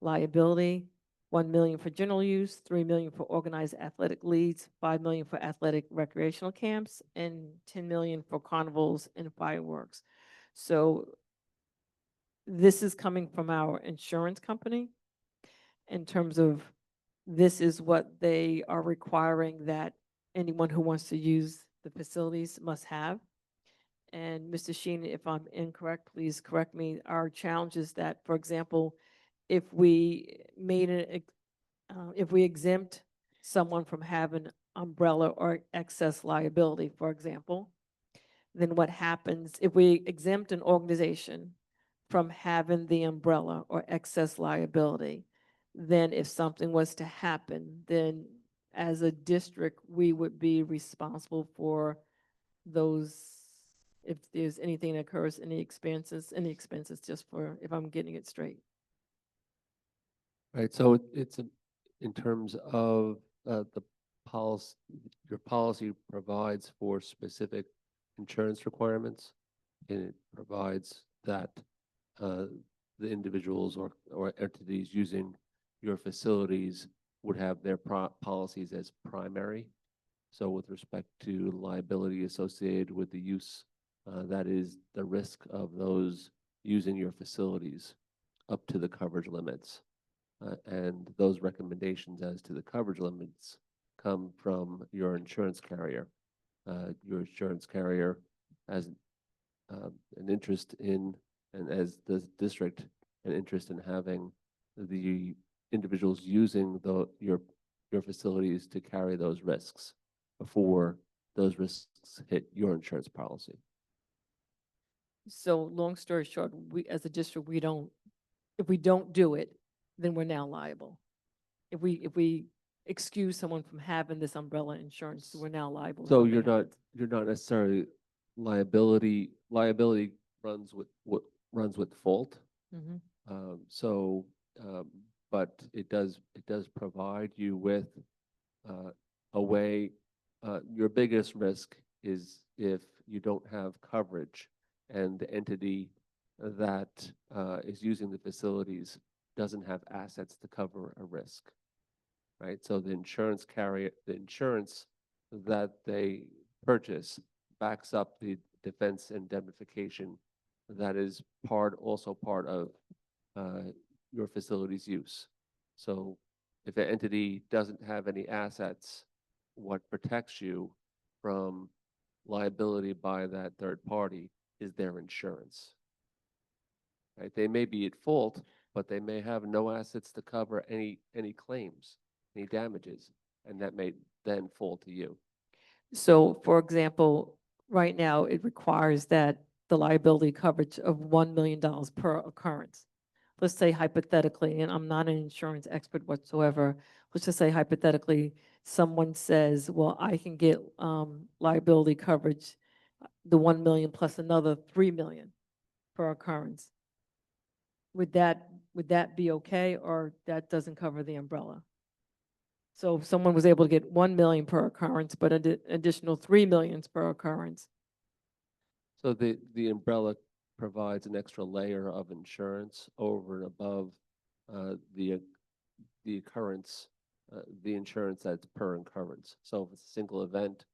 liability. 1 million for general use, 3 million for organized athletic leagues, 5 million for athletic recreational camps, and 10 million for carnivals and fireworks. So this is coming from our insurance company in terms of this is what they are requiring that anyone who wants to use the facilities must have. And Mr. Sheen, if I'm incorrect, please correct me. Our challenge is that, for example, if we if we exempt someone from having umbrella or excess liability, for example, then what happens if we exempt an organization from having the umbrella or excess liability? Then if something was to happen, then as a district, we would be responsible for those, if there's anything that occurs, any expenses, just for, if I'm getting it straight. Right, so it's in terms of the policy, your policy provides for specific insurance requirements. And it provides that the individuals or entities using your facilities would have their policies as primary. So with respect to liability associated with the use, that is the risk of those using your facilities up to the coverage limits. And those recommendations as to the coverage limits come from your insurance carrier. Your insurance carrier has an interest in, and as the district, an interest in having the individuals using your facilities to carry those risks before those risks hit your insurance policy. So long story short, we, as a district, if we don't do it, then we're now liable. If we excuse someone from having this umbrella insurance, we're now liable. So if something you're not necessarily liability runs with fault. Mhm. But it does provide you with a way your biggest risk is if you don't have coverage and the entity that is using the facilities doesn't have assets to cover a risk, right? So the insurance carrier, the insurance that they purchase backs up the defense indemnification that is also part of your facility's use. So if an entity doesn't have any assets, what protects you from liability by that third party is their insurance. Right? They may be at fault, but they may have no assets to cover any claims, any damages, and that may then fall to you. So for example, right now, it requires that the liability coverage of $1 million per occurrence. Let's say hypothetically, and I'm not an insurance expert whatsoever, let's just say hypothetically, someone says, well, I can get liability coverage, the 1 million plus another 3 million per occurrence. Would that be okay, or that doesn't cover the umbrella? So if someone was able to get 1 million per occurrence, but an additional 3 millions per occurrence. So the umbrella provides an extra layer of insurance over and above the occurrence, the insurance that's per occurrence. So if it's a single event,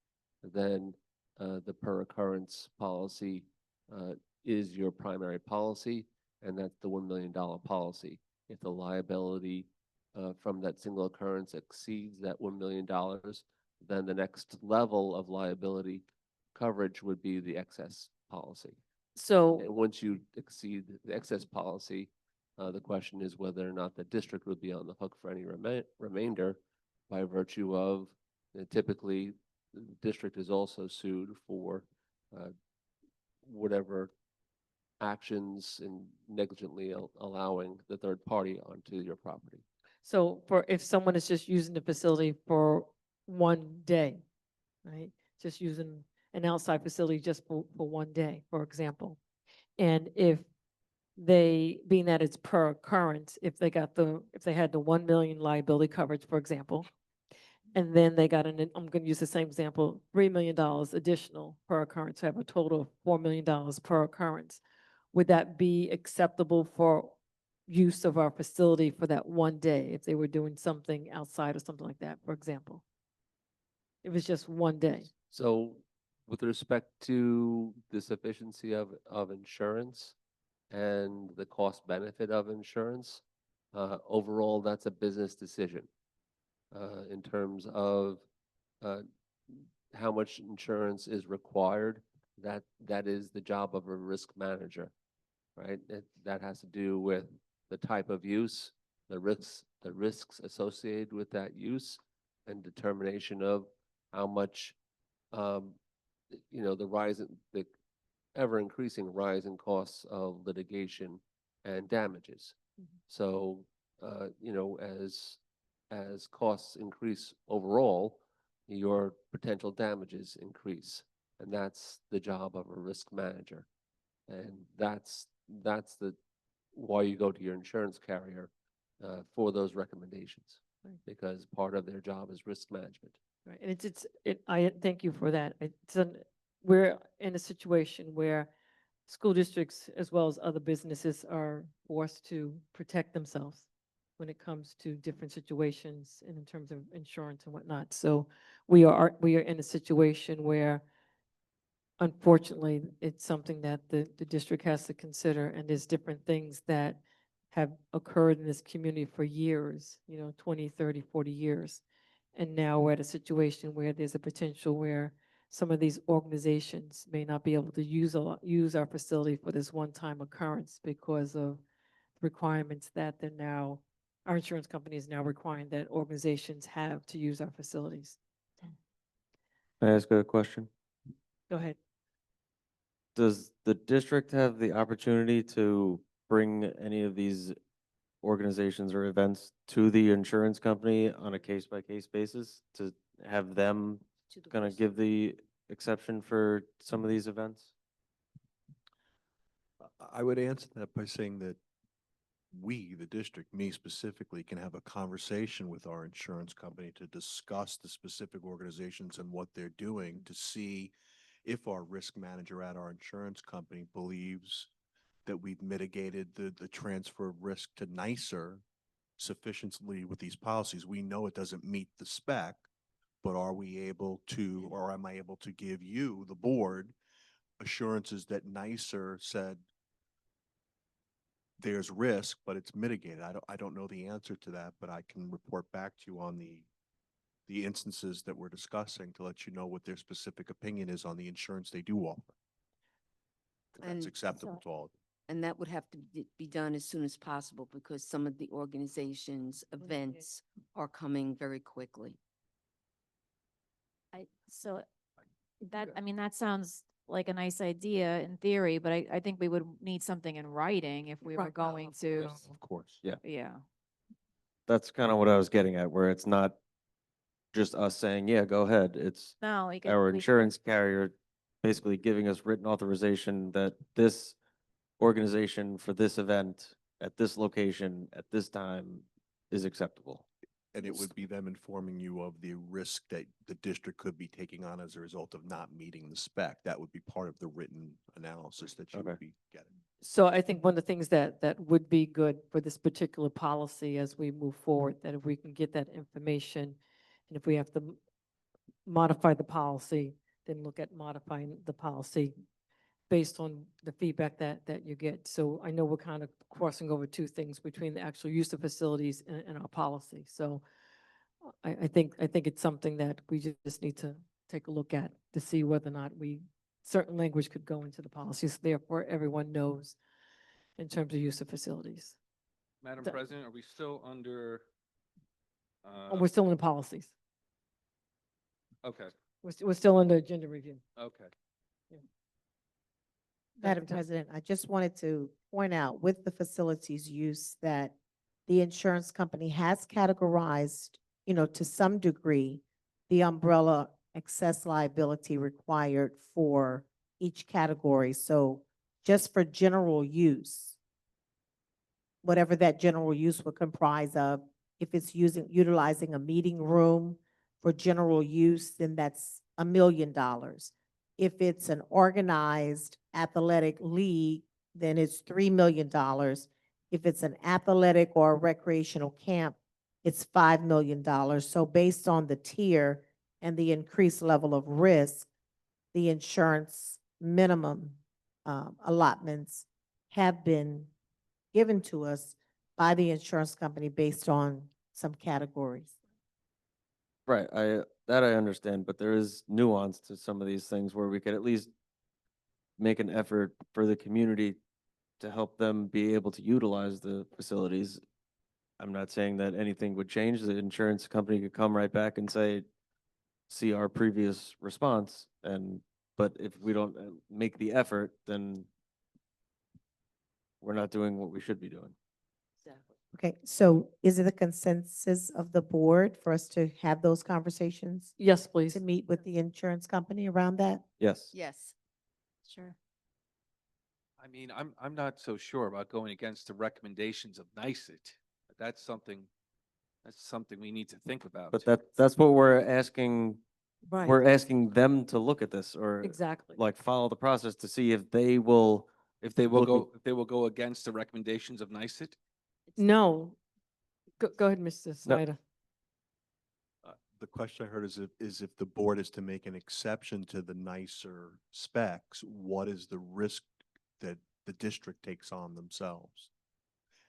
then the per occurrence policy is your primary policy, and that's the $1 million policy. If the liability from that single occurrence exceeds that $1 million, then the next level of liability coverage would be the excess policy. So And once you exceed the excess policy, the question is whether or not the district would be on the hook for any remainder by virtue of typically the district is also sued for whatever actions and negligently allowing the third party onto your property. So for if someone is just using the facility for 1 day, right? Just using an outside facility just for 1 day, for example. And if they, being that it's per occurrence, if they had the 1 million liability coverage, for example, and then they got I'm going to use the same example, $3 million additional per occurrence, to have a total of $4 million per occurrence. Would that be acceptable for use of our facility for that 1 day if they were doing something outside or something like that, for example? It was just 1 day. So with respect to the sufficiency of insurance and the cost benefit of insurance, overall, that's a business decision in terms of how much insurance is required. That is the job of a risk manager, right? That has to do with the type of use, the risks associated with that use, and determination of how much, the ever increasing rise in costs of litigation and damages. So, as costs increase overall, your potential damages increase, and that's the job of a risk manager. And that's the why you go to your insurance carrier for those recommendations, because part of their job is risk management. Right, and I thank you for that. We're in a situation where school districts as well as other businesses are forced to protect themselves when it comes to different situations and in terms of insurance and whatnot. So we are in a situation where, unfortunately, it's something that the district has to consider, and there's different things that have occurred in this community for years, 20, 30, 40 years. And now we're at a situation where there's a potential where some of these organizations may not be able to use our facility for this one-time occurrence because of requirements that our insurance company is now requiring that organizations have to use our facilities. Can I ask a question? Go ahead. Does the district have the opportunity to bring any of these organizations or events to the insurance company on a case-by-case basis to have them kind of give the exception for some of these events? I would answer that by saying that we, the district, me specifically, can have a conversation with our insurance company to discuss the specific organizations and what they're doing to see if our risk manager at our insurance company believes that we've mitigated the transfer of risk to nicer sufficiently with these policies. We know it doesn't meet the spec, but are we able to, or am I able to give you, the board, assurances that nicer said there's risk, but it's mitigated? I don't know the answer to that, but I can report back to you on the instances that we're discussing to let you know what their specific opinion is on the insurance they do offer. If that's And acceptable to all of you. And that would have to be done as soon as possible because some of the organizations' events are coming very quickly. So that, I mean, that sounds like a nice idea in theory, but I think we would need something in writing if we were Right. going to, Of course. Yeah, yeah. that's kind of what I was getting at, where it's not just us saying, yeah, go ahead. It's No, we could. our we could- insurance carrier basically giving us written authorization that this organization for this event at this location at this time is acceptable. And it would be them informing you of the risk that the district could be taking on as a result of not meeting the spec. That would be part of the written analysis that you would be getting. So I think one of the things that would be good for this particular policy as we move forward, that if we can get that information, and if we have to modify the policy, then look at modifying the policy based on the feedback that you get. So I know we're kind of crossing over two things between the actual use of facilities and our policy. So I think it's something that we just need to take a look at to see whether or not certain language could go into the policies, therefore everyone knows in terms of use of facilities. Madam So- President, are we still under? We're still in the policies. Okay, We're still under agenda review. okay. Madam President, I just wanted to point out with the facilities use that the insurance company has categorized, to some degree, the umbrella excess liability required for each category. So just for general use, whatever that general use would comprise of, if it's utilizing a meeting room for general use, then that's $1 million. If it's an organized athletic league, then it's $3 million. If it's an athletic or recreational camp, it's $5 million. So based on the tier and the increased level of risk, the insurance minimum allotments have been given to us by the insurance company based on some categories. Right, that I understand, but there is nuance to some of these things where we could at least make an effort for the community to help them be able to utilize the facilities. I'm not saying that anything would change. The insurance company could come right back and say, see our previous response, but if we don't make the effort, then we're not doing what we should be doing. Okay, so is it a consensus of the board for us to have those conversations? Yes, please. To meet with the insurance company around that? Yes. Yes. Sure. I mean, I'm not so sure about going against the recommendations of NICET. That's something we need to think about. But that's what we're asking. Right. We're asking them to look at this or Exactly. like follow the process to see if they will. If they will Looking- go against the recommendations of NICET? No. Go ahead, Mr. Snyder. The question I heard is if the board is to make an exception to the nicer specs, what is the risk that the district takes on themselves?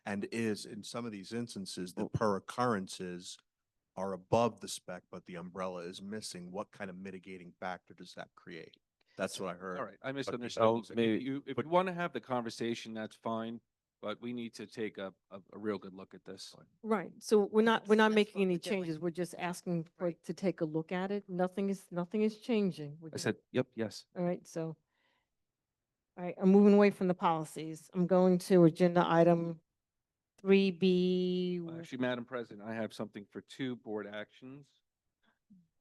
And is, in some of these instances, the per occurrences are above the spec, but the umbrella is missing, what kind of mitigating factor does that create? That's what I heard. All right, I misunderstood. oh, one second. maybe- If but- you want to have the conversation, that's fine, but we need to take a real good look at this. Right, so we're not That's making what any we're doing. changes. We're just asking to take a look at it. Nothing is changing. We're I just- said, yep, yes. All right, so. All right, I'm moving away from the policies. I'm going to agenda item 3B. Actually, Madam President, I have something for two board actions.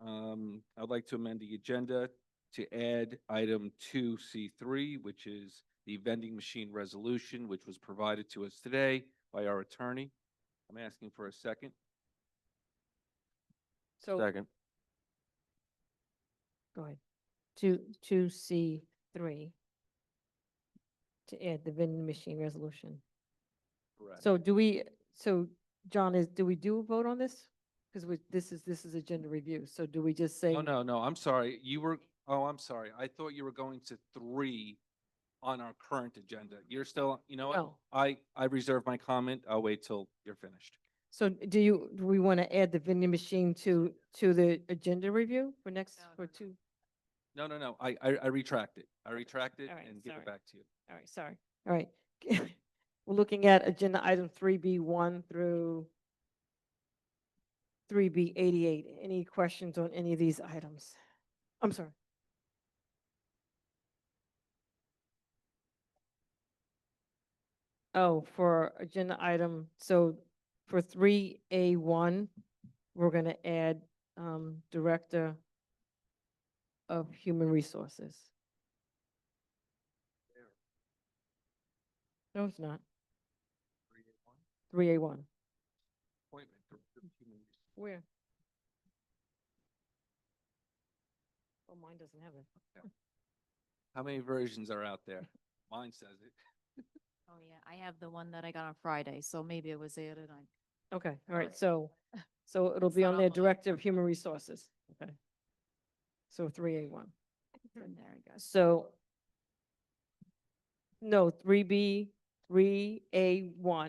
I'd like to amend the agenda to add item 2C3, which is the vending machine resolution, which was provided to us today. by our attorney. I'm asking for a second. So, Second. go ahead. Two C three. To add the vending machine resolution. Correct. So John, do we do a vote on this? Because this is agenda review. So do we just say? No, I'm sorry. I'm sorry. I thought you were going to 3 on our current agenda. You're still, you know what? No. I reserve my comment. I'll wait till you're finished. So do we want to add the vending machine to the agenda review for next, for two? No. I retract it. I retract it All right, and give sorry. it back to you. All right, sorry. All right. We're looking at agenda item 3B1 through 3B88. Any questions on any of these items? I'm sorry. Oh, for agenda item, so for 3A1, we're going to add Director of Human Resources. No, it's not. 3A1. Appointment. Director of Human Resources. Where? Oh, mine doesn't have it. How many versions are out there? Mine says it. Oh, yeah, I have the one that I got on Friday, so maybe it was added on. Okay, all right, so it'll be not on on there, mine. Director of Human Resources. Okay. So 3A1. There we go. So, no, 3A1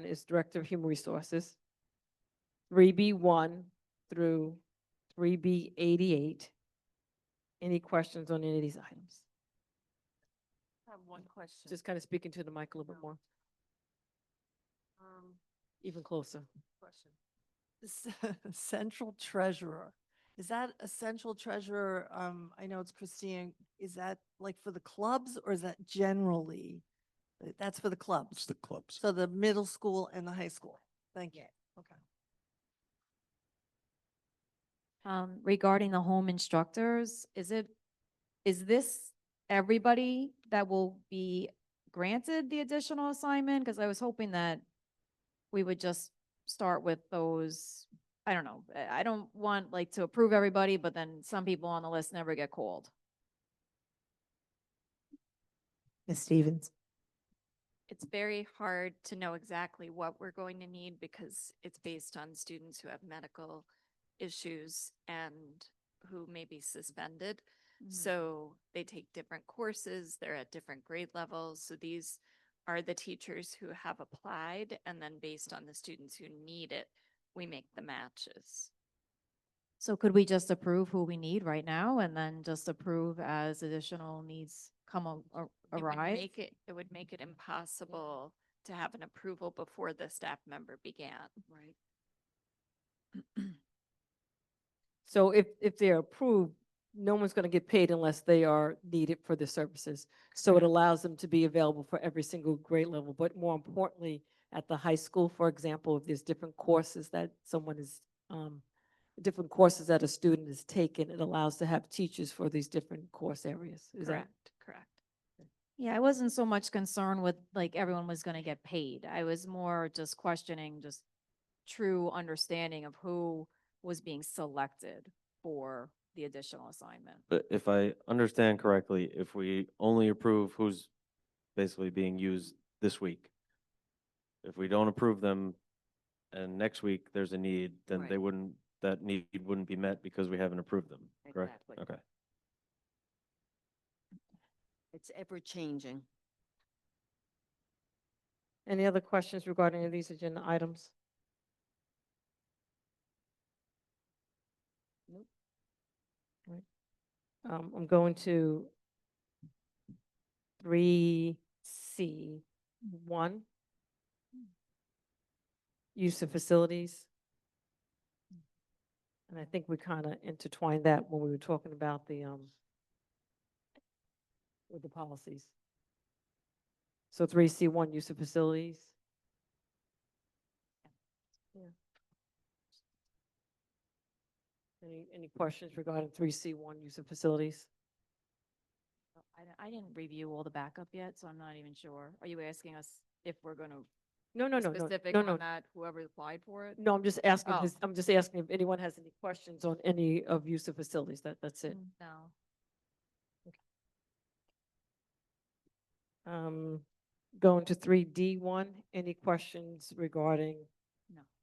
is Director of Human Resources. 3B1 through 3B88. Any questions on any of these items? I have one question. Just kind of speaking to the mic a little bit more, even closer. Question. This central treasurer, is that a central treasurer? I know it's Christine. Is that like for the clubs or is that generally? That's for the clubs. It's the clubs. So the middle school and the high school. Thank you. Okay. Regarding the home instructors, is this everybody that will be granted the additional assignment? Because I was hoping that we would just start with those, I don't know, I don't want like to approve everybody, but then some people on the list never get called. Ms. Stevens. It's very hard to know exactly what we're going to need because it's based on students who have medical issues and who may be suspended. So they take different courses, they're at different grade levels. So these are the teachers who have applied, and then based on the students who need it, we make the matches. So could we just approve who we need right now and then just approve as additional needs come arise? It would make it impossible to have an approval before the staff member began. Right. So if they're approved, no one's going to get paid unless they are needed for the services. So it allows them to be available for every single grade level. But more importantly, at the high school, for example, if there's different courses that someone is, different courses that a student is taking, it allows to have teachers for these different course areas. Is that? Correct. Yeah, I wasn't so much concerned with like everyone was going to get paid. I was more just questioning just true understanding of who was being selected for the additional assignment. But if I understand correctly, if we only approve who's basically being used this week, if we don't approve them and next week there's a need, then they Right. wouldn't, that need wouldn't be met because we haven't approved them, correct? Exactly. Okay. It's ever changing. Any other questions regarding any of these agenda items? Nope. Right. I'm going to 3C1. Use of facilities. And I think we kind of intertwined that when we were talking about the, with the policies. So 3C1, use of facilities. Yeah. Any questions regarding 3C1, use of facilities? I didn't review all the backup yet, so I'm not even sure. Are you asking us if we're going to No, no, no, no, specific no, no. on that, whoever applied for it? No, I'm just asking, Oh. I'm just asking if anyone has any questions on any of use of facilities. That's it. No. Going to 3D1, any questions regarding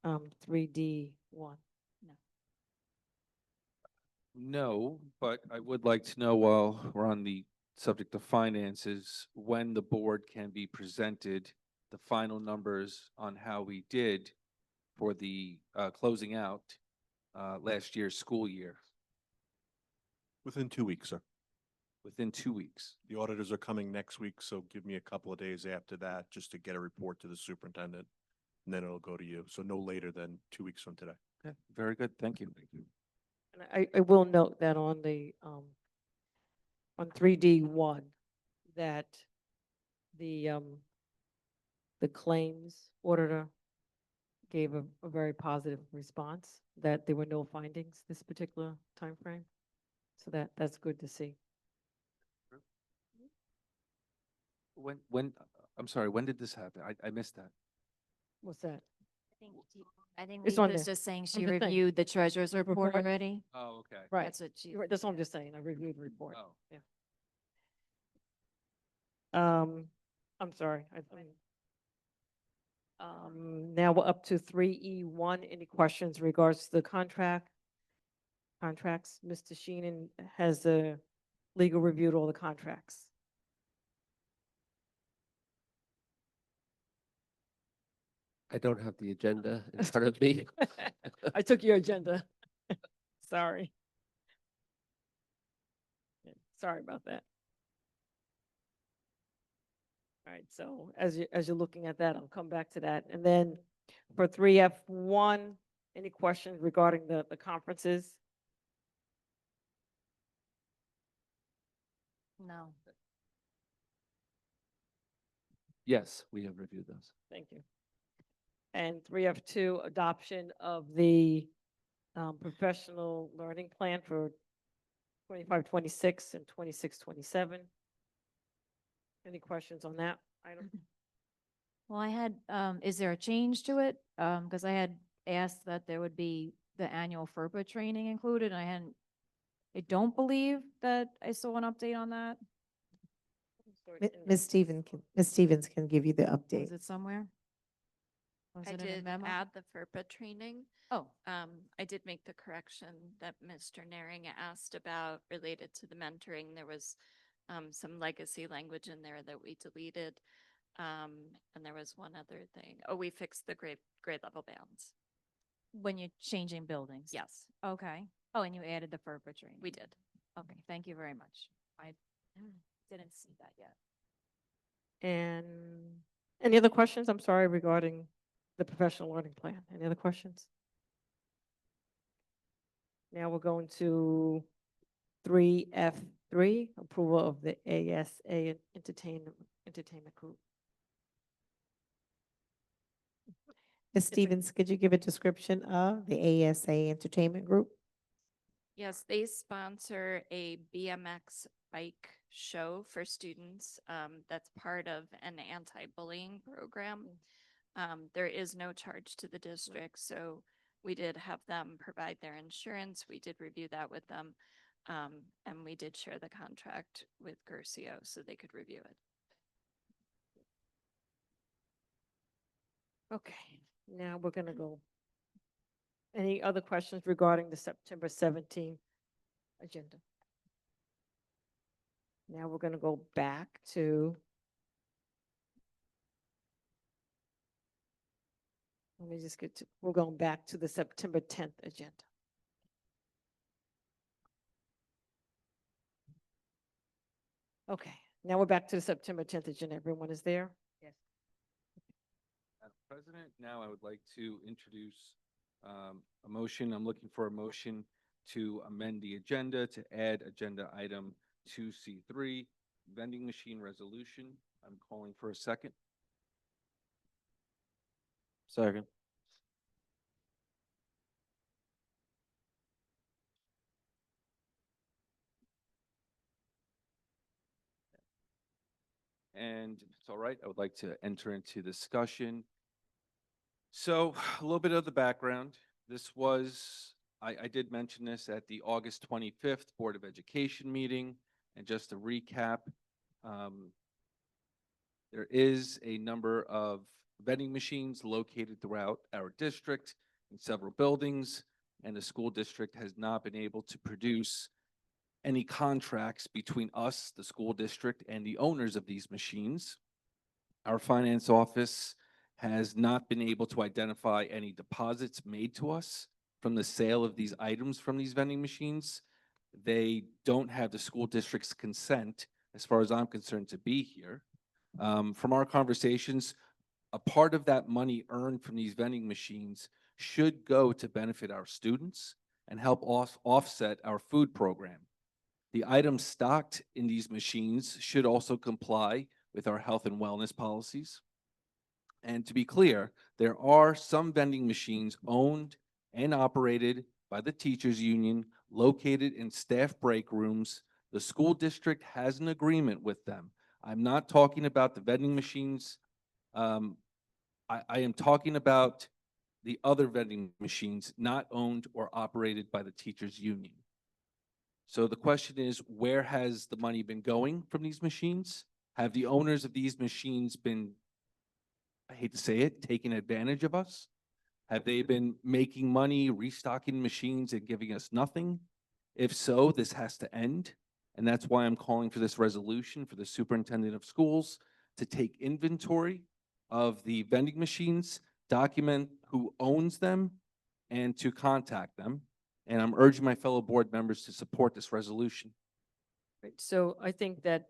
No. 3D1? No, but I would like to know, while we're on the subject of finances, when the board can be presented the final numbers on how we did for the closing out last year's school year, Within 2 weeks, sir. within 2 weeks. The auditors are coming next week, so give me a couple of days after that just to get a report to the superintendent. And then it'll go to you. So no later than 2 weeks from today. Okay, very good. Thank you. And I will note that on 3D1, that the claims auditor gave a very positive response, that there were no findings this particular time frame. So that's good to see. I'm sorry, when did this happen? I missed that. What's that? I think It's on Lisa's there. just saying I'm she just saying. reviewed the treasurer's report Report. already. Oh, okay. Right. That's what she. You're right, that's what I'm just saying. I reviewed the report. Oh. Yeah. I'm sorry. Now we're up to 3E1. Any questions in regards to the contracts? Mr. Sheenan has legal reviewed all the contracts. I don't have the agenda in front of me. I took your agenda. Sorry. Yeah, sorry about that. All right, so as you're looking at that, I'll come back to that. And then for 3F1, any questions regarding the conferences? No. Yes, we have reviewed those. Thank you. And 3F2, adoption of the professional learning plan for 25-26 and 26-27. Any questions on that item? Well, I had, is there a change to it? Because I had asked that there would be the annual FERPA training included, and I don't believe that I saw an update on that. Ms. Stevens can give you the update. Is it somewhere? Was I it in a did memo? add the FERPA training. Oh, I did make the correction that Mr. Naring asked about related to the mentoring. There was some legacy language in there that we deleted. And there was one other thing. Oh, we fixed the grade level bands. when you're changing buildings? Yes, Okay. Oh, and you added the FERPA training? we did. Okay, thank you very much. I didn't see that yet. And any other questions? I'm sorry, regarding the professional learning plan. Any other questions? Now we're going to 3F3, approval of the ASA entertainment group. Ms. Stevens, could you give a description of the ASA Entertainment Group? Yes, they sponsor a BMX bike show for students. That's part of an anti-bullying program. There is no charge to the district, so we did have them provide their insurance. We did review that with them. And we did share the contract with Gercio so they could review it. Okay, now we're gonna go. Any other questions regarding the September 17th agenda? Now we're gonna go back to. Let me just get to, we're going back to the September 10th agenda. Okay, now we're back to the September 10th agenda. Everyone is there? Yes. Madam President, now I would like to introduce a motion. I'm looking for a motion to amend the agenda to add agenda item 2C3, vending machine resolution. I'm calling for a second. Second. And if it's all right, I would like to enter into discussion So a little bit of the background. This was, I did mention this at the August 25th Board of Education meeting. And just to recap, there is a number of vending machines located throughout our district in several buildings, and the school district has not been able to produce any contracts between us, the school district, and the owners of these machines. Our finance office has not been able to identify any deposits made to us from the sale of these items from these vending machines. They don't have the school district's consent, as far as I'm concerned, to be here. From our conversations, a part of that money earned from these vending machines should go to benefit our students and help offset our food program. The items stocked in these machines should also comply with our health and wellness policies. And to be clear, there are some vending machines owned and operated by the teachers union located in staff break rooms. The school district has an agreement with them. I'm not talking about the vending machines. I am talking about the other vending machines not owned or operated by the teachers union. So the question is, where has the money been going from these machines? Have the owners of these machines been, I hate to say it, taking advantage of us? Have they been making money, restocking machines and giving us nothing? If so, this has to end. And that's why I'm calling for this resolution for the superintendent of schools to take inventory of the vending machines, document who owns them, and to contact them. And I'm urging my fellow board members to support this resolution. Right, so I think that,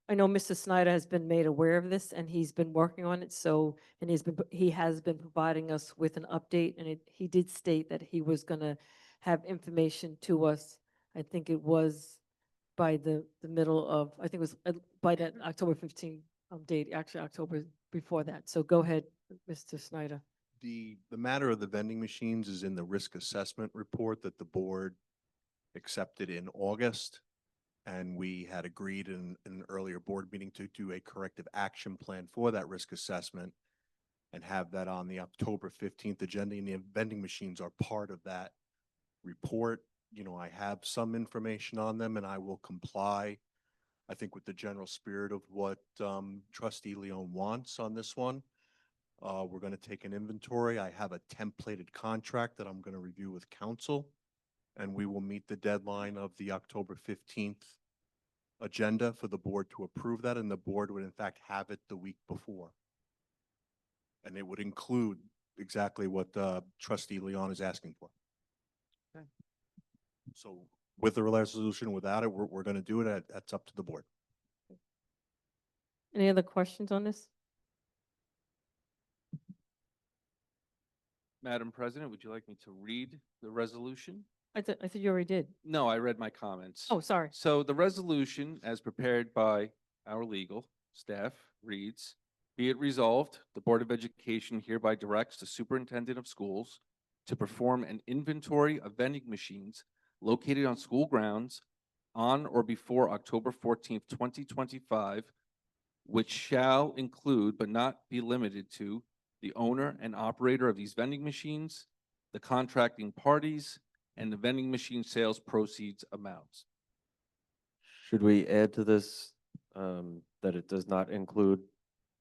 I know Mr. Snyder has been made aware of this and he's been working on it. So, and he has been providing us with an update, and he did state that he was gonna have information to us. I think it was by the middle of, I think it was by that October 15th date, actually October before that. So go ahead, Mr. Snyder. The matter of the vending machines is in the risk assessment report that the board accepted in August. And we had agreed in an earlier board meeting to do a corrective action plan for that risk assessment and have that on the October 15th agenda. And the vending machines are part of that report. You know, I have some information on them and I will comply, I think, with the general spirit of what Trustee Leon wants on this one. We're going to take an inventory. I have a templated contract that I'm going to review with council, and we will meet the deadline of the October 15th agenda for the board to approve that, and the board would in fact have it the week before. And it would include exactly what Trustee Leon is asking for. Okay. So with the resolution, without it, we're going to do it. That's up to the board. Any other questions on this? Madam President, would you like me to read the resolution? I thought you already did. No, I read my comments. Oh, sorry. So the resolution, as prepared by our legal staff, reads, be it resolved, the Board of Education hereby directs the superintendent of schools to perform an inventory of vending machines located on school grounds on or before October 14th, 2025, which shall include but not be limited to the owner and operator of these vending machines, the contracting parties, and the vending machine sales proceeds amounts. Should we add to this that it does not include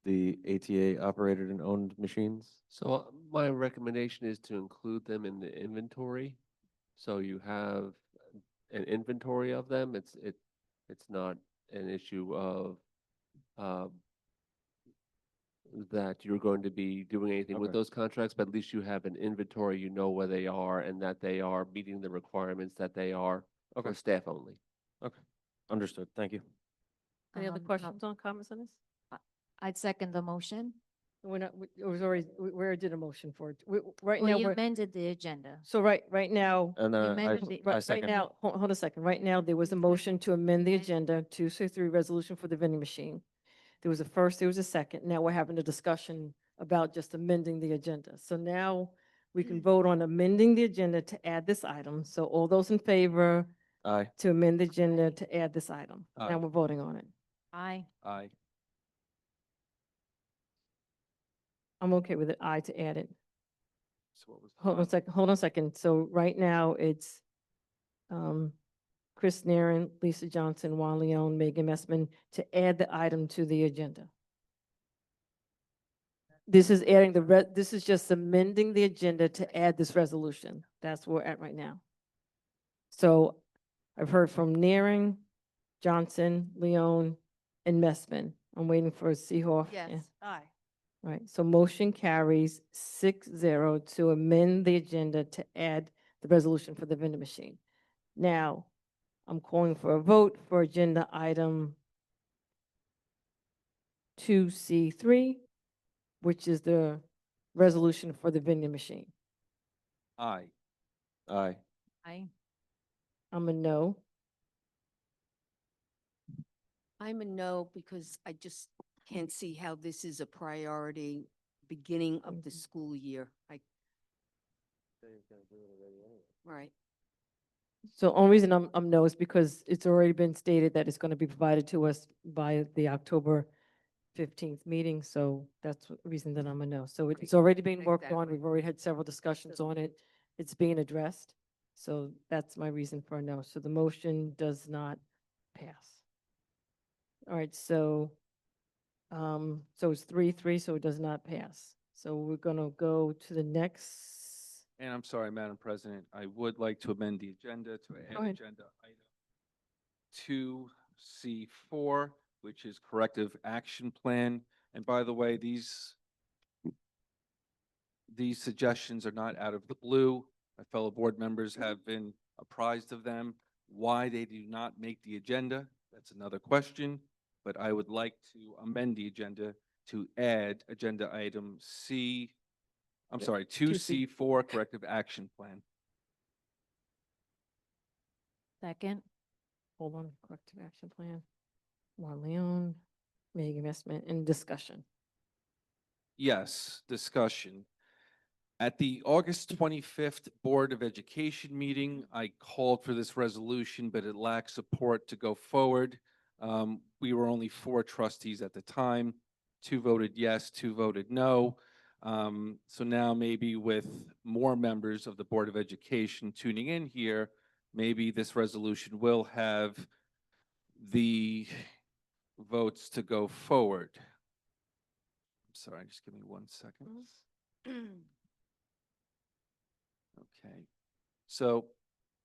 the ATA operated and owned machines? So my recommendation is to include them in the inventory. So you have an inventory of them. It's not an issue of that you're going to be doing anything with Okay. those contracts, but at least you have an inventory, you know where they are and that they are meeting the requirements that they are Okay. for staff only. Okay, understood. Thank you. Any other No. questions on comments on this? I'd second the motion. We're not, it was already, we already did a motion for it. Right Well, now, you we're, amended the agenda. so right now, And You I, amended the- I right second. now, hold a second. Right now, there was a motion to amend the agenda, 263 resolution for the vending machine. There was a first, there was a second. Now we're having a discussion about just amending the agenda. So now we can vote on amending the agenda to add this item. So all those in favor Aye. to amend the agenda to add this item. Aye. Now we're voting on it. Aye. Aye. I'm okay with it, I to add it. So what was the Hold on a final? second, hold on a second. So right now it's Chris Naren, Lisa Johnson, Juan Leon, Megan Messman to add the item to the agenda. This is adding this is just amending the agenda to add this resolution. That's where we're at right now. So I've heard from Naren, Johnson, Leon, and Messman. I'm waiting for Seehoff. Yes, aye. Right, so motion carries 6-0 to amend the agenda to add the resolution for the vending machine. Now, I'm calling for a vote for agenda item 2C3, which is the resolution for the vending machine. Aye. Aye. Aye. I'm a no. I'm a no because I just can't see how this is a priority beginning of the school year. Right. So only reason I'm no is because it's already been stated that it's going to be provided to us by the October 15th meeting, so that's the reason that I'm a no. So it's already being worked on, Exactly. we've already had several discussions on it, it's being addressed. So that's my reason for a no. So the motion does not pass. All right, so it's 3-3, so it does not pass. So we're gonna go to the next. And I'm sorry, Madam President, I would like to amend the agenda to add ahead. agenda item 2C4, which is corrective action plan. And by the way, these suggestions are not out of the blue. My fellow board members have been apprised of them. Why they do not make the agenda, that's another question. But I would like to amend the agenda to add agenda item 2C4 corrective action plan. Second. Hold on, corrective action plan. Juan Leon, Megan investment and discussion. Yes, discussion. At the August 25th Board of Education meeting, I called for this resolution, but it lacked support to go forward. We were only 4 trustees at the time. 2 voted yes, 2 voted no. So now maybe with more members of the Board of Education tuning in here, maybe this resolution will have the votes to go forward. I'm sorry, just give me 1 second. Okay. So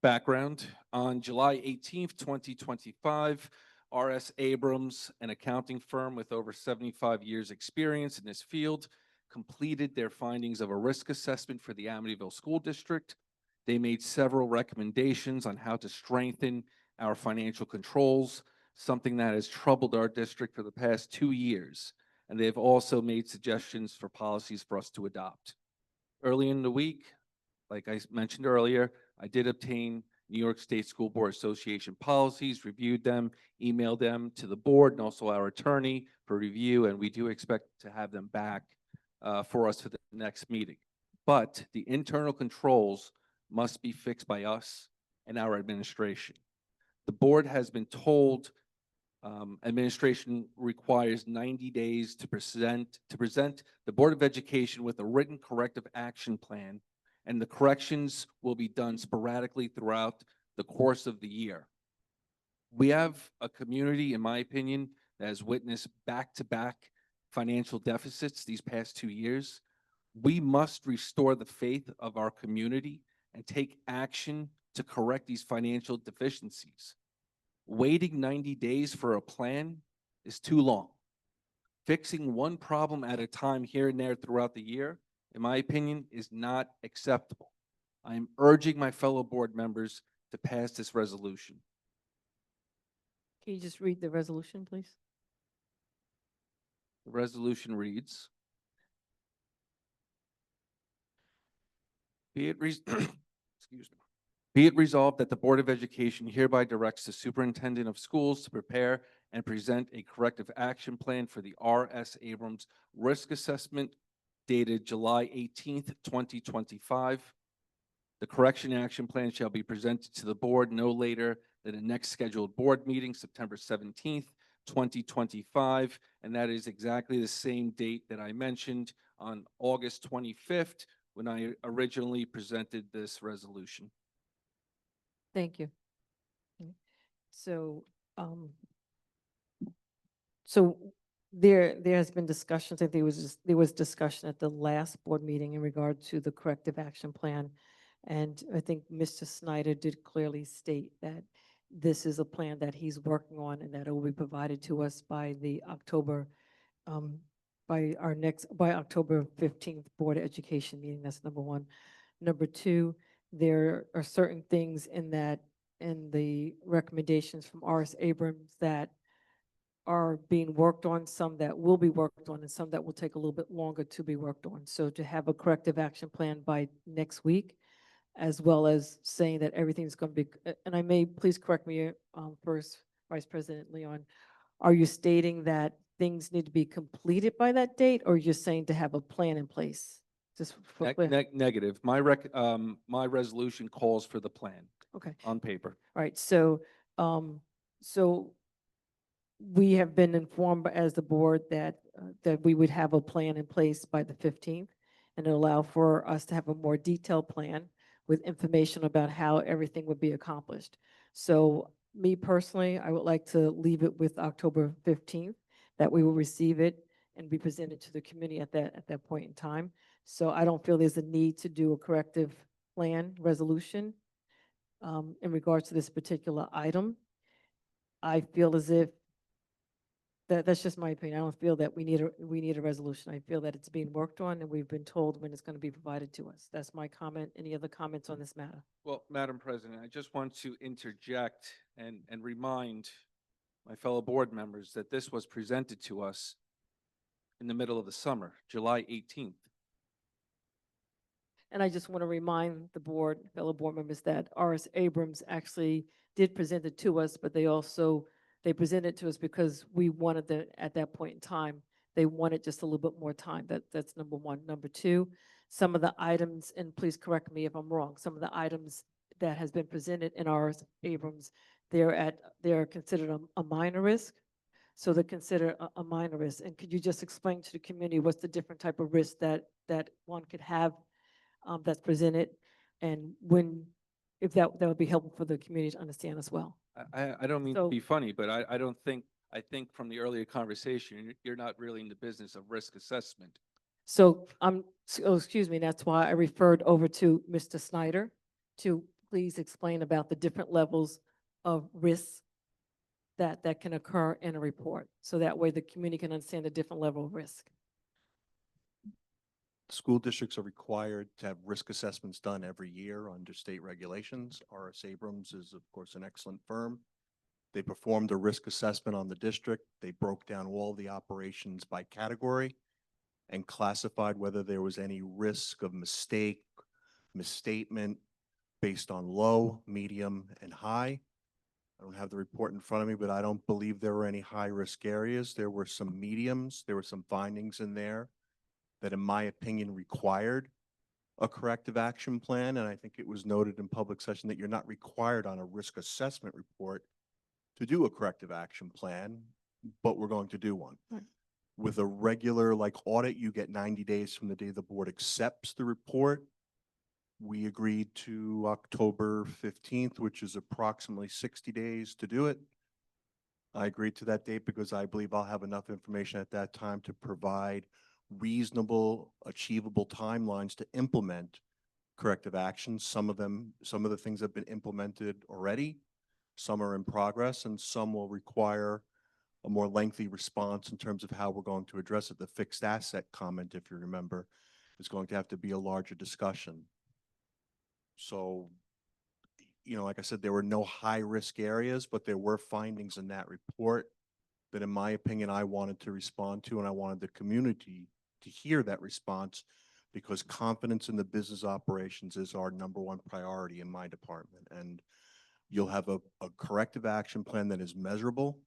background, on July 18th, 2025, R.S. Abrams, an accounting firm with over 75 years experience in this field, completed their findings of a risk assessment for the Amityville School District. They made several recommendations on how to strengthen our financial controls, something that has troubled our district for the past 2 years. And they've also made suggestions for policies for us to adopt. Early in the week, like I mentioned earlier, I did obtain New York State School Board Association policies, reviewed them, emailed them to the board and also our attorney for review, and we do expect to have them back for us for the next meeting. But the internal controls must be fixed by us and our administration. The board has been told administration requires 90 days to present the Board of Education with a written corrective action plan, and the corrections will be done sporadically throughout the course of the year. We have a community, in my opinion, that has witnessed back-to-back financial deficits these past 2 years. We must restore the faith of our community and take action to correct these financial deficiencies. Waiting 90 days for a plan is too long. Fixing one problem at a time here and there throughout the year, in my opinion, is not acceptable. I am urging my fellow board members to pass this resolution. Can you just read the resolution, please? The resolution reads, excuse me. Be it resolved that the Board of Education hereby directs the Superintendent of Schools to prepare and present a corrective action plan for the R.S. Abrams Risk Assessment dated July 18th, 2025. The correction action plan shall be presented to the board no later than the next scheduled board meeting, September 17th, 2025, and that is exactly the same date that I mentioned on August 25th when I originally presented this resolution. Thank you. So, so there has been discussions, I think there was discussion at the last board meeting in regard to the corrective action plan. And I think Mr. Snyder did clearly state that this is a plan that he's working on and that it will be provided to us by the October, by October 15th Board of Education meeting. That's number one. Number two, there are certain things in the recommendations from R.S. Abrams that are being worked on, some that will be worked on, and some that will take a little bit longer to be worked on. So to have a corrective action plan by next week, as well as saying that everything's going to be, and I may, please correct me, first, Vice President Leon, are you stating that things need to be completed by that date, or you're saying to have a plan in place? Just for Negative. My resolution calls for the plan. Okay. On paper. Right, so, so we have been informed as the board that, that we would have a plan in place by the 15th and allow for us to have a more detailed plan with information about how everything would be accomplished. So me personally, I would like to leave it with October 15th, that we will receive it and be presented to the committee at that point in time. So I don't feel there's a need to do a corrective plan resolution in regards to this particular item. I feel as if that's just my opinion. I don't feel that we need a resolution. I feel that it's being worked on and we've been told when it's going to be provided to us. That's my comment. Any other comments on this matter? Well, Madam President, I just want to interject and remind my fellow board members that this was presented to us in the middle of the summer, July 18th. And I just want to remind the board, fellow board members, that R.S. Abrams actually did present it to us, but they presented it to us because we wanted at that point in time, they wanted just a little bit more time. That's number one. Number two, some of the items, and please correct me if I'm wrong, some of the items that has been presented in R.S. Abrams, they're considered a minor risk. So they're considered a minor risk. And could you just explain to the community what's the different type of risk that one could have that's presented, and if that would be helpful for the community to understand as well. I don't mean to be funny, but I think from the earlier conversation, you're not really in the business of risk assessment. So excuse me, that's why I referred over to Mr. Snyder to please explain about the different levels of risks that can occur in a report. So that way the community can understand the different level of risk. School districts are required to have risk assessments done every year under state regulations. R.S. Abrams is, of course, an excellent firm. They performed a risk assessment on the district. They broke down all the operations by category and classified whether there was any risk of mistake, misstatement based on low, medium, and high. I don't have the report in front of me, but I don't believe there were any high-risk areas. There were some mediums. There were some findings in there that, in my opinion, required a corrective action plan. And I think it was noted in public session that you're not required on a risk assessment report to do a corrective action plan, but we're going to do one. Right. With a regular audit, you get 90 days from the day the board accepts the report. We agreed to October 15th, which is approximately 60 days to do it. I agreed to that date because I believe I'll have enough information at that time to provide reasonable, achievable timelines to implement corrective actions. Some of the things have been implemented already, some are in progress, and some will require a more lengthy response in terms of how we're going to address it. The fixed asset comment, if you remember, is going to have to be a larger discussion. So, like I said, there were no high-risk areas, but there were findings in that report that, in my opinion, I wanted to respond to, and I wanted the community to hear that response because confidence in the business operations is our #1 priority in my department. And you'll have a corrective action plan that is measurable,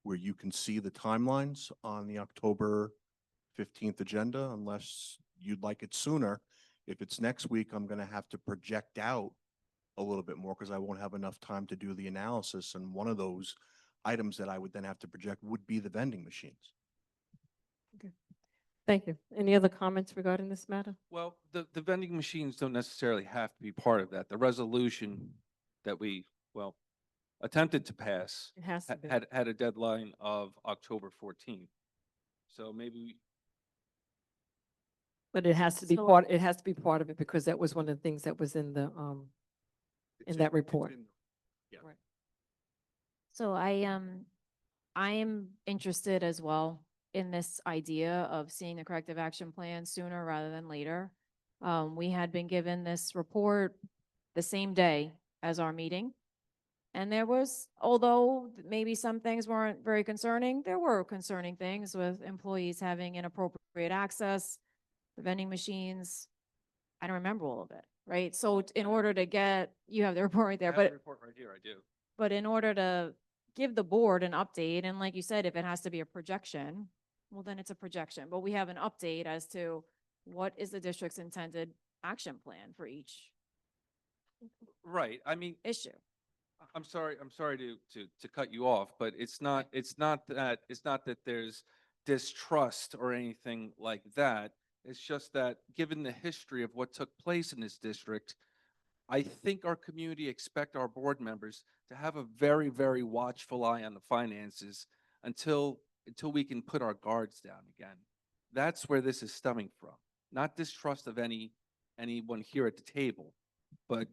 where you can see the timelines on the October 15th agenda, unless you'd like it sooner. If it's next week, I'm going to have to project out a little bit more because I won't have enough time to do the analysis. And one of those items that I would then have to project would be the vending machines. Thank you. Any other comments regarding this matter? Well, the vending machines don't necessarily have to be part of that. The resolution that we, well, attempted to pass It has to be. had a deadline of October 14th. So maybe, But it has to be So- part, it has to be part of it because that was one of the things that was in the, It's in that it's report. yeah. Right. So I am interested as well in this idea of seeing the corrective action plan sooner rather than later. We had been given this report the same day as our meeting. And there was, although maybe some things weren't very concerning, there were concerning things with employees having inappropriate access, the vending machines. I don't remember all of it, right? So in order to get, you have the report right I there, have the but report right here, I do. but in order to give the board an update, and like you said, if it has to be a projection, well, then it's a projection, but we have an update as to what is the district's intended action plan for each Right, I mean, issue. I'm sorry to cut you off, but it's not that there's distrust or anything like that. It's just that given the history of what took place in this district, I think our community expect our board members to have a very, very watchful eye on the finances until we can put our guards down again. That's where this is stemming from. Not distrust of anyone here at the table, but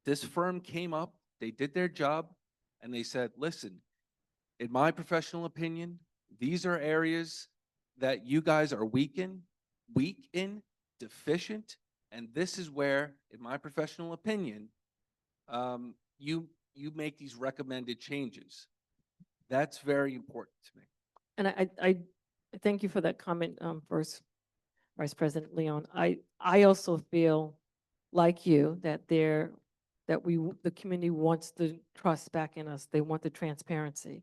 this firm came up, they did their job, and they said, listen, in my professional opinion, these are areas that you guys are weak in, deficient, and this is where, in my professional opinion, you make these recommended changes. That's very important to me. and I thank you for that comment, first Vice President Leon. I also feel like you that the community wants the trust back in us. They want the transparency.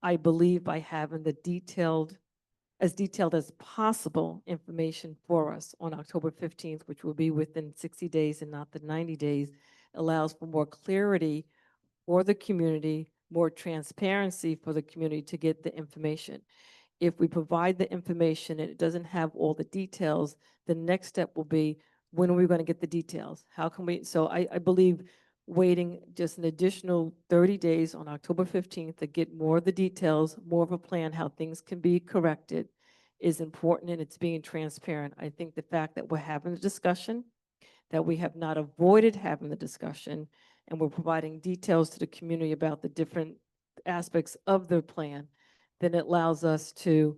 I believe by having the detailed as possible information for us on October 15th, which will be within 60 days and not the 90 days, allows for more clarity for the community, more transparency for the community to get the information. If we provide the information and it doesn't have all the details, the next step will be, when are we going to get the details? How can we, so I believe waiting just an additional 30 days on October 15th to get more of the details, more of a plan, how things can be corrected is important, and it's being transparent. I think the fact that we're having the discussion, that we have not avoided having the discussion, and we're providing details to the community about the different aspects of the plan, then it allows us to,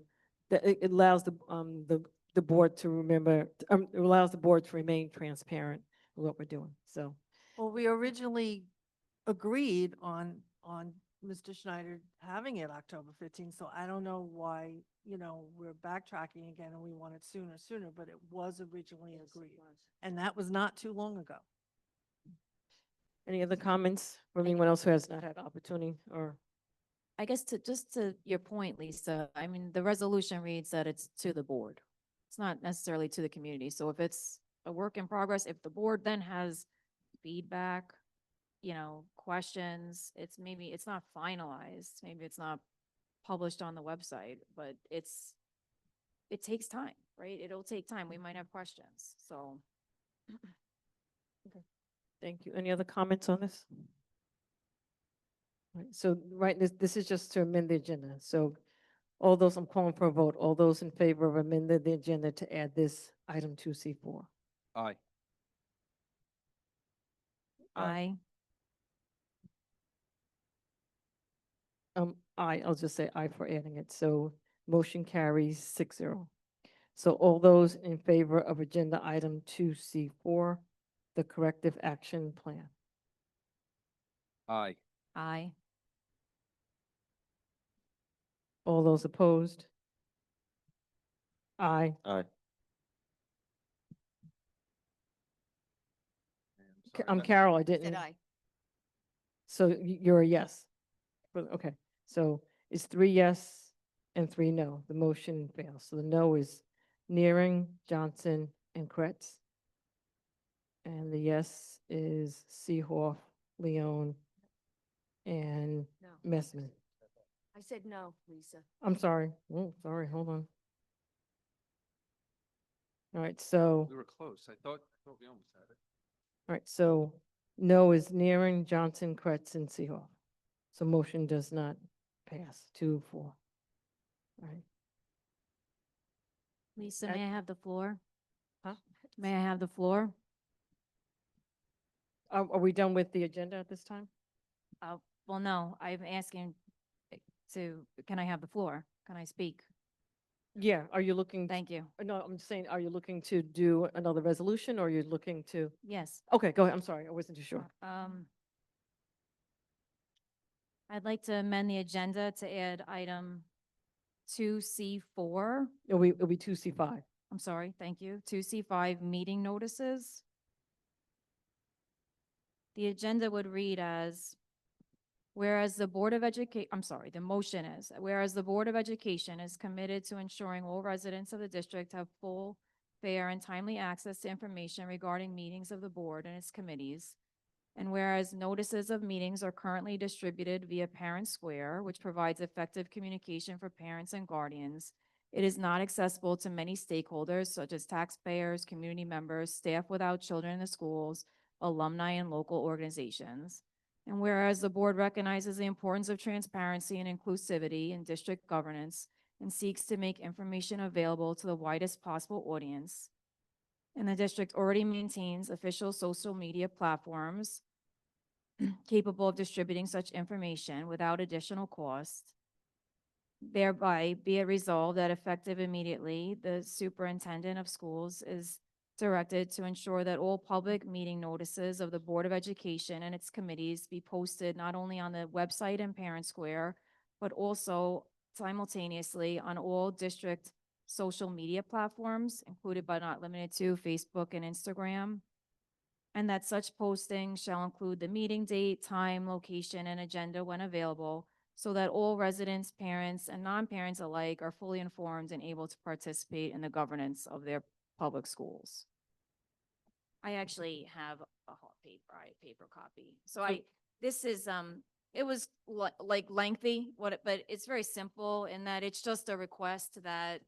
it allows the board to remember, it allows the board to remain transparent in what we're doing, so. Well, we originally agreed on Mr. Schneider having it October 15th, so I don't know why, we're backtracking again and we want it sooner, but it was originally agreed. And that was not too long ago. Any other comments from anyone else who has not had opportunity or? I guess just to your point, Lisa, I mean, the resolution reads that it's to the board. It's not necessarily to the community. So if it's a work in progress, if the board then has feedback, questions, maybe it's not finalized, maybe it's not published on the website, but it takes time, right? It'll take time. We might have questions, so. Thank you. Any other comments on this? Right, so, this is just to amend the agenda. So all those, I'm calling for a vote. All those in favor of amending the agenda to add this item 2C4? Aye. I, I'll just say aye for adding it. So motion carries 6-0. So all those in favor of agenda item 2C4, the corrective action plan? Aye. I, All those opposed? Aye. Aye. I'm Carol, I Said didn't. aye. So you're a yes? Okay, so it's 3 yes and 3 no. The motion fails. So the no is Nearing, Johnson, and Kretz. And the yes is Seehoff, Leon, and No. Messman. I said no, Lisa. I'm sorry. Oh, sorry, hold on. All right, so, We were close. I thought we almost had it. all right, so no is Nearing, Johnson, Kretz, and Seehoff. So motion does not pass, 2-4. All right. Lisa, At- may I have the floor? Huh? May I have the floor? Are we done with the agenda at this time? Well, no, I'm asking can I have the floor? Can I speak? Yeah, are you looking? Thank you. No, I'm just saying, are you looking to do another resolution or are you looking to? Yes. Okay, go ahead. I'm sorry, I wasn't too sure. I'd like to amend the agenda to add item 2C4. It'll be 2C5. I'm sorry, thank you. 2C5, meeting notices. The agenda would read as, whereas the Board of Education, I'm sorry, the motion is, whereas the Board of Education is committed to ensuring all residents of the district have full, fair, and timely access to information regarding meetings of the board and its committees. And whereas notices of meetings are currently distributed via Parent Square, which provides effective communication for parents and guardians, it is not accessible to many stakeholders such as taxpayers, community members, staff without children in the schools, alumni, and local organizations. And whereas the board recognizes the importance of transparency and inclusivity in district governance and seeks to make information available to the widest possible audience, and the district already maintains official social media platforms capable of distributing such information without additional cost. Thereby, be it resolved that effective immediately, the superintendent of schools is directed to ensure that all public meeting notices of the Board of Education and its committees be posted not only on the website and Parent Square, but also simultaneously on all district social media platforms, included but not limited to Facebook and Instagram. And that such posting shall include the meeting date, time, location, and agenda when available, so that all residents, parents, and non-parents alike are fully informed and able to participate in the governance of their public schools. I actually have a paper copy. So this is, it was like lengthy, but it's very simple in that it's just a request that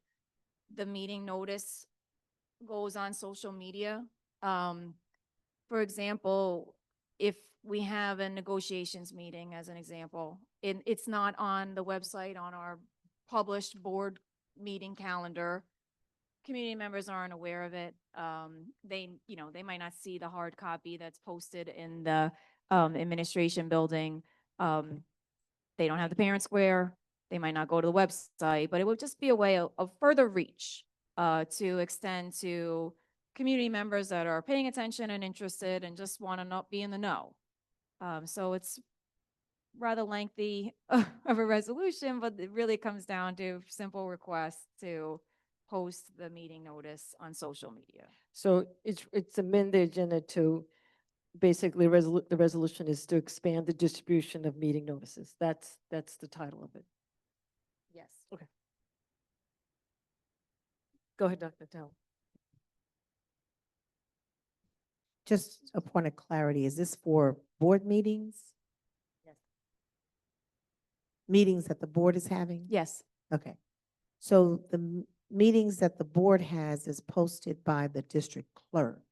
the meeting notice goes on social media. For example, if we have a negotiations meeting, as an example, it's not on the website, on our published board meeting calendar, community members aren't aware of it. They might not see the hard copy that's posted in the administration building. They don't have the Parent Square. They might not go to the website, but it would just be a way of further reach to extend to community members that are paying attention and interested and just want to not be in the know. So it's rather lengthy of a resolution, but it really comes down to simple requests to post the meeting notice on social media. So it's amend the agenda to basically the resolution is to expand the distribution of meeting notices. That's the title of it. Yes. Okay. Go ahead, Dr. Tell. Just a point of clarity, is this for board meetings? Yes. Meetings that the board is having? Yes. Okay. So the meetings that the board has is posted by the district clerk.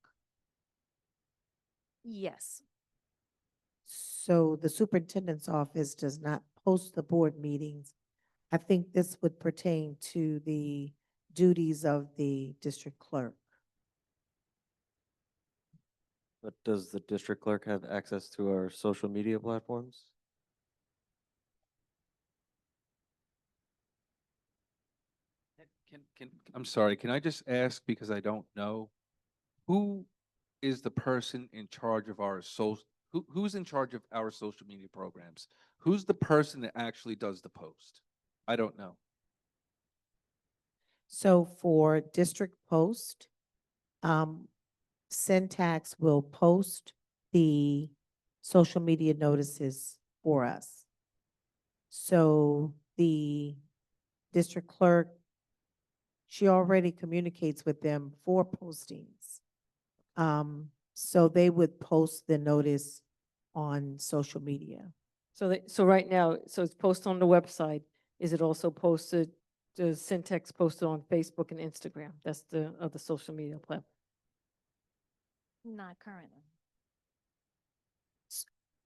Yes. So the superintendent's office does not post the board meetings. I think this would pertain to the duties of the district clerk. But does the district clerk have access to our social media platforms? I'm sorry, can I just ask, because I don't know, who is the person in charge of our who's in charge of our social media programs? Who's the person that actually does the post? I don't know. So for district post, Syntax will post the social media notices for us. So the district clerk, she already communicates with them for postings. So they would post the notice on social media. So right now, so it's posted on the website. Is it also posted, the syntax posted on Facebook and Instagram? That's the other social media platform. Not currently.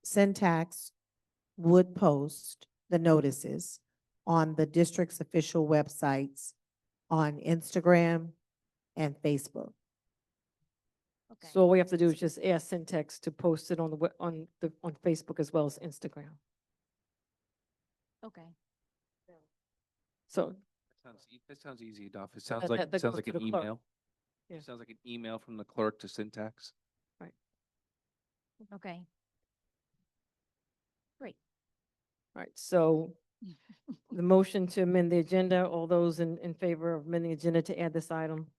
Syntax would post the notices on the district's official websites on Instagram and Facebook. Okay. So all we have to do is just ask syntax to post it on on Facebook as well as Instagram. Okay. So That sounds easy enough. It That- sounds that- like, that sounds goes like to an the clerk. email. Yeah. Sounds like an email from the clerk to syntax. Okay. Great. All right, so the motion to amend the agenda, all those in favor of amending the agenda to add this item?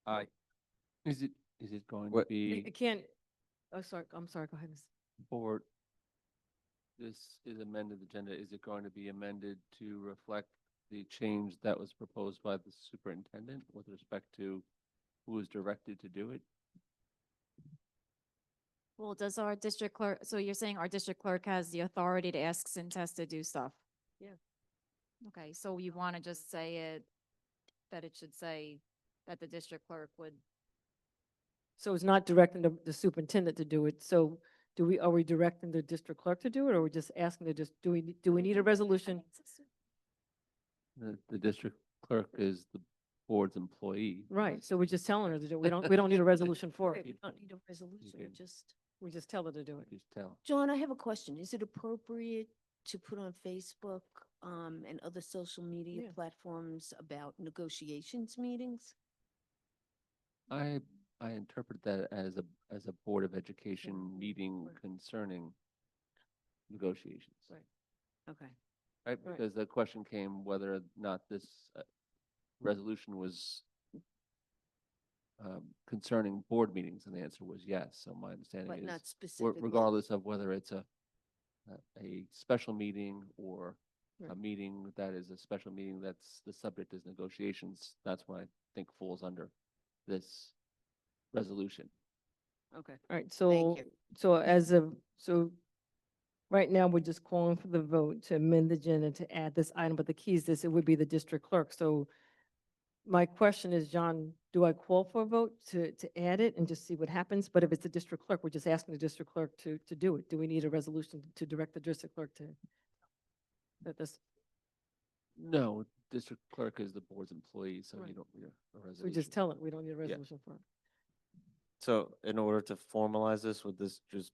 Aye. Is it going to What- It be can't, oh, sorry, I'm sorry, go ahead. Ms. for, this is amended agenda, is it going to be amended to reflect the change that was proposed by the superintendent with respect to who was directed to do it? Well, does our district clerk, so you're saying our district clerk has the authority to ask Cintas to do stuff? Yeah. Okay, so you want to just say it, that it should say that the district clerk would, So it's not directing the superintendent to do it, so are we directing the district clerk to do it, or are we just asking to just, do we need a resolution? The district clerk is the board's employee. Right, so we're just telling her to do it, we don't need a resolution for it, We don't need a resolution, can- just. we just tell her to do it. Just tell. John, I have a question. Is it appropriate to put on Facebook, and other social media Yeah. platforms about negotiations meetings? I interpret that as a Board of Education meeting concerning negotiations. Right. Okay. Right, Right. because the question came whether or not this resolution was concerning board meetings, and the answer was yes. So my understanding But is, not specifically. regardless of whether it's a special meeting or a Right. meeting that is a special meeting that's the subject is negotiations, that's what I think falls under this resolution. Okay. All right, so, so right now, we're just calling for the vote to amend the agenda to add this item, but the key is this, it would be the district clerk. So my question is, John, do I call for a vote to add it and just see what happens? But if it's the district clerk, we're just asking the district clerk to do it. Do we need a resolution to direct the district clerk to? That this, No, district clerk is the board's employee, so Right. you don't need a so we resolution. just tell it, we don't need a resolution for it. So in order to formalize this, would this just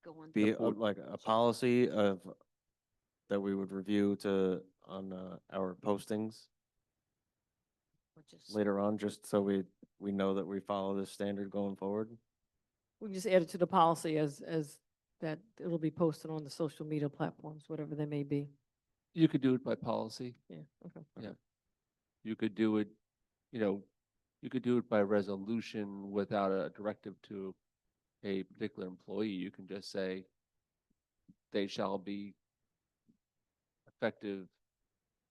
Go on. be board- like a policy of, that we would review on our postings Or just- later on, just so we know that we follow this standard going forward? We can just add it to the policy as that it'll be posted on the social media platforms, whatever they may be. You could do it by policy. Yeah, okay. Yeah. You could do it, you could do it by resolution without a directive to a particular employee. You can just say they shall be effective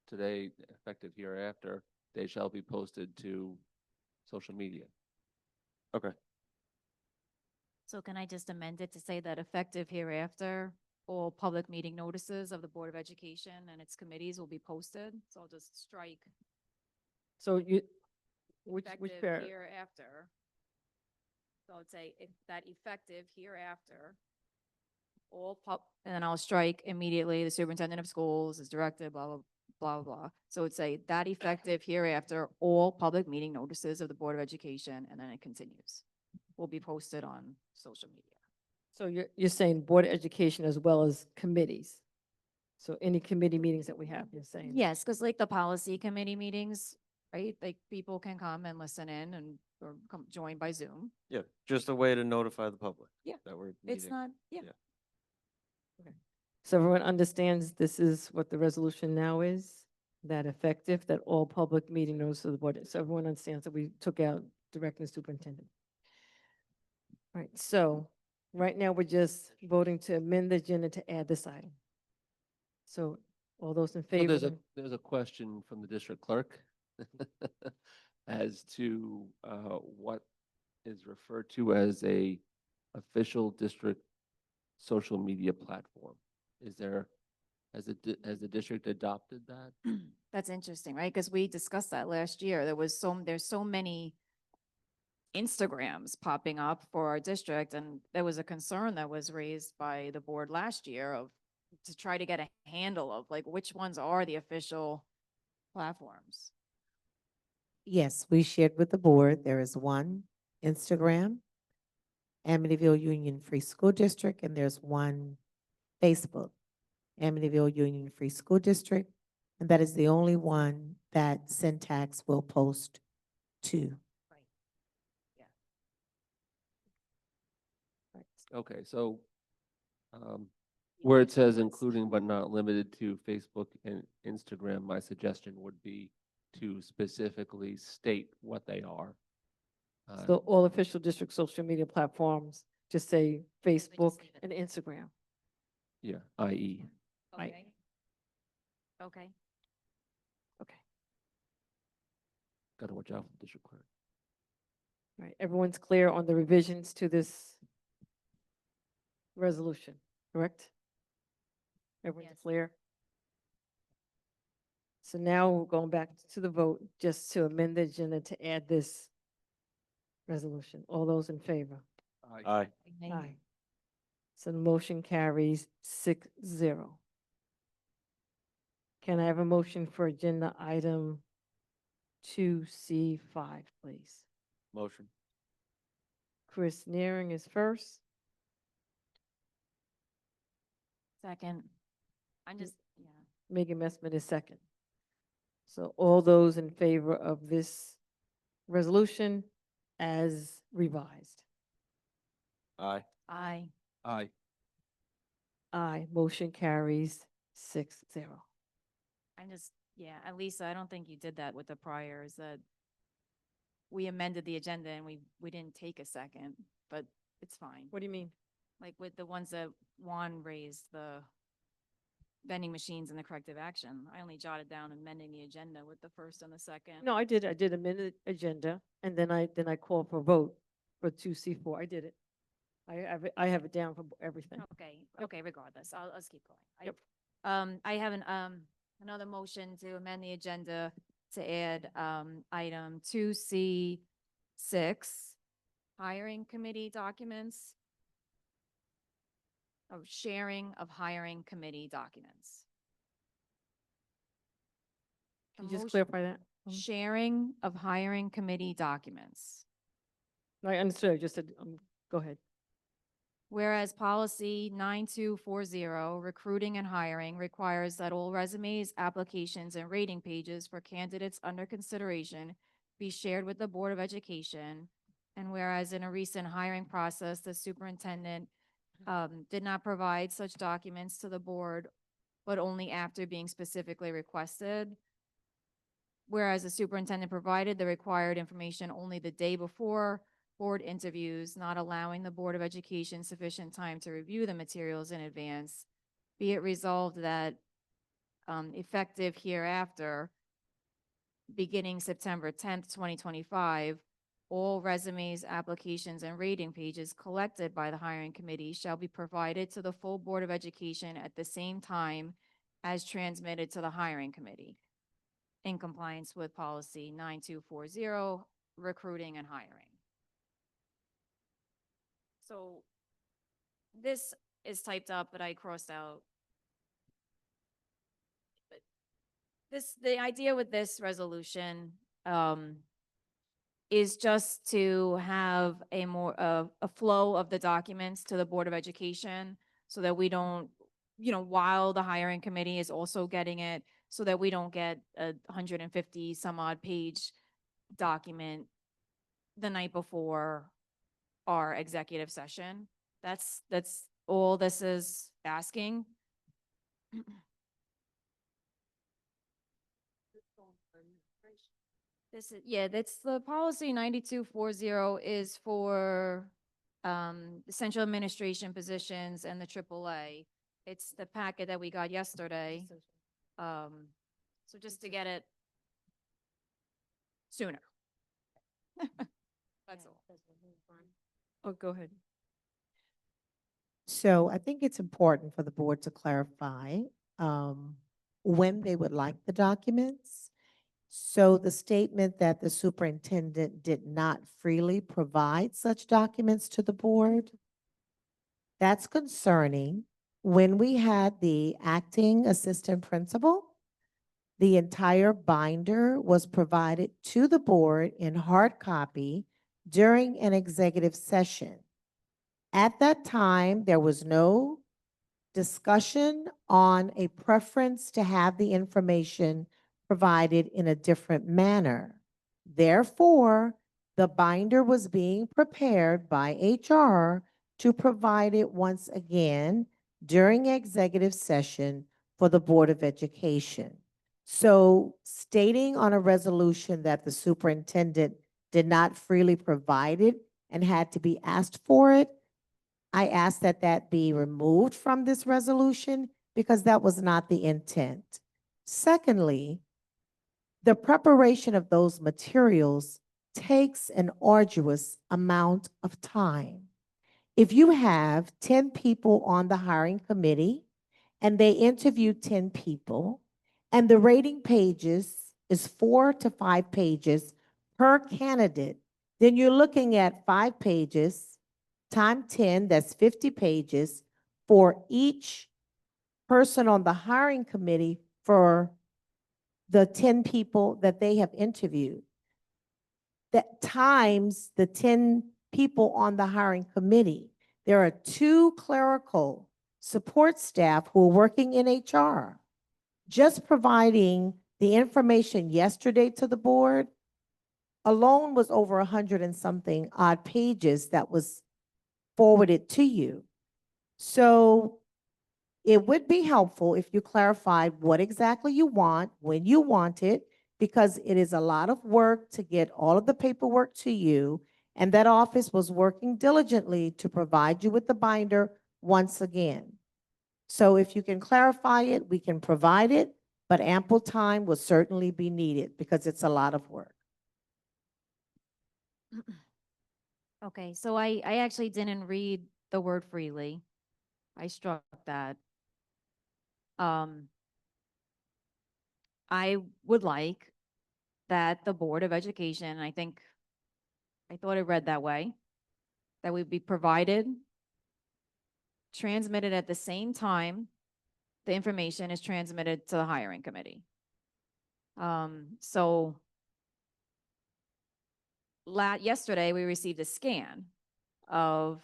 today, effective hereafter, they shall be posted to social media. Okay. so can I just amend it to say that effective hereafter, all public meeting notices of the Board of Education and its committees will be posted? So I'll just strike So which effective pair? hereafter. So I'd say if that effective hereafter, and then I'll strike immediately, the superintendent of schools is directed, blah, blah, blah, blah, blah. So it'd say that effective hereafter, all public meeting notices of the Board of Education, and then it continues, will be posted on social media. So you're saying Board of Education as well as committees? So any committee meetings that we have, you're saying? Yes, because like the policy committee meetings, right, like people can come and listen in and, or come join by Zoom. Yeah, just a way to notify the public. Yeah, That we're It's meeting. not, yeah. Yeah. So everyone understands this is what the resolution now is? That effective, that all public meeting notices of the board, so everyone understands that we took out directing the superintendent. All right, so right now we're just voting to amend the agenda to add this item. So all those in So favor? there's a question from the district clerk as to what is referred to as a official district social media platform. Has the district adopted that? That's interesting, right? Because we discussed that last year. There's so many Instagrams popping up for our district, and there was a concern that was raised by the board last year of to try to get a handle of like which ones are the official platforms. Yes, we shared with the board, there is one Instagram, Amityville Union Free School District, and there's one Facebook, Amityville Union Free School District, and that is the only one that Syntax will post to. Okay, so where it says including but not limited to Facebook and Instagram, my suggestion would be to specifically state what they are. So all official district social media platforms, just say Facebook and Instagram. Yeah, i.e. Okay. Okay. Okay. Gotta watch out for the district clerk. All right, everyone's clear on the revisions to this resolution, correct? Everyone's clear? So now we're going back to the vote, just to amend the agenda to add this resolution. All those in favor? Aye. Aye. So the motion carries 6-0. Can I have a motion for agenda item 2C5, please? Motion. Chris Nearing is first. Second. I'm just, yeah. Megan Messman is second. So all those in favor of this resolution as revised? Aye. Aye. Aye. Aye, motion carries 6-0. I'm just, yeah, Lisa, I don't think you did that with the priors, that we amended the agenda and we didn't take a second, but it's fine. What do you mean? Like with the ones that Juan raised, the vending machines and the corrective action, I only jotted down amending the agenda with the first and the second. No, I did amend the agenda, and then I called for a vote for 2C4. I did it. I have it down for everything. Okay, regardless, let's keep going. Yep. I have another motion to amend the agenda to add, item 2C6, hiring committee documents. Of sharing of hiring committee documents. Can you just clarify that? Sharing of hiring committee documents. I understood, I just said, go ahead. Whereas policy 9240, recruiting and hiring, requires that all resumes, applications, and rating pages for candidates under consideration be shared with the Board of Education. And whereas in a recent hiring process, the superintendent did not provide such documents to the board, but only after being specifically requested. Whereas the superintendent provided the required information only the day before board interviews, not allowing the Board of Education sufficient time to review the materials in advance. Be it resolved that effective hereafter, beginning September 10th, 2025, all resumes, applications, and rating pages collected by the hiring committee shall be provided to the full Board of Education at the same time as transmitted to the hiring committee, in compliance with policy 9240, recruiting and hiring. So this is typed up, but I crossed out. But the idea with this resolution, is just to have a flow of the documents to the Board of Education so that we don't, while the hiring committee is also getting it, so that we don't get a 150 some odd page document the night before our executive session. That's all this is asking. That's the policy 9240 is for the central administration positions and the AAA. It's the packet that we got yesterday. So just to get it sooner. That's all. Oh, go ahead. So I think it's important for the board to clarify when they would like the documents. So the statement that the superintendent did not freely provide such documents to the board, that's concerning. When we had the acting assistant principal, the entire binder was provided to the board in hard copy during an executive session. At that time, there was no discussion on a preference to have the information provided in a different manner. Therefore, the binder was being prepared by HR to provide it once again during executive session for the Board of Education. So stating on a resolution that the superintendent did not freely provide it and had to be asked for it, I ask that that be removed from this resolution because that was not the intent. Secondly, the preparation of those materials takes an arduous amount of time. If you have 10 people on the hiring committee and they interview 10 people and the rating pages is 4 to 5 pages per candidate, then you're looking at 5 pages time 10, that's 50 pages for each person on the hiring committee for the 10 people that they have interviewed. That times the 10 people on the hiring committee. There are 2 clerical support staff who are working in HR. Just providing the information yesterday to the board alone was over 100 and something odd pages that was forwarded to you. So it would be helpful if you clarified what exactly you want, when you want it, because it is a lot of work to get all of the paperwork to you, and that office was working diligently to provide you with the binder once again. So if you can clarify it, we can provide it, but ample time will certainly be needed because it's a lot of work. Okay, so I actually didn't read the word freely. I struck that. I would like that the Board of Education, I thought it read that way, that would be provided, transmitted at the same time the information is transmitted to the hiring committee. So yesterday we received a scan of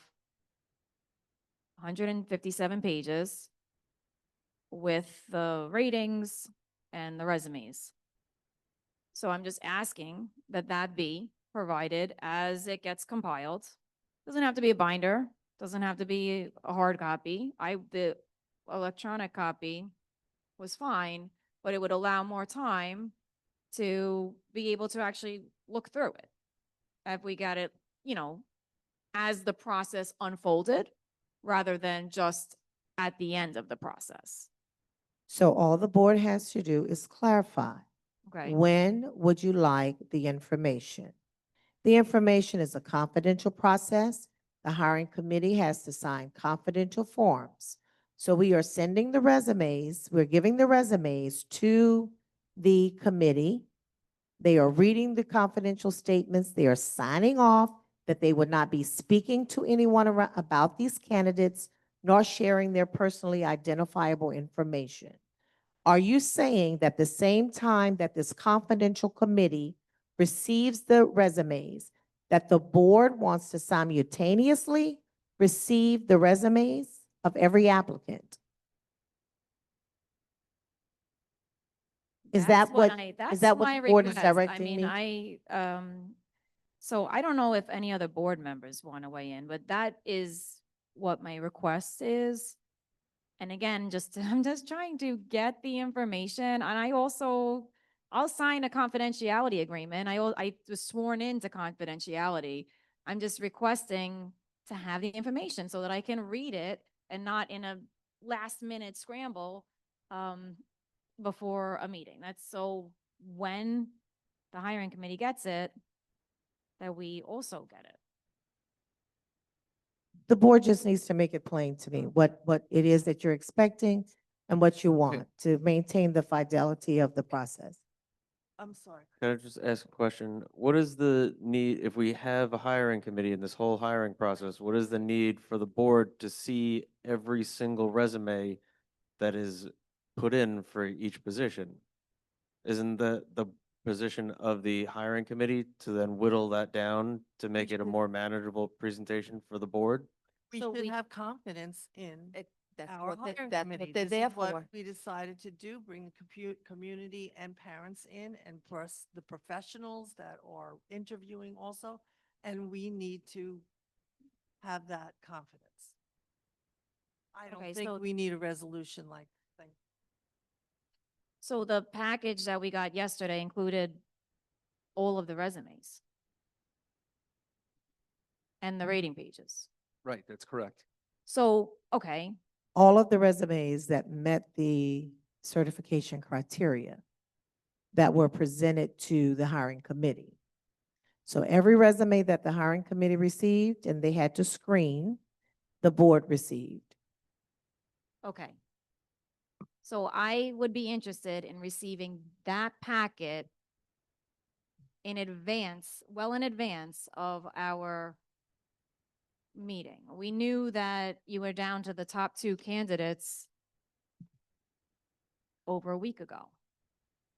157 pages with the ratings and the resumes. So I'm just asking that that be provided as it gets compiled. Doesn't have to be a binder, doesn't have to be a hard copy. The electronic copy was fine, but it would allow more time to be able to actually look through it. If we got it, as the process unfolded, rather than just at the end of the process. So all the board has to do is clarify. Okay. When would you like the information? The information is a confidential process. The hiring committee has to sign confidential forms. So we are sending the resumes, we're giving the resumes to the committee. They are reading the confidential statements. They are signing off that they would not be speaking to anyone about these candidates, nor sharing their personally identifiable information. Are you saying that the same time that this confidential committee receives the resumes, that the board wants to simultaneously receive the resumes of every applicant? Is that what the board is directing me? So I don't know if any other board members want to weigh in, but that is what my request is. And again, I'm just trying to get the information, and I'll sign a confidentiality agreement. I was sworn into confidentiality. I'm just requesting to have the information so that I can read it and not in a last minute scramble before a meeting. That's so when the hiring committee gets it, that we also get it. The board just needs to make it plain to me what it is that you're expecting and what you want to maintain the fidelity of the process. I'm sorry. Can I just ask a question? What is the need, if we have a hiring committee in this whole hiring process, what is the need for the board to see every single resume that is put in for each position? Isn't the position of the hiring committee to then whittle that down to make it a more manageable presentation for the board? We So should we- have confidence in That's our what hiring that's committee. what they're This there is what for. we decided to do, bring the community and parents in, and plus the professionals that are interviewing also. And we need to have that confidence. I Okay, don't think so- we need a resolution like, thank So the package that we got yesterday included all of the resumes and the rating pages. Right, that's correct. So, okay, All of the resumes that met the certification criteria that were presented to the hiring committee. So every resume that the hiring committee received and they had to screen, the board received. okay. So I would be interested in receiving that packet in advance, well in advance of our meeting. We knew that you were down to the top 2 candidates over a week ago.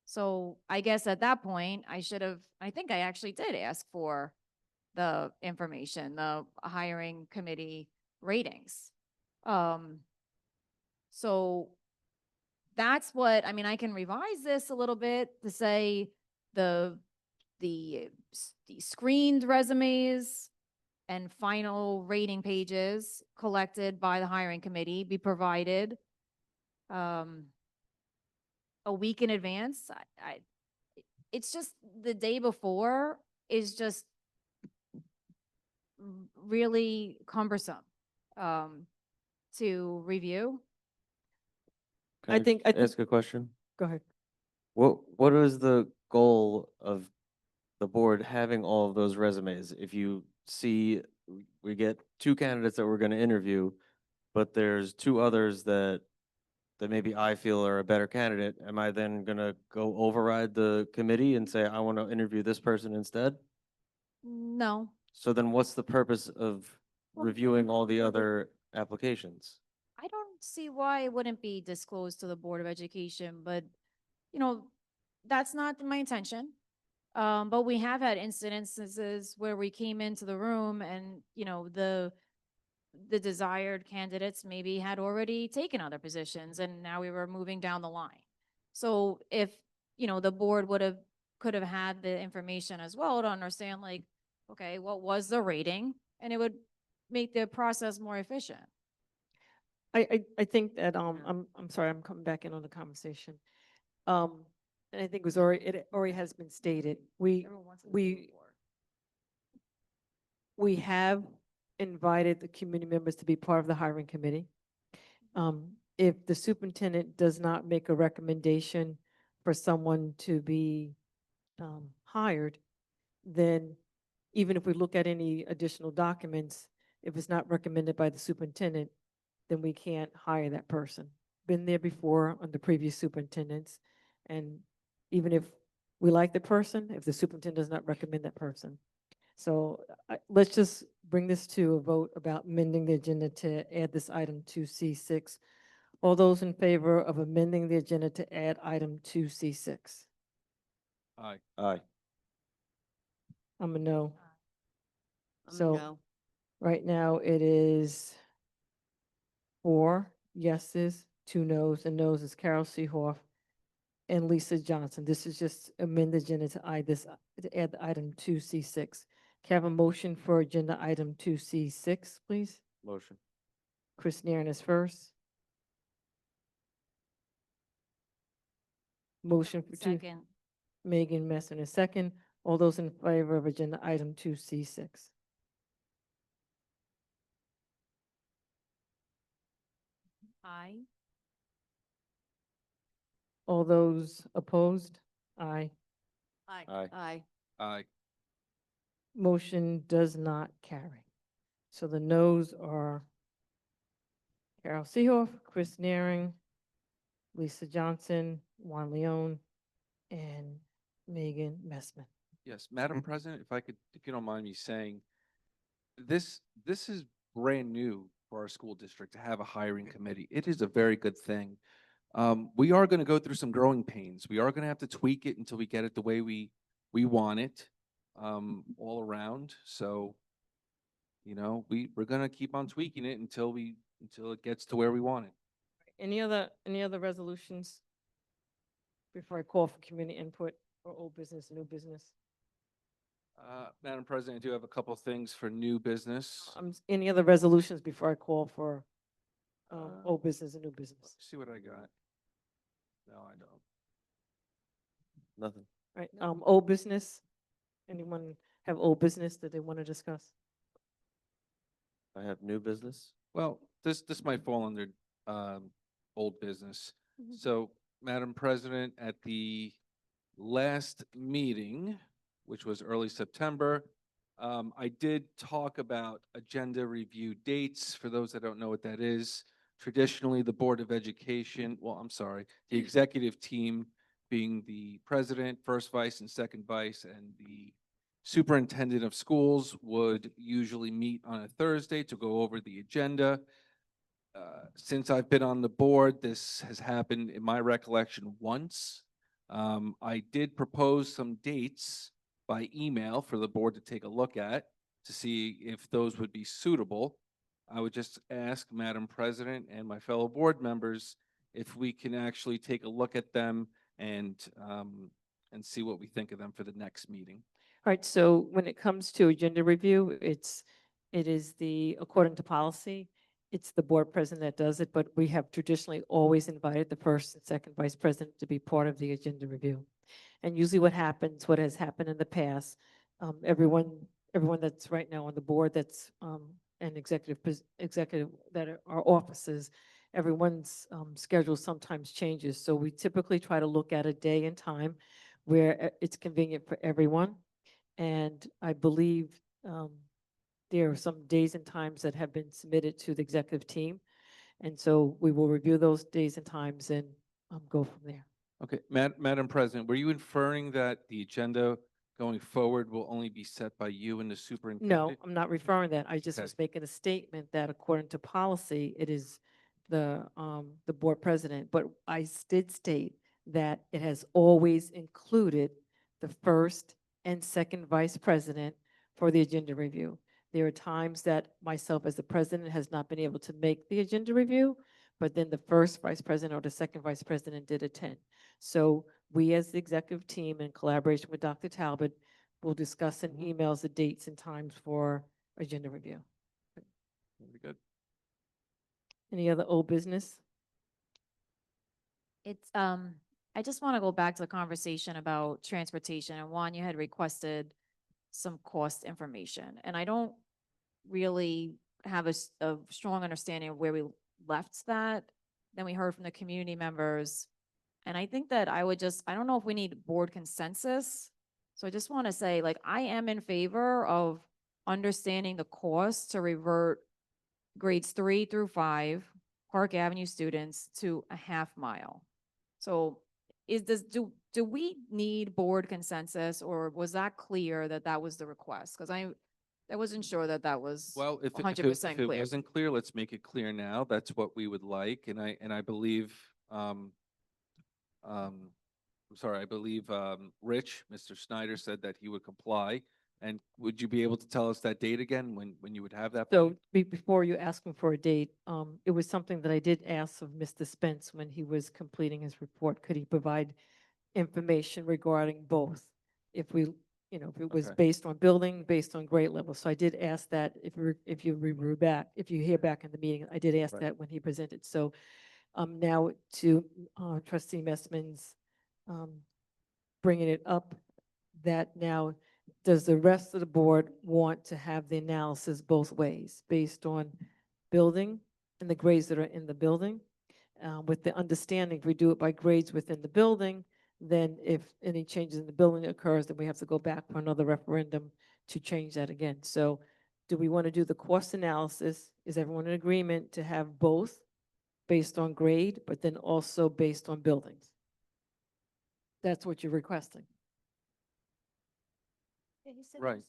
So I guess at that point, I think I actually did ask for the information, the hiring committee ratings. So that's what, I mean, I can revise this a little bit to say the screened resumes and final rating pages collected by the hiring committee be provided a week in advance. It's just the day before is just really cumbersome to review. Can I think- Ask a question? Go ahead. What is the goal of the board having all of those resumes? If you see, we get 2 candidates that we're going to interview, but there's 2 others that maybe I feel are a better candidate, am I then going to go override the committee and say, I want to interview this person instead? No, So then what's the purpose of reviewing all the other applications? I don't see why it wouldn't be disclosed to the Board of Education, but, you know, that's not my intention. But we have had incidences where we came into the room and, you know, the desired candidates maybe had already taken other positions and now we were moving down the line. So if, you know, the board could have had the information as well to understand like, okay, what was the rating? And it would make the process more efficient. I think that, I'm sorry, I'm coming back in on the conversation. And I think it already has been stated, we have invited the community members to be part of the hiring committee. If the superintendent does not make a recommendation for someone to be hired, then even if we look at any additional documents, if it's not recommended by the superintendent, then we can't hire that person. Been there before under previous superintendents. And even if we like the person, if the superintendent does not recommend that person. So let's just bring this to a vote about amending the agenda to add this item to C6. All those in favor of amending the agenda to add item to C6? Aye. Aye. I'm a no. I'm a So no. right now it is 4 yeses, 2 noes, and noes is Carol Seehoff and Lisa Johnson. This is just amend the agenda to add the item to C6. Can I have a motion for agenda item 2C6, please? Motion. Chris Nairn is first. Motion for two. Second, Megan Messer is second. All those in favor of agenda item 2C6? aye. All those opposed? Aye. Aye. Aye. Aye. Aye. Motion does not carry. So the noes are Carol Seehoff, Chris Naring, Lisa Johnson, Juan Leon, and Megan Messman. Yes, Madam President, if I could, if you don't mind me saying, this is brand new for our school district to have a hiring committee. It is a very good thing. We are going to go through some growing pains. We are going to have to tweak it until we get it the way we want it, all around. So, you know, we're going to keep on tweaking it until it gets to where we want it. Any other resolutions before I call for community input or old business, new business? Madam President, I do have a couple things for new business. Any other resolutions before I call for old business and new business? Let's see what I got. No, I don't. Nothing. Right, old business? Anyone have old business that they want to discuss? I have new business. Well, this might fall under old business. So, Madam President, at the last meeting, which was early September, I did talk about agenda review dates. For those that don't know what that is, traditionally the Board of Education, the executive team being the president, first vice, and second vice, and the superintendent of schools would usually meet on a Thursday to go over the agenda. Since I've been on the board, this has happened, in my recollection, once. I did propose some dates by email for the board to take a look at to see if those would be suitable. I would just ask Madam President and my fellow board members if we can actually take a look at them and see what we think of them for the next meeting. All right, so when it comes to agenda review, it is according to policy, it's the board president that does it, but we have traditionally always invited the first and second vice president to be part of the agenda review. And usually what has happened in the past, everyone that's right now on the board that's an executive that are offices, everyone's schedule sometimes changes. So we typically try to look at a day and time where it's convenient for everyone. And I believe there are some days and times that have been submitted to the executive team. And so we will review those days and times and go from there. Okay, Madam President, were you inferring that the agenda going forward will only be set by you and the superintendent? No, I'm not referring that. I just Okay. was making a statement that according to policy, it is the board president. But I did state that it has always included the first and second vice president for the agenda review. There are times that myself as the president has not been able to make the agenda review, but then the first vice president or the second vice president did attend. So we as the executive team in collaboration with Dr. Talbot will discuss in emails the dates and times for agenda review. Very good. Any other old business? It's, I just want to go back to the conversation about transportation. And Juan, you had requested some cost information. And I don't really have a strong understanding of where we left that. Then we heard from the community members. And I think that I don't know if we need board consensus. So I just want to say, like, I am in favor of understanding the cost to revert grades 3 through 5 Park Avenue students to a half mile. So do we need board consensus, or was that clear that that was the request? Because I wasn't sure that that was Well, if 100% it clear. wasn't clear, let's make it clear now. That's what we would like. And I believe, I'm sorry, I believe Rich, Mr. Snyder said that he would comply. And would you be able to tell us that date again, when you would have that? So before you ask him for a date, it was something that I did ask of Mr. Spence when he was completing his report. Could he provide information regarding both? If we, if it was Okay. based on building, based on grade level. So I did ask that if you hear back in the meeting, I did ask Right. that when he presented. So now to Trustee Messman's bringing it up, that now, does the rest of the board want to have the analysis both ways, based on building and the grades that are in the building? With the understanding, if we do it by grades within the building, then if any changes in the building occurs, then we have to go back for another referendum to change that again. So do we want to do the cost analysis? Is everyone in agreement to have both based on grade, but then also based on buildings? That's what you're requesting. Right.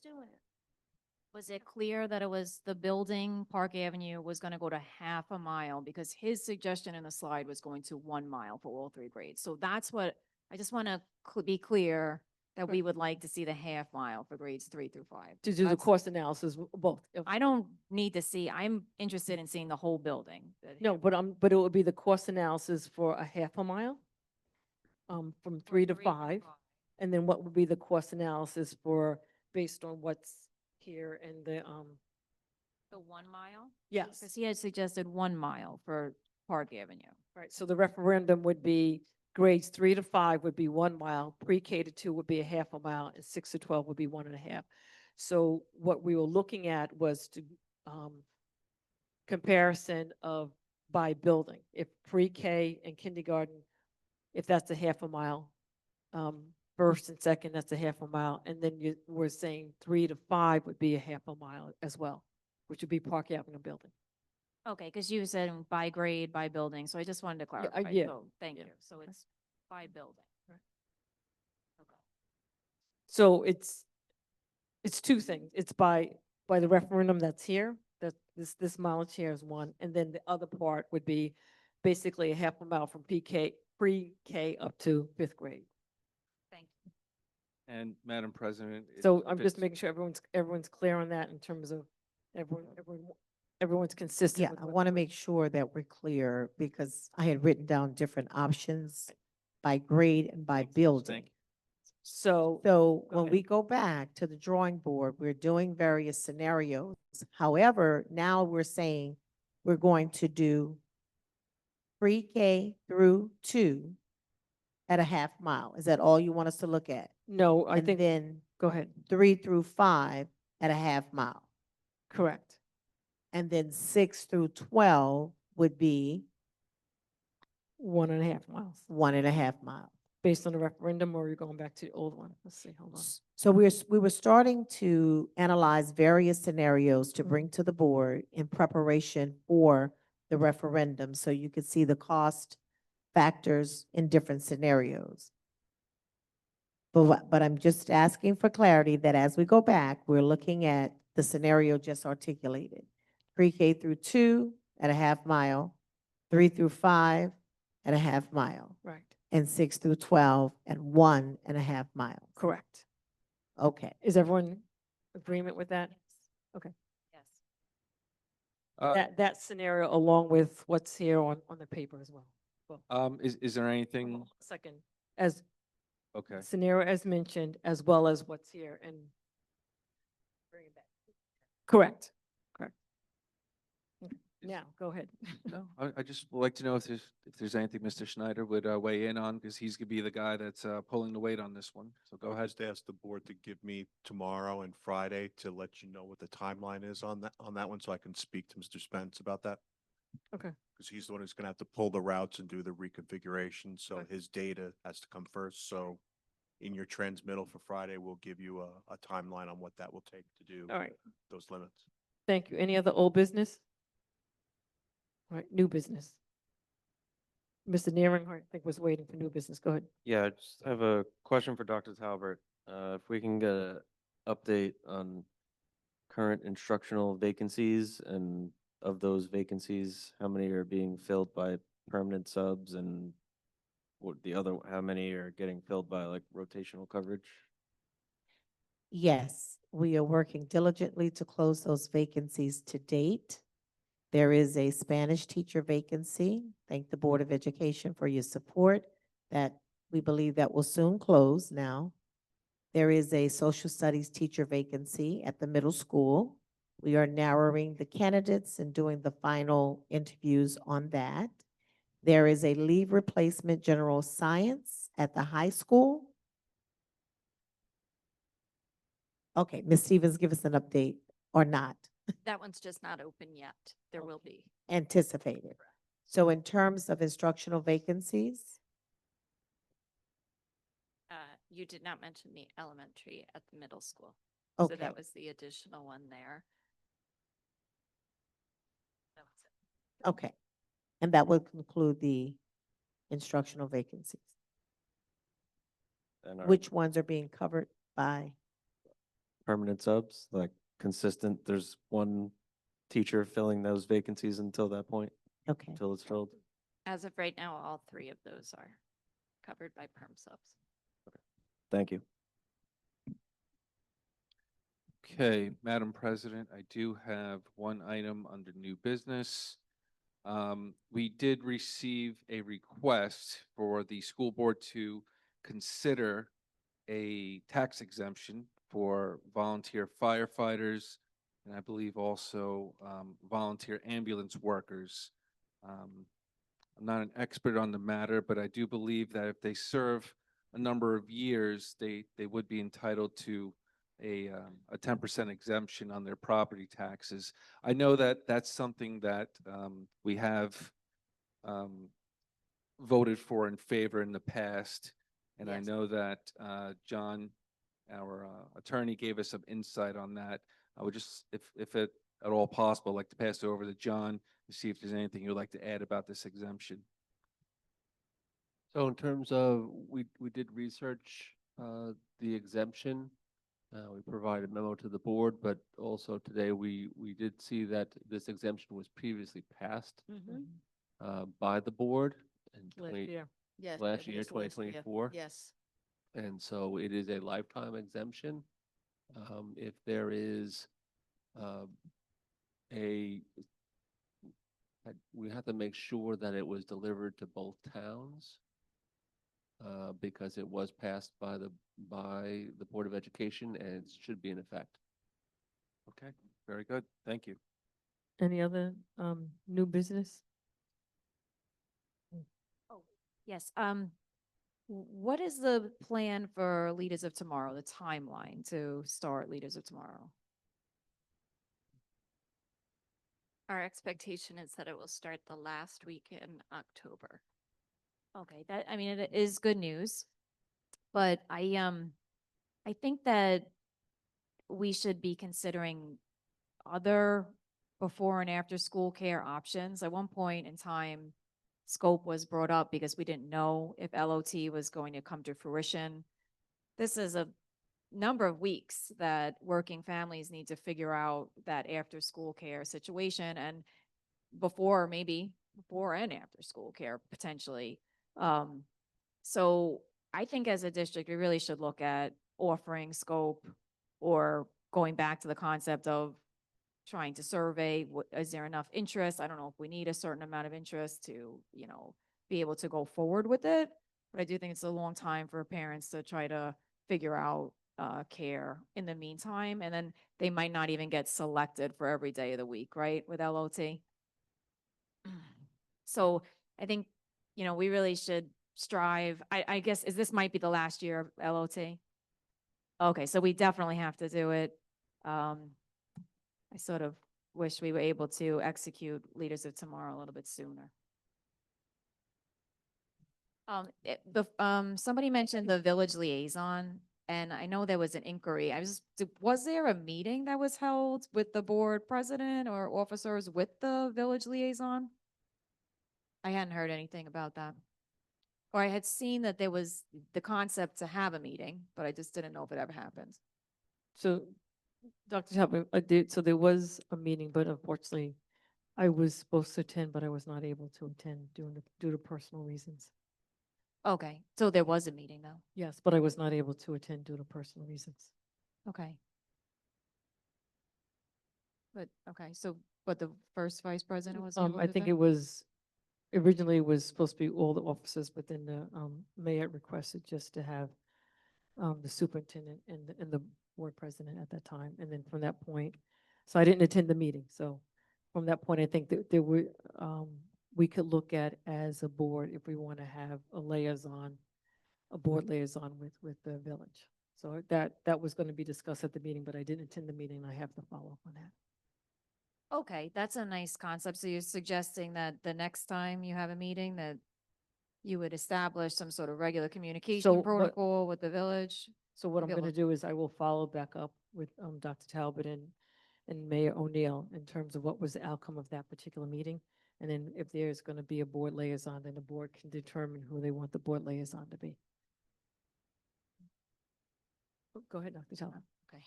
Was it clear that it was the building, Park Avenue, was gonna go to half a mile? Because his suggestion in the slide was going to 1 mile for all 3 grades. So that's what, I just wanna be clear that we would like to see the half mile for grades 3 through 5. To do the That's- cost analysis, both. I don't need to see, I'm interested in seeing the whole building. No, but it would be the cost analysis for a half a mile, from 3 to 5. And then what would be the cost analysis for, based on what's here in the, The 1 mile? yes. Because he had suggested 1 mile for Park Avenue. Right, so the referendum would be grades 3 to 5 would be 1 mile, pre-K to 2 would be a half a mile, and 6 to 12 would be 1.5. So what we were looking at was to, comparison of by building. If pre-K and kindergarten, if that's a half a mile, first and second, that's a half a mile, and then you were saying 3 to 5 would be a half a mile as well, which would be Park Avenue building. Okay, because you said by grade, by building, so I just wanted to clarify. yeah, So, thank yeah. you. So it's by building. So it's two things. It's by the referendum that's here, that this mileage here is one, and then the other part would be basically a half a mile from pre-K up to 5th grade. Thank you. And Madam President. So if I'm just it's- making sure everyone's clear on that in terms of everyone's consistent. Yeah, with I what want to we're- make sure that we're clear because I had written down different options by grade and by building. Thank you. So, So Go when ahead. we go back to the drawing board, we're doing various scenarios. However, now we're saying we're going to do pre-K through 2 at a half mile. Is that all you want us to look at? no, I And think, then go ahead, 3 through 5 at a half mile. correct. And then 6 through 12 would be 1.5 miles, 1.5 miles. based on the referendum, or are you going back to the old one? Let's see, hold on. So we were starting to analyze various scenarios to bring to the board in preparation for the referendum, so you could see the cost factors in different scenarios. But I'm just asking for clarity that as we go back, we're looking at the scenario just articulated. Pre-K through 2 at a half mile, 3 through 5 at a half mile, Right, and 6 through 12 at 1.5 miles. correct. Okay. Is everyone agreement with that? Okay. Yes. That scenario along with what's here on the paper as well. Is there anything, Second, as okay. scenario as mentioned, as well as what's here and bring it back. Correct, correct. Okay, now, go ahead. No, I just would like to know if there's anything Mr. Schneider would weigh in on, because he's gonna be the guy that's pulling the weight on this one. So go I'll ahead. just ask the board to give me tomorrow and Friday to let you know what the timeline is on that one, so I can speak to Mr. Spence about that. Okay. Because he's the one who's gonna have to pull the routes and do the reconfiguration, so Okay. his data has to come first, so in your transmittal for Friday, we'll give you a timeline on what that will take to do All right, those limits. thank you. Any other old business? All right, new business. Mr. Neering, I think was waiting for new business. Go ahead. Yeah, I just have a question for Dr. Talbert. If we can get an update on current instructional vacancies, and of those vacancies, how many are being filled by permanent subs, and how many are getting filled by like rotational coverage? Yes, we are working diligently to close those vacancies to date. There is a Spanish teacher vacancy. Thank the Board of Education for your support, that we believe that will soon close now. There is a social studies teacher vacancy at the middle school. We are narrowing the candidates and doing the final interviews on that. There is a leave replacement general science at the high school. Okay, Ms. Stevens, give us an update or not. That one's just not open yet. There will be. Anticipated. So in terms of instructional vacancies, You did not mention the elementary at the middle school. So okay, that was the additional one there. Okay. And that would conclude the instructional vacancies. And our Which ones are being covered by? permanent subs, like consistent, there's one teacher filling those vacancies until that point, Okay. until it's filled. As of right now, all three of those are covered by perm subs. Thank you. Okay, Madam President, I do have one item under new business. We did receive a request for the school board to consider a tax exemption for volunteer firefighters, and I believe also volunteer ambulance workers. I'm not an expert on the matter, but I do believe that if they serve a number of years, they would be entitled to a 10% exemption on their property taxes. I know that that's something that we have voted for in favor in the past. And I Yes. know that John, our attorney, gave us some insight on that. I would just, if it at all possible, like to pass it over to John to see if there's anything you'd like to add about this exemption. So in terms of, we did research the exemption. We provided a memo to the board, but also today we did see that this exemption was previously passed by the board in Yes. last it year, was last year. 2024. Yes. And so it is a lifetime exemption. If there is we have to make sure that it was delivered to both towns because it was passed by the Board of Education and it should be in effect. Okay, very good. Thank you. Any other new business? Yes, what is the plan for Leaders of Tomorrow, the timeline to start Leaders of Tomorrow? Our expectation is that it will start the last week in October. Okay, that, I mean, it is good news, but I think that we should be considering other before and after school care options. At one point in time, scope was brought up because we didn't know if LOT was going to come to fruition. This is a number of weeks that working families need to figure out that after school care situation, and maybe before and after school care potentially. So I think as a district, we really should look at offering scope or going back to the concept of trying to survey, is there enough interest? I don't know if we need a certain amount of interest to, be able to go forward with it. But I do think it's a long time for parents to try to figure out care in the meantime. And then they might not even get selected for every day of the week, right, with LOT. So I think, we really should strive. I guess, this might be the last year of LOT? Okay, so we definitely have to do it. I sort of wish we were able to execute Leaders of Tomorrow a little bit sooner. Somebody mentioned the village liaison, and I know there was an inquiry. Was there a meeting that was held with the board president or officers with the village liaison? I hadn't heard anything about that. Or I had seen that there was the concept to have a meeting, but I just didn't know if it ever happened. So, Dr. Talbot, so there was a meeting, but unfortunately, I was supposed to attend, but I was not able to attend due to personal reasons. Okay, so there was a meeting though. Yes, but I was not able to attend due to personal reasons. Okay. But the first vice president was able to I think attend? it was, originally it was supposed to be all the officers, but then the mayor requested just to have the superintendent and the board president at that time. And then from that point, so I didn't attend the meeting. So from that point, I think that there were, we could look at as a board if we want to have a board liaison with the village. So that was going to be discussed at the meeting, but I didn't attend the meeting. I have to follow up on that. Okay, that's a nice concept. So you're suggesting that the next time you have a meeting that you would establish some sort of regular communication So, but- protocol with the village? So what I'm Be going to able- do is I will follow back up with Dr. Talbot and Mayor O'Neill in terms of what was the outcome of that particular meeting. And then if there's going to be a board liaison, then the board can determine who they want the board liaison to be. Oh, go ahead, Dr. Talbot. Okay.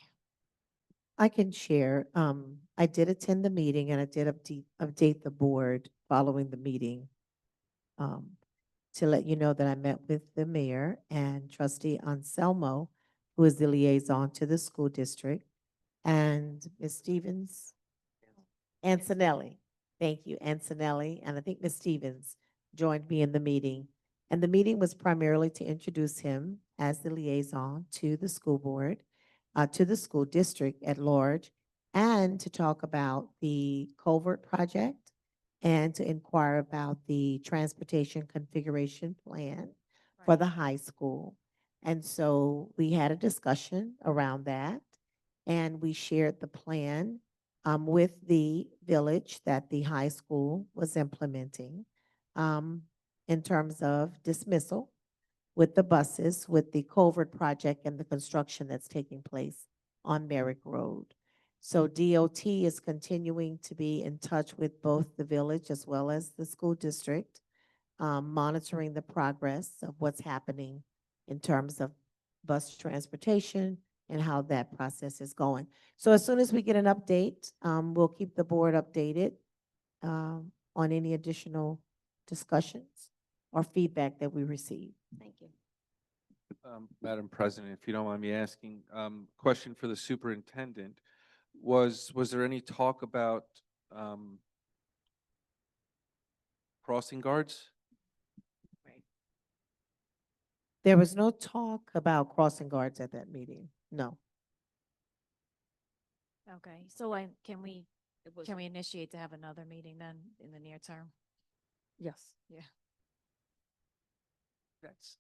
I can share. I did attend the meeting and I did update the board following the meeting. To let you know that I met with the mayor and trustee Anselmo, who is the liaison to the school district, and Ms. Stevens, Antonelli. Thank you, Antonelli, and I think Ms. Stevens joined me in the meeting. And the meeting was primarily to introduce him as the liaison to the school board, to the school district at large, and to talk about the culvert project and to inquire about the transportation configuration plan for the high school. And so we had a discussion around that, and we shared the plan with the village that the high school was implementing in terms of dismissal with the buses, with the culvert project and the construction that's taking place on Merrick Road. So DOT is continuing to be in touch with both the village as well as the school district, monitoring the progress of what's happening in terms of bus transportation and how that process is going. So as soon as we get an update, we'll keep the board updated on any additional discussions or feedback that we receive. Thank you. Madam President, if you don't mind me asking, question for the superintendent. Was there any talk about crossing guards? There was no talk about crossing guards at that meeting. No. Okay, so can we initiate to have another meeting then in the near term? Yes. Yeah. That's,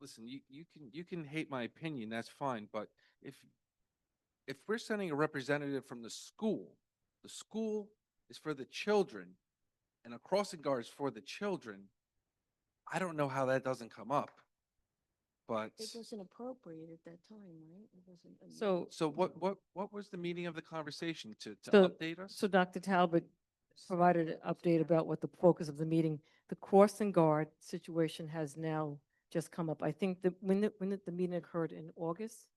listen, you can hate my opinion, that's fine, but if we're sending a representative from the school is for the children, and a crossing guard is for the children, I don't know how that doesn't come up. But It wasn't appropriate at that time, right? It wasn't. So what was the meaning of the conversation to So- update us? So Dr. Talbot provided an update about what the focus of the meeting. The crossing guard situation has now just come up. I think that when the meeting occurred in August,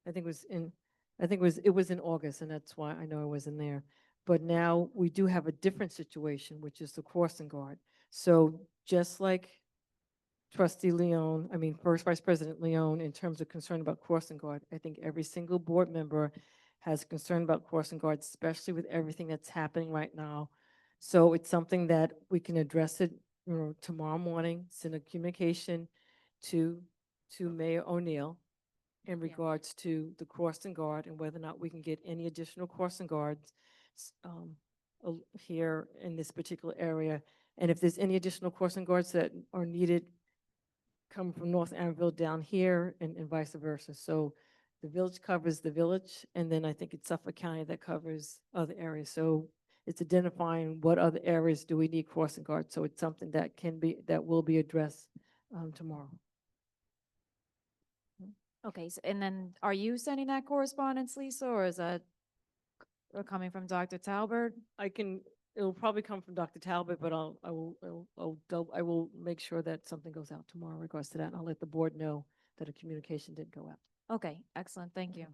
it was in August, and that's why I know I wasn't there. But now we do have a different situation, which is the crossing guard. So just like Trustee Leon, First Vice President Leon, in terms of concern about crossing guard, I think every single board member has concern about crossing guards, especially with everything that's happening right now. So it's something that we can address it, tomorrow morning, send a communication to Mayor O'Neill in regards to the crossing guard and whether or not we can get any additional crossing guards here in this particular area. And if there's any additional crossing guards that are needed, come from North Anvil down here and vice versa. So the village covers the village, and then I think it's Suffolk County that covers other areas. So it's identifying what other areas do we need crossing guards. So it's something that will be addressed tomorrow. Okay, so, and then are you sending that correspondence, Lisa, or is that coming from Dr. Talbert? It'll probably come from Dr. Talbot, but I will make sure that something goes out tomorrow in regards to that, and I'll let the board know that a communication did go out. Okay, excellent, thank you.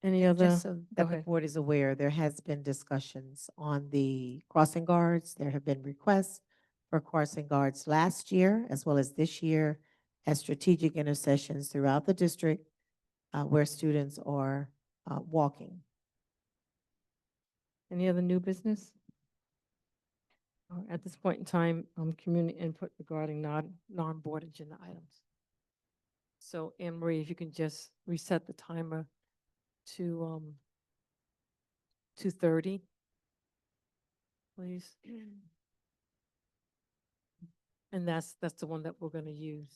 Any And other? just so Go that the ahead. board is aware, there has been discussions on the crossing guards. There have been requests for crossing guards last year as well as this year as strategic intercessions throughout the district where students are walking. Any other new business? At this point in time, community input regarding non-board agenda items. So Anne Marie, if you can just reset the timer to 2:30, please. And that's the one that we're going to use.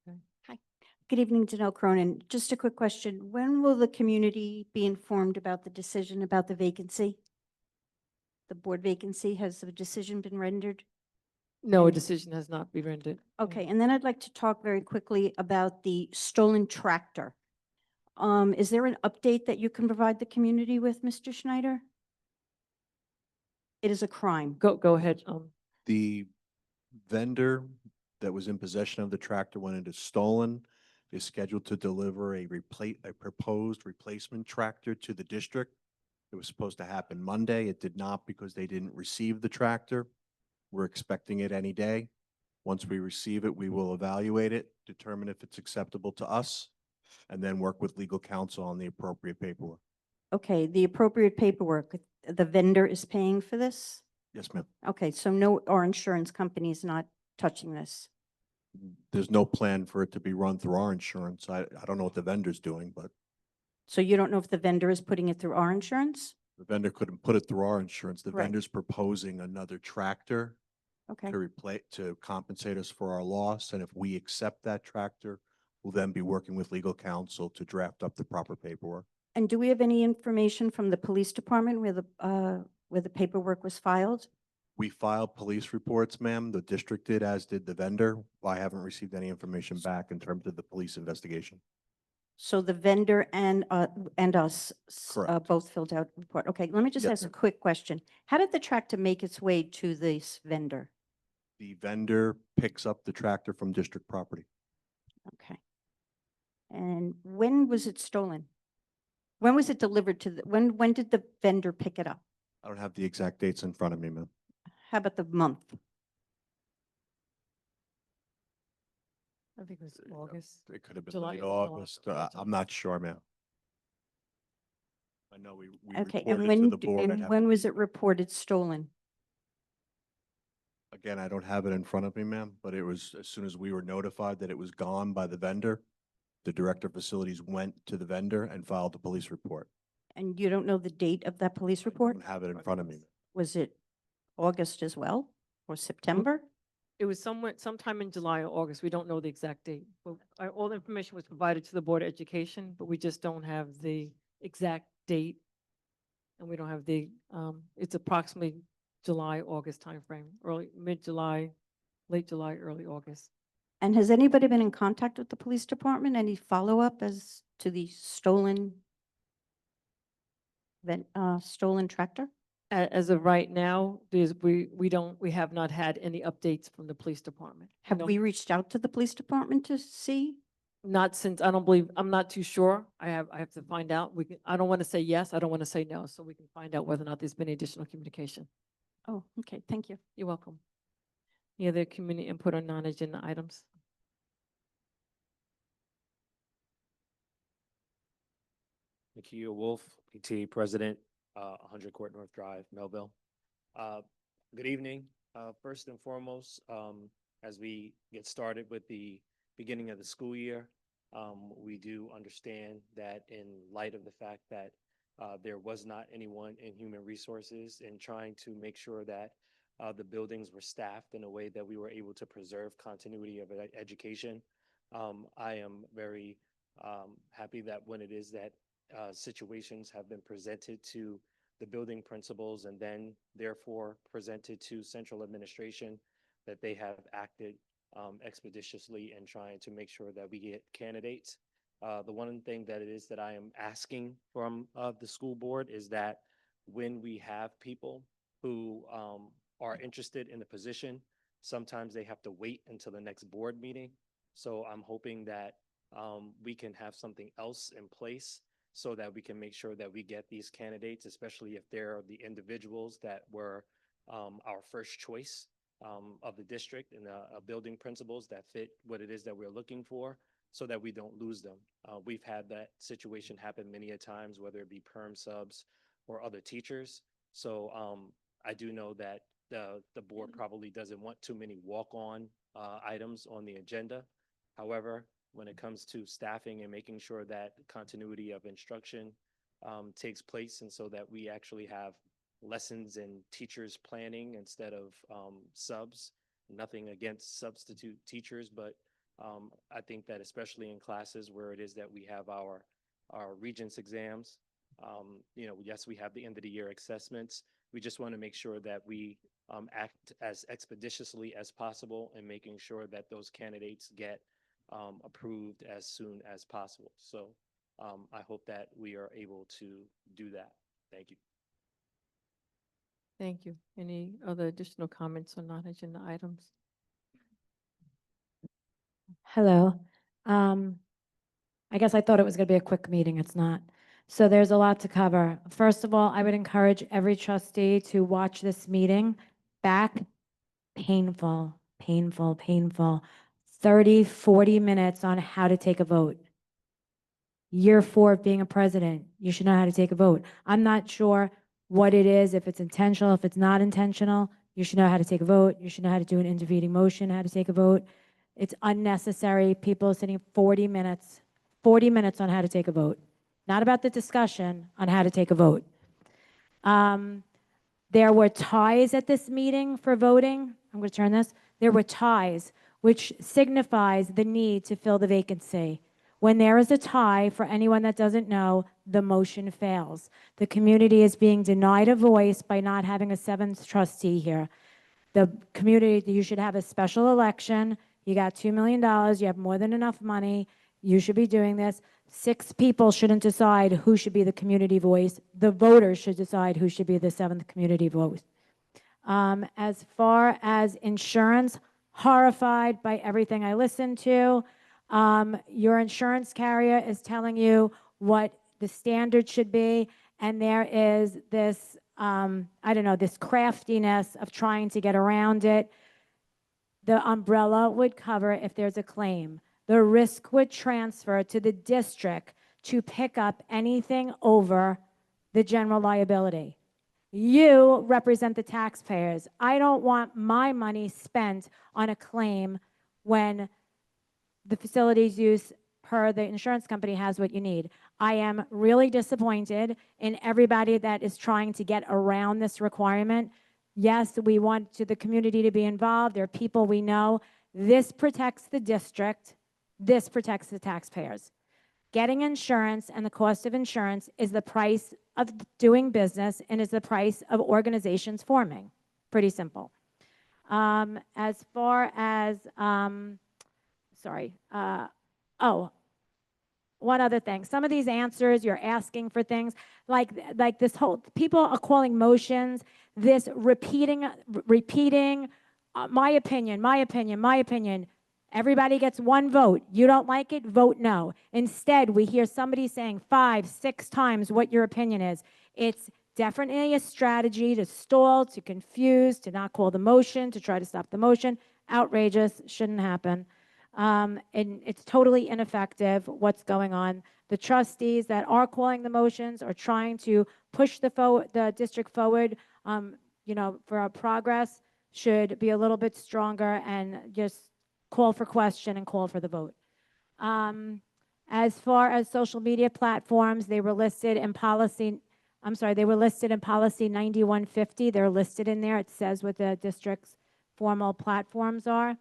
Okay. Hi, good evening, Janelle Cronin. Just a quick question. When will the community be informed about the decision about the vacancy? The board vacancy, has the decision been rendered? No, a And- decision has not been rendered. Okay, and then I'd like to talk very quickly about the stolen tractor. Is there an update that you can provide the community with, Mr. Schneider? It is a crime. Go ahead. The vendor that was in possession of the tractor when it is stolen is scheduled to deliver a proposed replacement tractor to the district. It was supposed to happen Monday. It did not because they didn't receive the tractor. We're expecting it any day. Once we receive it, we will evaluate it, determine if it's acceptable to us, and then work with legal counsel on the appropriate paperwork. Okay, the appropriate paperwork, the vendor is paying for this? Yes, ma'am. Okay, so no, our insurance company is not touching this. There's no plan for it to be run through our insurance. I don't know what the vendor's doing, but So you don't know if the vendor is putting it through our insurance? the vendor couldn't put it through our insurance. The Correct. vendor's proposing another tractor Okay. to to compensate us for our loss. And if we accept that tractor, we'll then be working with legal counsel to draft up the proper paperwork. And do we have any information from the police department where the paperwork was filed? We filed police reports, ma'am. The district did, as did the vendor. I haven't received any information back in terms of the police investigation. So the vendor and us Correct. both filled out report. Okay, let me just Yes, ask a ma'am. quick question. How did the tractor make its way to this vendor? The vendor picks up the tractor from district property. Okay. And when was it stolen? When was it delivered to when did the vendor pick it up? I don't have the exact dates in front of me, ma'am. How about the month? I think it was August. It could have been July, late July, August. July. I'm not sure, ma'am. I know we Okay, reported and to the board. I'd and have when to- was it reported stolen? Again, I don't have it in front of me, ma'am, but it was as soon as we were notified that it was gone by the vendor, the director of facilities went to the vendor and filed the police report. And you don't know the date of that police I report? don't have it in front of me. Was it August as well, or September? It was sometime in July or August. We don't know the exact date. But all the information was provided to the Board of Education, but we just don't have the exact date. And we don't have it's approximately July, August timeframe, mid-July, late July, early August. And has anybody been in contact with the police department? Any follow-up as to the stolen stolen tractor? As of right now, we have not had any updates from the police department. Have we reached out to the police department to see? Not since, I'm not too sure. I have to find out. I don't want to say yes, I don't want to say no, so we can find out whether or not there's been additional communication. Oh, okay, thank you. You're welcome. Any other community input on non-agenda items? Nakia Wolf, PT President, 100 Court North Drive, Melville. Good evening. First and foremost, as we get started with the beginning of the school year, we do understand that in light of the fact that there was not anyone in human resources in trying to make sure that the buildings were staffed in a way that we were able to preserve continuity of education. I am very happy that when it is that situations have been presented to the building principals and then therefore presented to central administration, that they have acted expeditiously in trying to make sure that we get candidates. The one thing that it is that I am asking from the school board is that when we have people who are interested in the position, sometimes they have to wait until the next board meeting. So I'm hoping that we can have something else in place so that we can make sure that we get these candidates, especially if they're the individuals that were our first choice of the district and building principals that fit what it is that we're looking for, so that we don't lose them. We've had that situation happen many a times, whether it be perm subs or other teachers. So I do know that the board probably doesn't want too many walk-on items on the agenda. However, when it comes to staffing and making sure that continuity of instruction takes place, and so that we actually have lessons and teachers planning instead of subs. Nothing against substitute teachers, but I think that especially in classes where it is that we have our Regents exams, yes, we have the end of the year assessments. We just want to make sure that we act as expeditiously as possible in making sure that those candidates get approved as soon as possible. So I hope that we are able to do that. Thank you. Thank you. Any other additional comments on non-agenda items? Hello. I guess I thought it was going to be a quick meeting. It's not. So there's a lot to cover. First of all, I would encourage every trustee to watch this meeting back. Painful, painful, painful. 30, 40 minutes on how to take a vote. Year 4 of being a president, you should know how to take a vote. I'm not sure what it is, if it's intentional, if it's not intentional. You should know how to take a vote. You should know how to do an intervening motion, how to take a vote. It's unnecessary. People are sitting 40 minutes on how to take a vote. Not about the discussion, on how to take a vote. There were ties at this meeting for voting. I'm going to turn this. There were ties, which signifies the need to fill the vacancy. When there is a tie, for anyone that doesn't know, the motion fails. The community is being denied a voice by not having a 7th trustee here. The community, you should have a special election. You got $2 million. You have more than enough money. You should be doing this. 6 people shouldn't decide who should be the community voice. The voters should decide who should be the 7th community voice. As far as insurance, horrified by everything I listened to. Your insurance carrier is telling you what the standard should be, and there is this, I don't know, this craftiness of trying to get around it. The umbrella would cover if there's a claim. The risk would transfer to the district to pick up anything over the general liability. You represent the taxpayers. I don't want my money spent on a claim when the facilities use per the insurance company has what you need. I am really disappointed in everybody that is trying to get around this requirement. Yes, we want the community to be involved. There are people we know. This protects the district. This protects the taxpayers. Getting insurance and the cost of insurance is the price of doing business and is the price of organizations forming. Pretty simple. As far as, one other thing. Some of these answers, you're asking for things like this whole, people are calling motions, this repeating, my opinion, my opinion, my opinion. Everybody gets one vote. You don't like it, vote no. Instead, we hear somebody saying 5, 6 times what your opinion is. It's definitely a strategy to stall, to confuse, to not call the motion, to try to stop the motion. Outrageous, shouldn't happen. And it's totally ineffective what's going on. The trustees that are calling the motions are trying to push the district forward, for our progress, should be a little bit stronger and just call for question and call for the vote. As far as social media platforms, they were listed in policy, they were listed in policy 9150. They're listed in there. It says what the district's formal platforms are.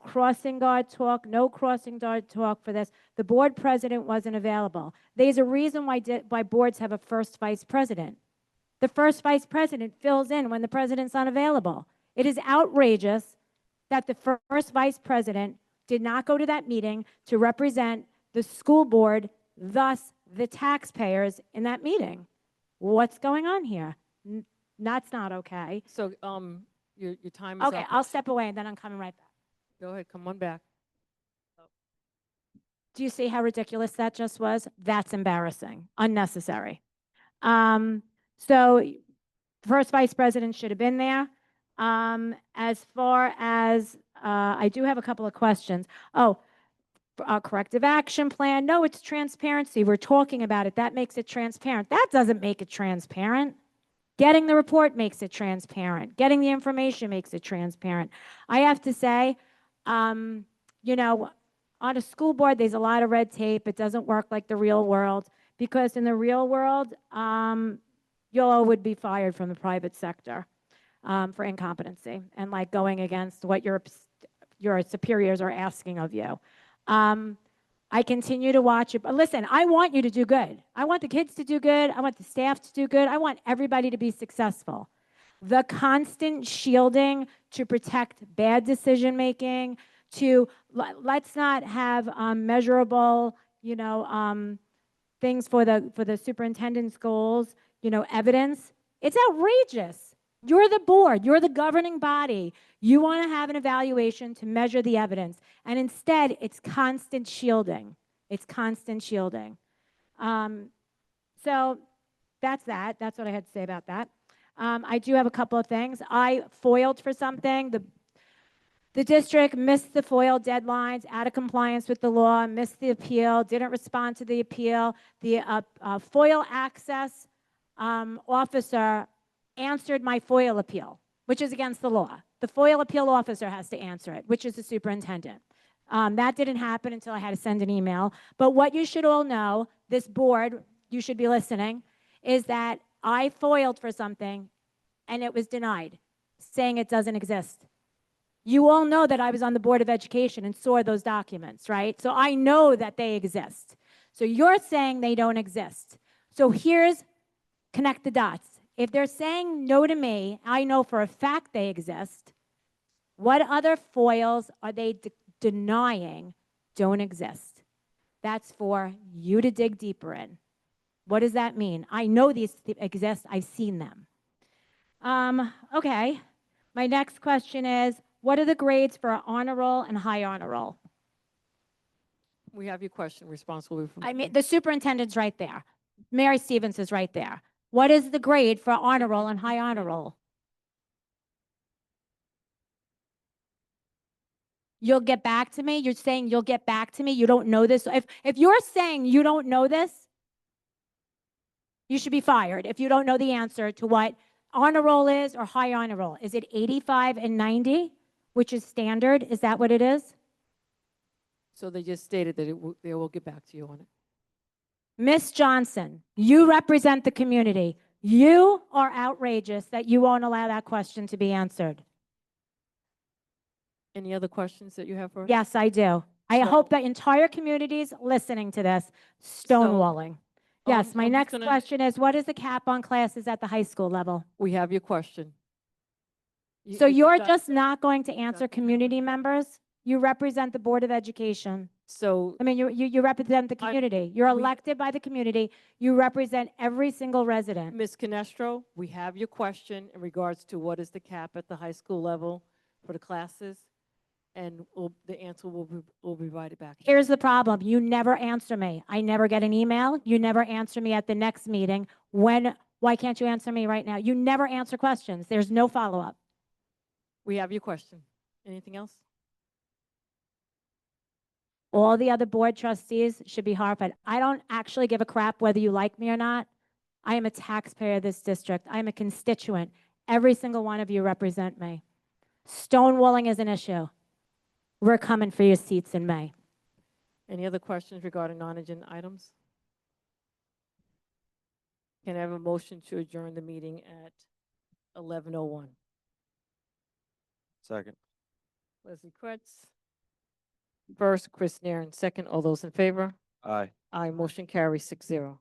Crossing guard talk, no crossing guard talk for this. The board president wasn't available. There's a reason why boards have a first vice president. The first vice president fills in when the president's unavailable. It is outrageous that the first vice president did not go to that meeting to represent the school board, thus the taxpayers in that meeting. What's going on here? That's not okay. So, your time is up. Okay, I'll step away and then I'm coming right back. Go ahead, come on back. Do you see how ridiculous that just was? That's embarrassing, unnecessary. So first vice president should have been there. As far as, I do have a couple of questions. Corrective action plan. No, it's transparency. We're talking about it. That makes it transparent. That doesn't make it transparent. Getting the report makes it transparent. Getting the information makes it transparent. I have to say, on a school board, there's a lot of red tape. It doesn't work like the real world, because in the real world, you all would be fired from the private sector for incompetency and like going against what your superiors are asking of you. I continue to watch it, but listen, I want you to do good. I want the kids to do good. I want the staff to do good. I want everybody to be successful. The constant shielding to protect bad decision-making, let's not have measurable, things for the superintendent's goals, evidence. It's outrageous. You're the board, you're the governing body. You want to have an evaluation to measure the evidence. And instead, it's constant shielding. It's constant shielding. So that's that. That's what I had to say about that. I do have a couple of things. I foiled for something. The district missed the FOIL deadlines, out of compliance with the law, missed the appeal, didn't respond to the appeal. The FOIL access officer answered my FOIL appeal, which is against the law. The FOIL appeal officer has to answer it, which is the superintendent. That didn't happen until I had to send an email. But what you should all know, this board, you should be listening, is that I FOILed for something and it was denied, saying it doesn't exist. You all know that I was on the Board of Education and saw those documents, right? So I know that they exist. So you're saying they don't exist. So here's connect the dots. If they're saying no to me, I know for a fact they exist. What other FOILs are they denying don't exist? That's for you to dig deeper in. What does that mean? I know these exist. I've seen them. Okay. My next question is, what are the grades for honor roll and high honor roll? We have your question. Response will be from. I mean, the superintendent's right there. Mary Stevens is right there. What is the grade for honor roll and high honor roll? You'll get back to me? You're saying you'll get back to me? You don't know this? If you're saying you don't know this, you should be fired if you don't know the answer to what honor roll is or high honor roll. Is it 85 and 90, which is standard? Is that what it is? So they just stated that they will get back to you on it. Miss Johnson, you represent the community. You are outrageous that you won't allow that question to be answered. Any other questions that you have for us? Yes, I do. I So- hope the entire community is listening to this. Stonewalling. Yes, my I'm just next gonna- question is, what is the cap on classes at the high school level? We have your question. So you're just not going to answer community members? You represent the Board of Education. So I mean, you represent the community. You're elected by the community. You represent every single resident. Ms. Canestro, we have your question in regards to what is the cap at the high school level for the classes, and the answer will be provided back. Here's the problem. You never answer me. I never get an email. You never answer me at the next meeting. Why can't you answer me right now? You never answer questions. There's no follow-up. We have your question. Anything else? All the other board trustees should be horrified. I don't actually give a crap whether you like me or not. I am a taxpayer of this district. I'm a constituent. Every single one of you represent me. Stonewalling is an issue. We're coming for your seats in May. Any other questions regarding non-agenda items? Can I have a motion to adjourn the meeting at 11:01? Second. Leslie Kretz. First, Chris Nairn. Second, all those in favor? Aye. Aye, motion carries 6-0.